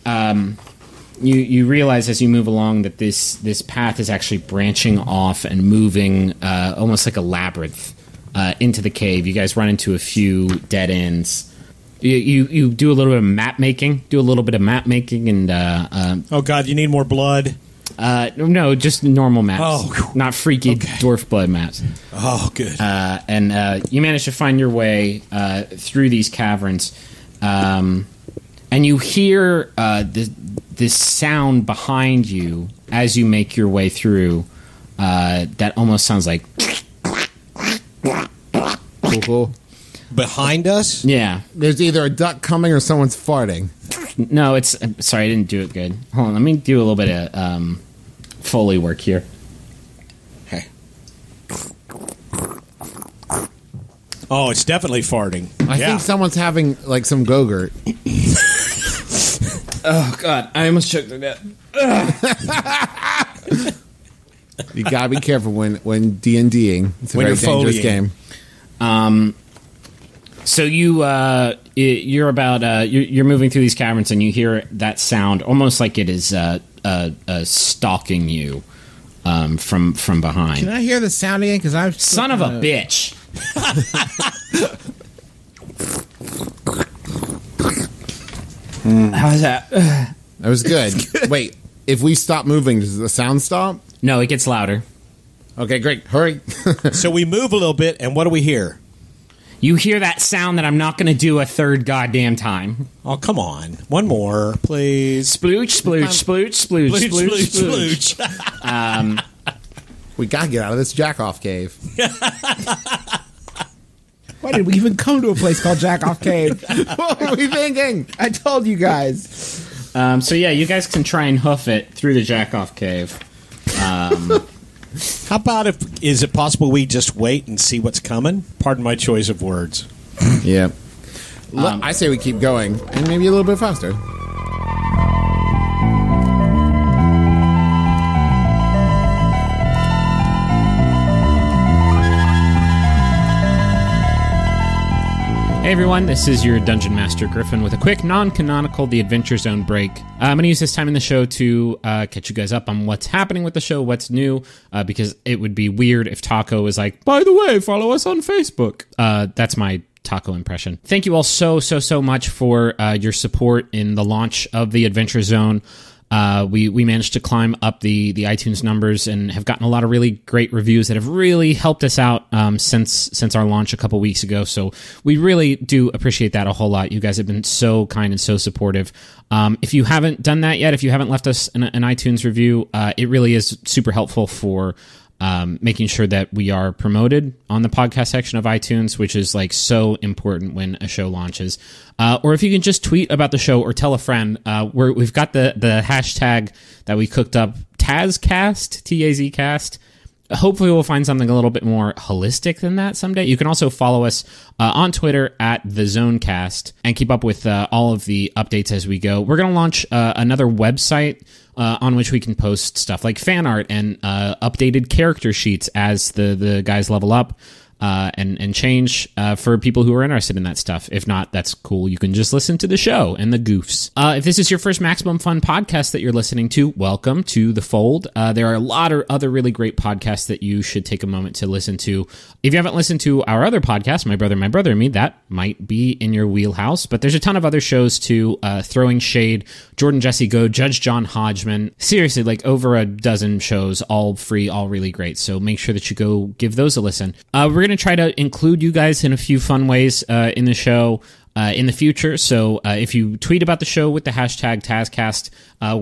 you realize as you move along that this path is actually branching off and moving almost like a labyrinth into the cave. You guys run into a few dead ends. You do a little bit of map making, and oh god, you need more blood. No, just normal maps. Oh, not freaky dwarf blood maps. Oh, good. And you manage to find your way through these caverns, and you hear this sound behind you as you make your way through. That almost sounds like Cool. Behind us? Yeah. There's either a duck coming or someone's farting. No, it's... sorry, I didn't do it good. Hold on, let me do a little bit of Foley work here. Hey. Oh, it's definitely farting. I think someone's having, like, some Go-Gurt. Oh, God, I almost choked to death. You gotta be careful when D&Ding. It's a very dangerous game. So you're about you're moving through these caverns and you hear that sound almost like it is stalking you from behind. Can I hear the sound again? Because I'm son of a bitch. How's that? That was good. Wait, if we stop moving, does the sound stop? No, it gets louder. Okay, great. Hurry. So we move a little bit, and what do we hear? You hear that sound that I'm not going to do a third goddamn time. Oh, come on. One more, please. Splooch, splooch, splooch, splooch, splooch, splooch. We gotta get out of this jack-off cave. Why did we even come to a place called Jack-Off Cave? What were we thinking? I told you guys. So yeah, you guys can try and hoof it through the jack-off cave. How about is it possible we just wait and see what's coming? Pardon my choice of words. Yeah. I say we keep going, and maybe a little bit faster. Hey everyone, this is your Dungeon Master Griffin with a quick non-canonical The Adventure Zone break. I'm going to use this time in the show to catch you guys up on what's happening with the show, what's new, because it would be weird if Taco was like, by the way, follow us on Facebook. That's my Taco impression. Thank you all so much for your support in the launch of The Adventure Zone. We managed to climb up the iTunes numbers and have gotten a lot of really great reviews that have really helped us out since our launch a couple weeks ago. So we really do appreciate that a whole lot. You guys have been so kind and so supportive. If you haven't done that yet, if you haven't left us an iTunes review, it really is super helpful for making sure that we are promoted on the podcast section of iTunes, which is like so important when a show launches. Or if you can just tweet about the show or tell a friend, we've got the hashtag that we cooked up, TAZcast, TAZcast. Hopefully we'll find something a little bit more holistic than that someday. You can also follow us on Twitter at TheZonecast and keep up with all of the updates as we go. We're going to launch another website on which we can post stuff like fan art and updated character sheets as the guys level up and change for people who are interested in that stuff. If not, that's cool. You can just listen to the show and the goofs. If this is your first Maximum Fun podcast that you're listening to, welcome to the fold. There are a lot of other really great podcasts that you should take a moment to listen to. If you haven't listened to our other podcast, My Brother and Me, that might be in your wheelhouse, but there's a ton of other shows too. Throwing Shade, Jordan Jesse Go, Judge John Hodgman. Seriously, like over a dozen shows, all free, all really great. So make sure that you go give those a listen. We're going to try to include you guys in a few fun ways in the show in the future. So if you tweet about the show with the hashtag TAZcast,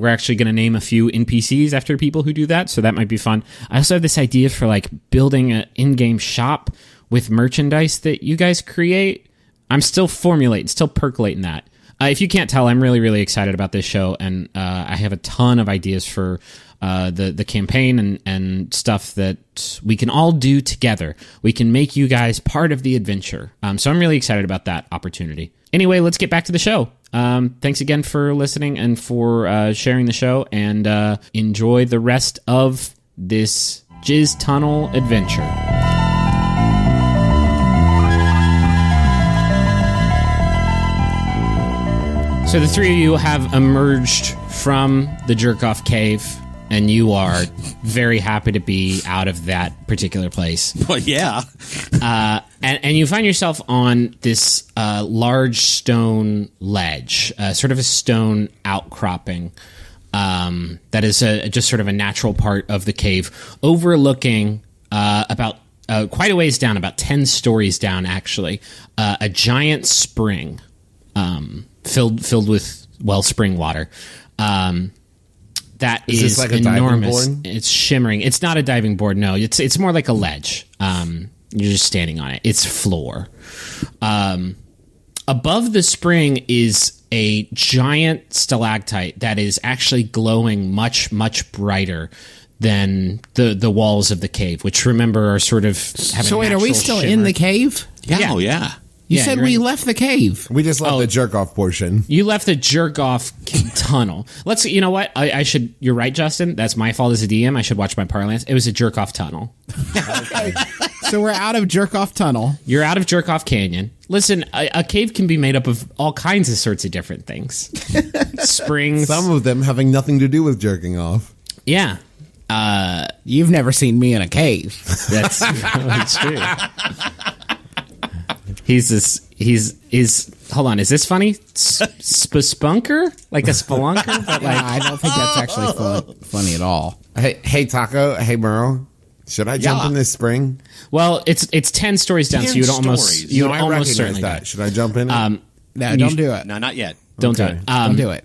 we're actually going to name a few NPCs after people who do that. So that might be fun. I also have this idea for like building an in-game shop with merchandise that you guys create. I'm still formulating, still percolating that. if you can't tell, I'm really, really excited about this show, and I have a ton of ideas for the campaign and stuff that we can all do together. We can make you guys part of the adventure. So I'm really excited about that opportunity. Anyway, let's get back to the show. Thanks again for listening and for sharing the show, and enjoy the rest of this Jizz Tunnel adventure. So the three of you have emerged from the jerk-off cave, and you are very happy to be out of that particular place. Well, yeah. And you find yourself on this large stone ledge, sort of a stone outcropping that is just sort of a natural part of the cave, overlooking about quite a ways down, about 10 stories down, actually, a giant spring filled with wellspring water. That is like a enormous. diving board? It's shimmering. It's not a diving board. No, it's more like a ledge. You're just standing on it. It's floor. Above the spring is a giant stalactite that is actually glowing much, much brighter than the walls of the cave, which, remember, are sort of having So wait, are we still in the cave? Yeah. Oh, yeah. You Yeah, said you're we in- left the cave. We just left the jerk off portion. You left the jerk-off tunnel. You know what? I should... You're right, Justin. That's my fault as a DM. I should watch my parlance. It was a jerk-off tunnel. So we're out of jerk-off tunnel. You're out of jerk-off canyon. Listen, a cave can be made up of all kinds of sorts of different things. Springs. Some of them having nothing to do with jerking off. Yeah. You've never seen me in a cave. That's true. He's hold on, is this funny? Spunker? Like a spelunker? But like, I don't think that's actually funny at all. Hey, Taco. Hey, Merle. Should I jump in this spring? well, it's 10 stories down, 10 so you'd stories. almost I almost recognize certainly that. die. Should I jump in? No, don't do it. No, not yet. Don't do Okay. it. Don't do it.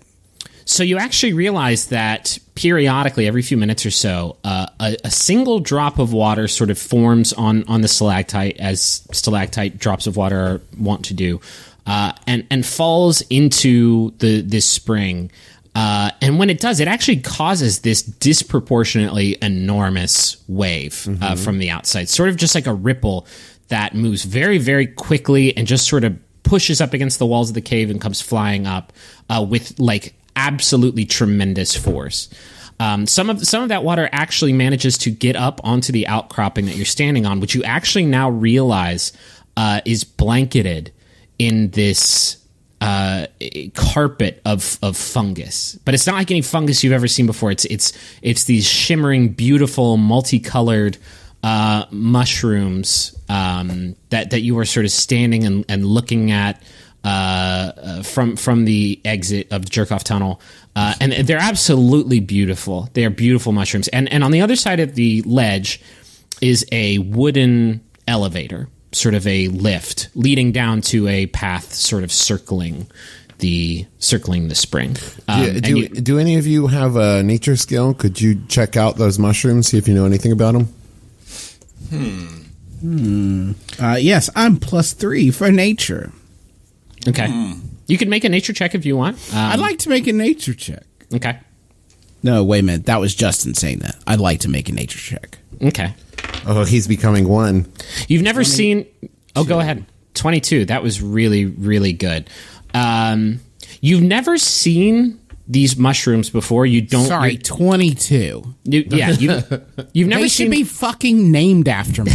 So you actually realize that periodically, every few minutes or so, a single drop of water sort of forms on the stalactite, as stalactite drops of water are wont to do, and falls into this spring. And when it does, it actually causes this disproportionately enormous wave from the outside, sort of just like a ripple that moves very, very quickly and just sort of pushes up against the walls of the cave and comes flying up with like absolutely tremendous force. Some of that water actually manages to get up onto the outcropping that you're standing on, which you actually now realize is blanketed in this carpet of fungus. But it's not like any fungus you've ever seen before. It's these shimmering, beautiful, multicolored mushrooms that you are sort of standing and looking at from the exit of the jerk-off tunnel. And they're absolutely beautiful. They are beautiful mushrooms. And on the other side of the ledge is a wooden elevator, sort of a lift, leading down to a path sort of circling the spring. Do any of you have a nature skill? Could you check out those mushrooms, see if you know anything about them? Yes, I'm +3 for nature. Okay. You can make a nature check if you want. I'd like to make a nature check. Okay. No, wait a minute. That was Justin saying that. I'd like to make a nature check. Okay. Oh, he's becoming one. You've never seen... Oh, go ahead. 22. That was really, really good. You've never seen these mushrooms before. You don't... Sorry, 22. You've never They seen... should be fucking named after me.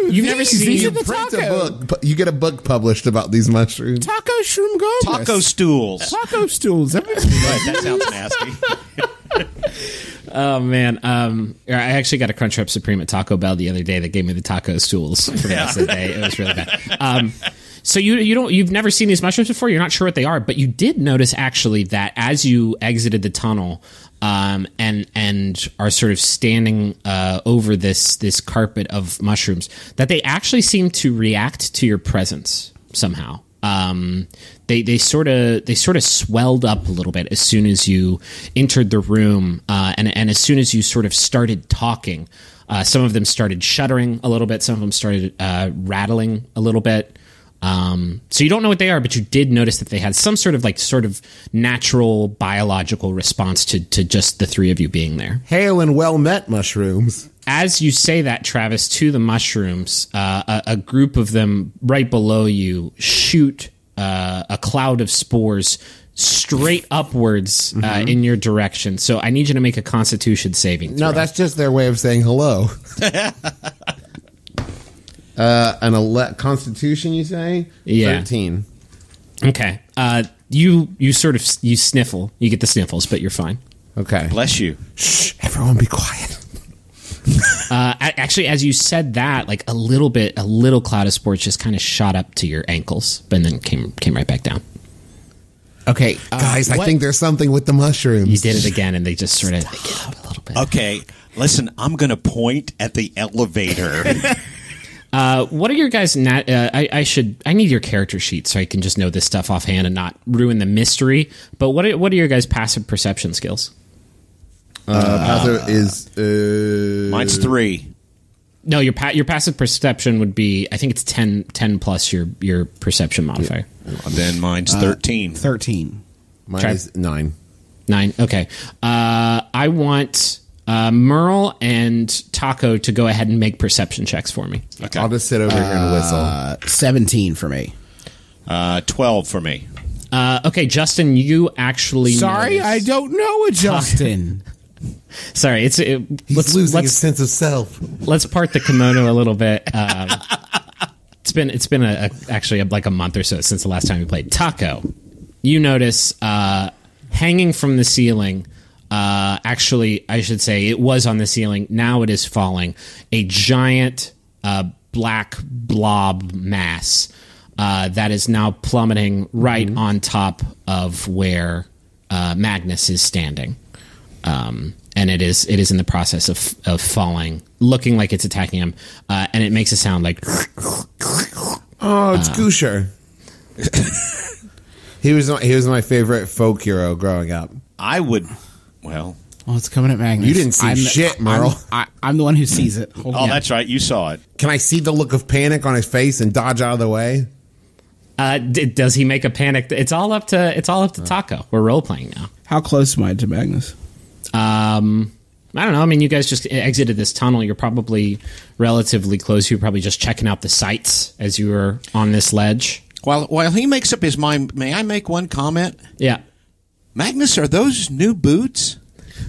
You've never seen... these are You the print a taco. book. You get a book published about these mushrooms. Taco shroom goblins. Taco stools. Taco stools. That sounds nasty. Oh, man. I actually got a Crunchwrap Supreme at Taco Bell the other day that gave me the taco stools for the rest of the day. It was really bad. So you've never seen these mushrooms before. You're not sure what they are, but you did notice actually that as you exited the tunnel and are sort of standing over this carpet of mushrooms, that they actually seem to react to your presence somehow. They sort of swelled up a little bit as soon as you entered the room, and as soon as you sort of started talking. Some of them started shuddering a little bit. Some of them started rattling a little bit. So you don't know what they are, but you did notice that they had some sort of natural biological response to just the three of you being there. Hail and well met, mushrooms. As you say that, Travis, to the mushrooms, a group of them right below you shoot a cloud of spores straight upwards in your direction. So I need you to make a Constitution saving throw. No, that's just their way of saying hello. Constitution, you say? Yeah. 13. Okay. You sniffle. You get the sniffles, but you're fine. Okay. Bless you. Shh, everyone be quiet. Actually, as you said that, like a little cloud of spores just kind of shot up to your ankles, but then came right back down. Okay, guys, I think there's something with the mushrooms. You did it again, and they just sort of get up a little bit. Okay, listen, I'm going to point at the elevator. What are your guys? I need your character sheet so I can just know this stuff offhand and not ruin the mystery. But what are your guys' passive perception skills? Passive is Mine's 3. No, your passive perception would be, I think it's 10 plus your perception modifier. Then mine's 13. 13. Mine is 9. 9. Okay. I want Merle and Taco to go ahead and make perception checks for me. Okay. I'll just sit over here and whistle. 17 for me. 12 for me. Okay, Justin, you actually. Sorry, notice. I don't know a Justin. Sorry, He's losing his sense of self. Let's part the kimono a little bit. It's been actually like a month or so since the last time we played. Taco, you notice hanging from the ceiling. Actually, I should say it was on the ceiling. Now it is falling. A giant black blob mass that is now plummeting right on top of where Magnus is standing. And it is in the process of falling, looking like it's attacking him, and it makes a sound like. Oh, it's Gusher. He was my favorite folk hero growing up. I would. Well, it's coming at Magnus. You didn't see shit, Merle. I'm the one who sees it. that's right. You saw it. Can I see the look of panic on his face and dodge out of the way? Does he make a panic? It's all up to Taco. We're role playing now. How close am I to Magnus? I don't know. I mean, you guys just exited this tunnel. You're probably relatively close. You're probably just checking out the sights as you were on this ledge. While he makes up his mind, may I make one comment? Yeah. Magnus, are those new boots?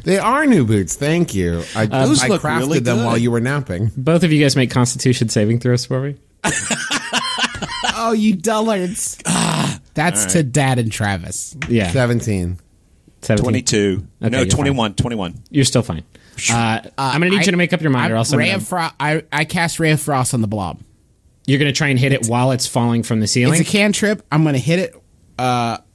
They are new boots. Thank you. I look crafted really them good. while you were napping. Both of you guys make Constitution saving throws for me. Oh, you dullards. That's to Dad and Travis. Yeah. 17. 22. Okay, No, you're 21. fine. 21. You're still fine. I'm going to need you to make up your mind, or else I cast Ray of Frost on the blob. You're going to try and hit it while it's falling from the ceiling? It's a cantrip. I'm going to hit it.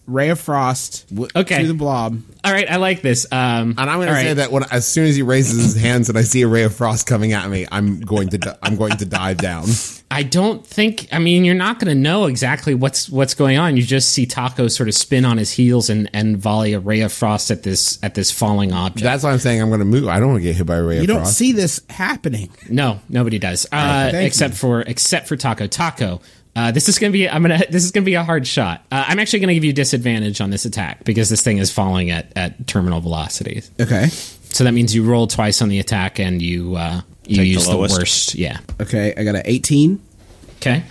Ray of Frost to the blob. All right, I like this. And I'm going to say that as soon as he raises his hands and I see a ray of frost coming at me, I'm going to dive down. I don't think. I mean, you're not going to know exactly what's going on. You just see Taco sort of spin on his heels and volley a ray of frost at this falling object. That's why I'm saying I'm going to move. I don't want to get hit by a ray of frost. You don't see this happening. No, nobody does. Except for Taco. Taco. This is gonna be a hard shot. I'm actually gonna give you disadvantage on this attack because this thing is falling at terminal velocities. Okay. So that means you roll twice on the attack and you use the worst. Yeah. Okay, I got an 18. Okay.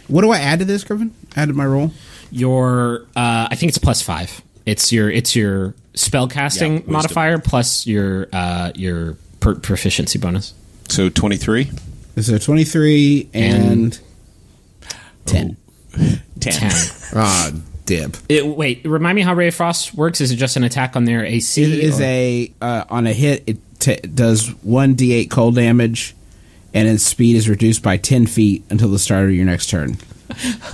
What do I add to this, Griffin? Add to my roll? Your I think it's +5. It's your spell casting modifier plus your proficiency bonus. So 23. So 23 and 10. 10. Ah, dip. Wait, remind me how Ray of Frost works. Is it just an attack on their AC? It is on a hit, it does 1d8 cold damage, and its speed is reduced by 10 feet until the start of your next turn.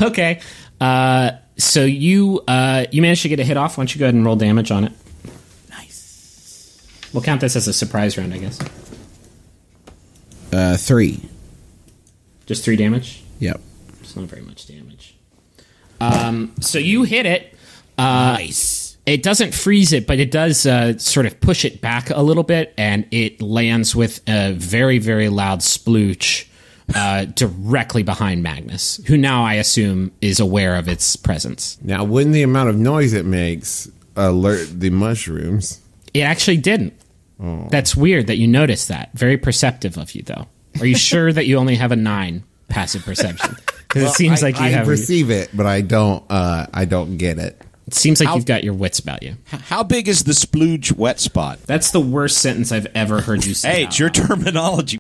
Okay. So you managed to get a hit off. Why don't you go ahead and roll damage on it? Nice. We'll count this as a surprise round, I guess. 3. Just 3 damage? Yep. It's not very much damage. So you hit it. Nice. It doesn't freeze it, but it does sort of push it back a little bit, and it lands with a very, very loud splooch directly behind Magnus, who now I assume is aware of its presence. Now, wouldn't the amount of noise it makes alert the mushrooms? It actually didn't. Oh. That's weird that you noticed that. Very perceptive of you, though. Are you sure that you only have a 9 passive perception? Because it seems like you I perceive it, but I don't get it. It seems like you've got your wits about you. How big is the splooge wet spot? That's the worst sentence I've ever heard you say. Hey, it's your terminology.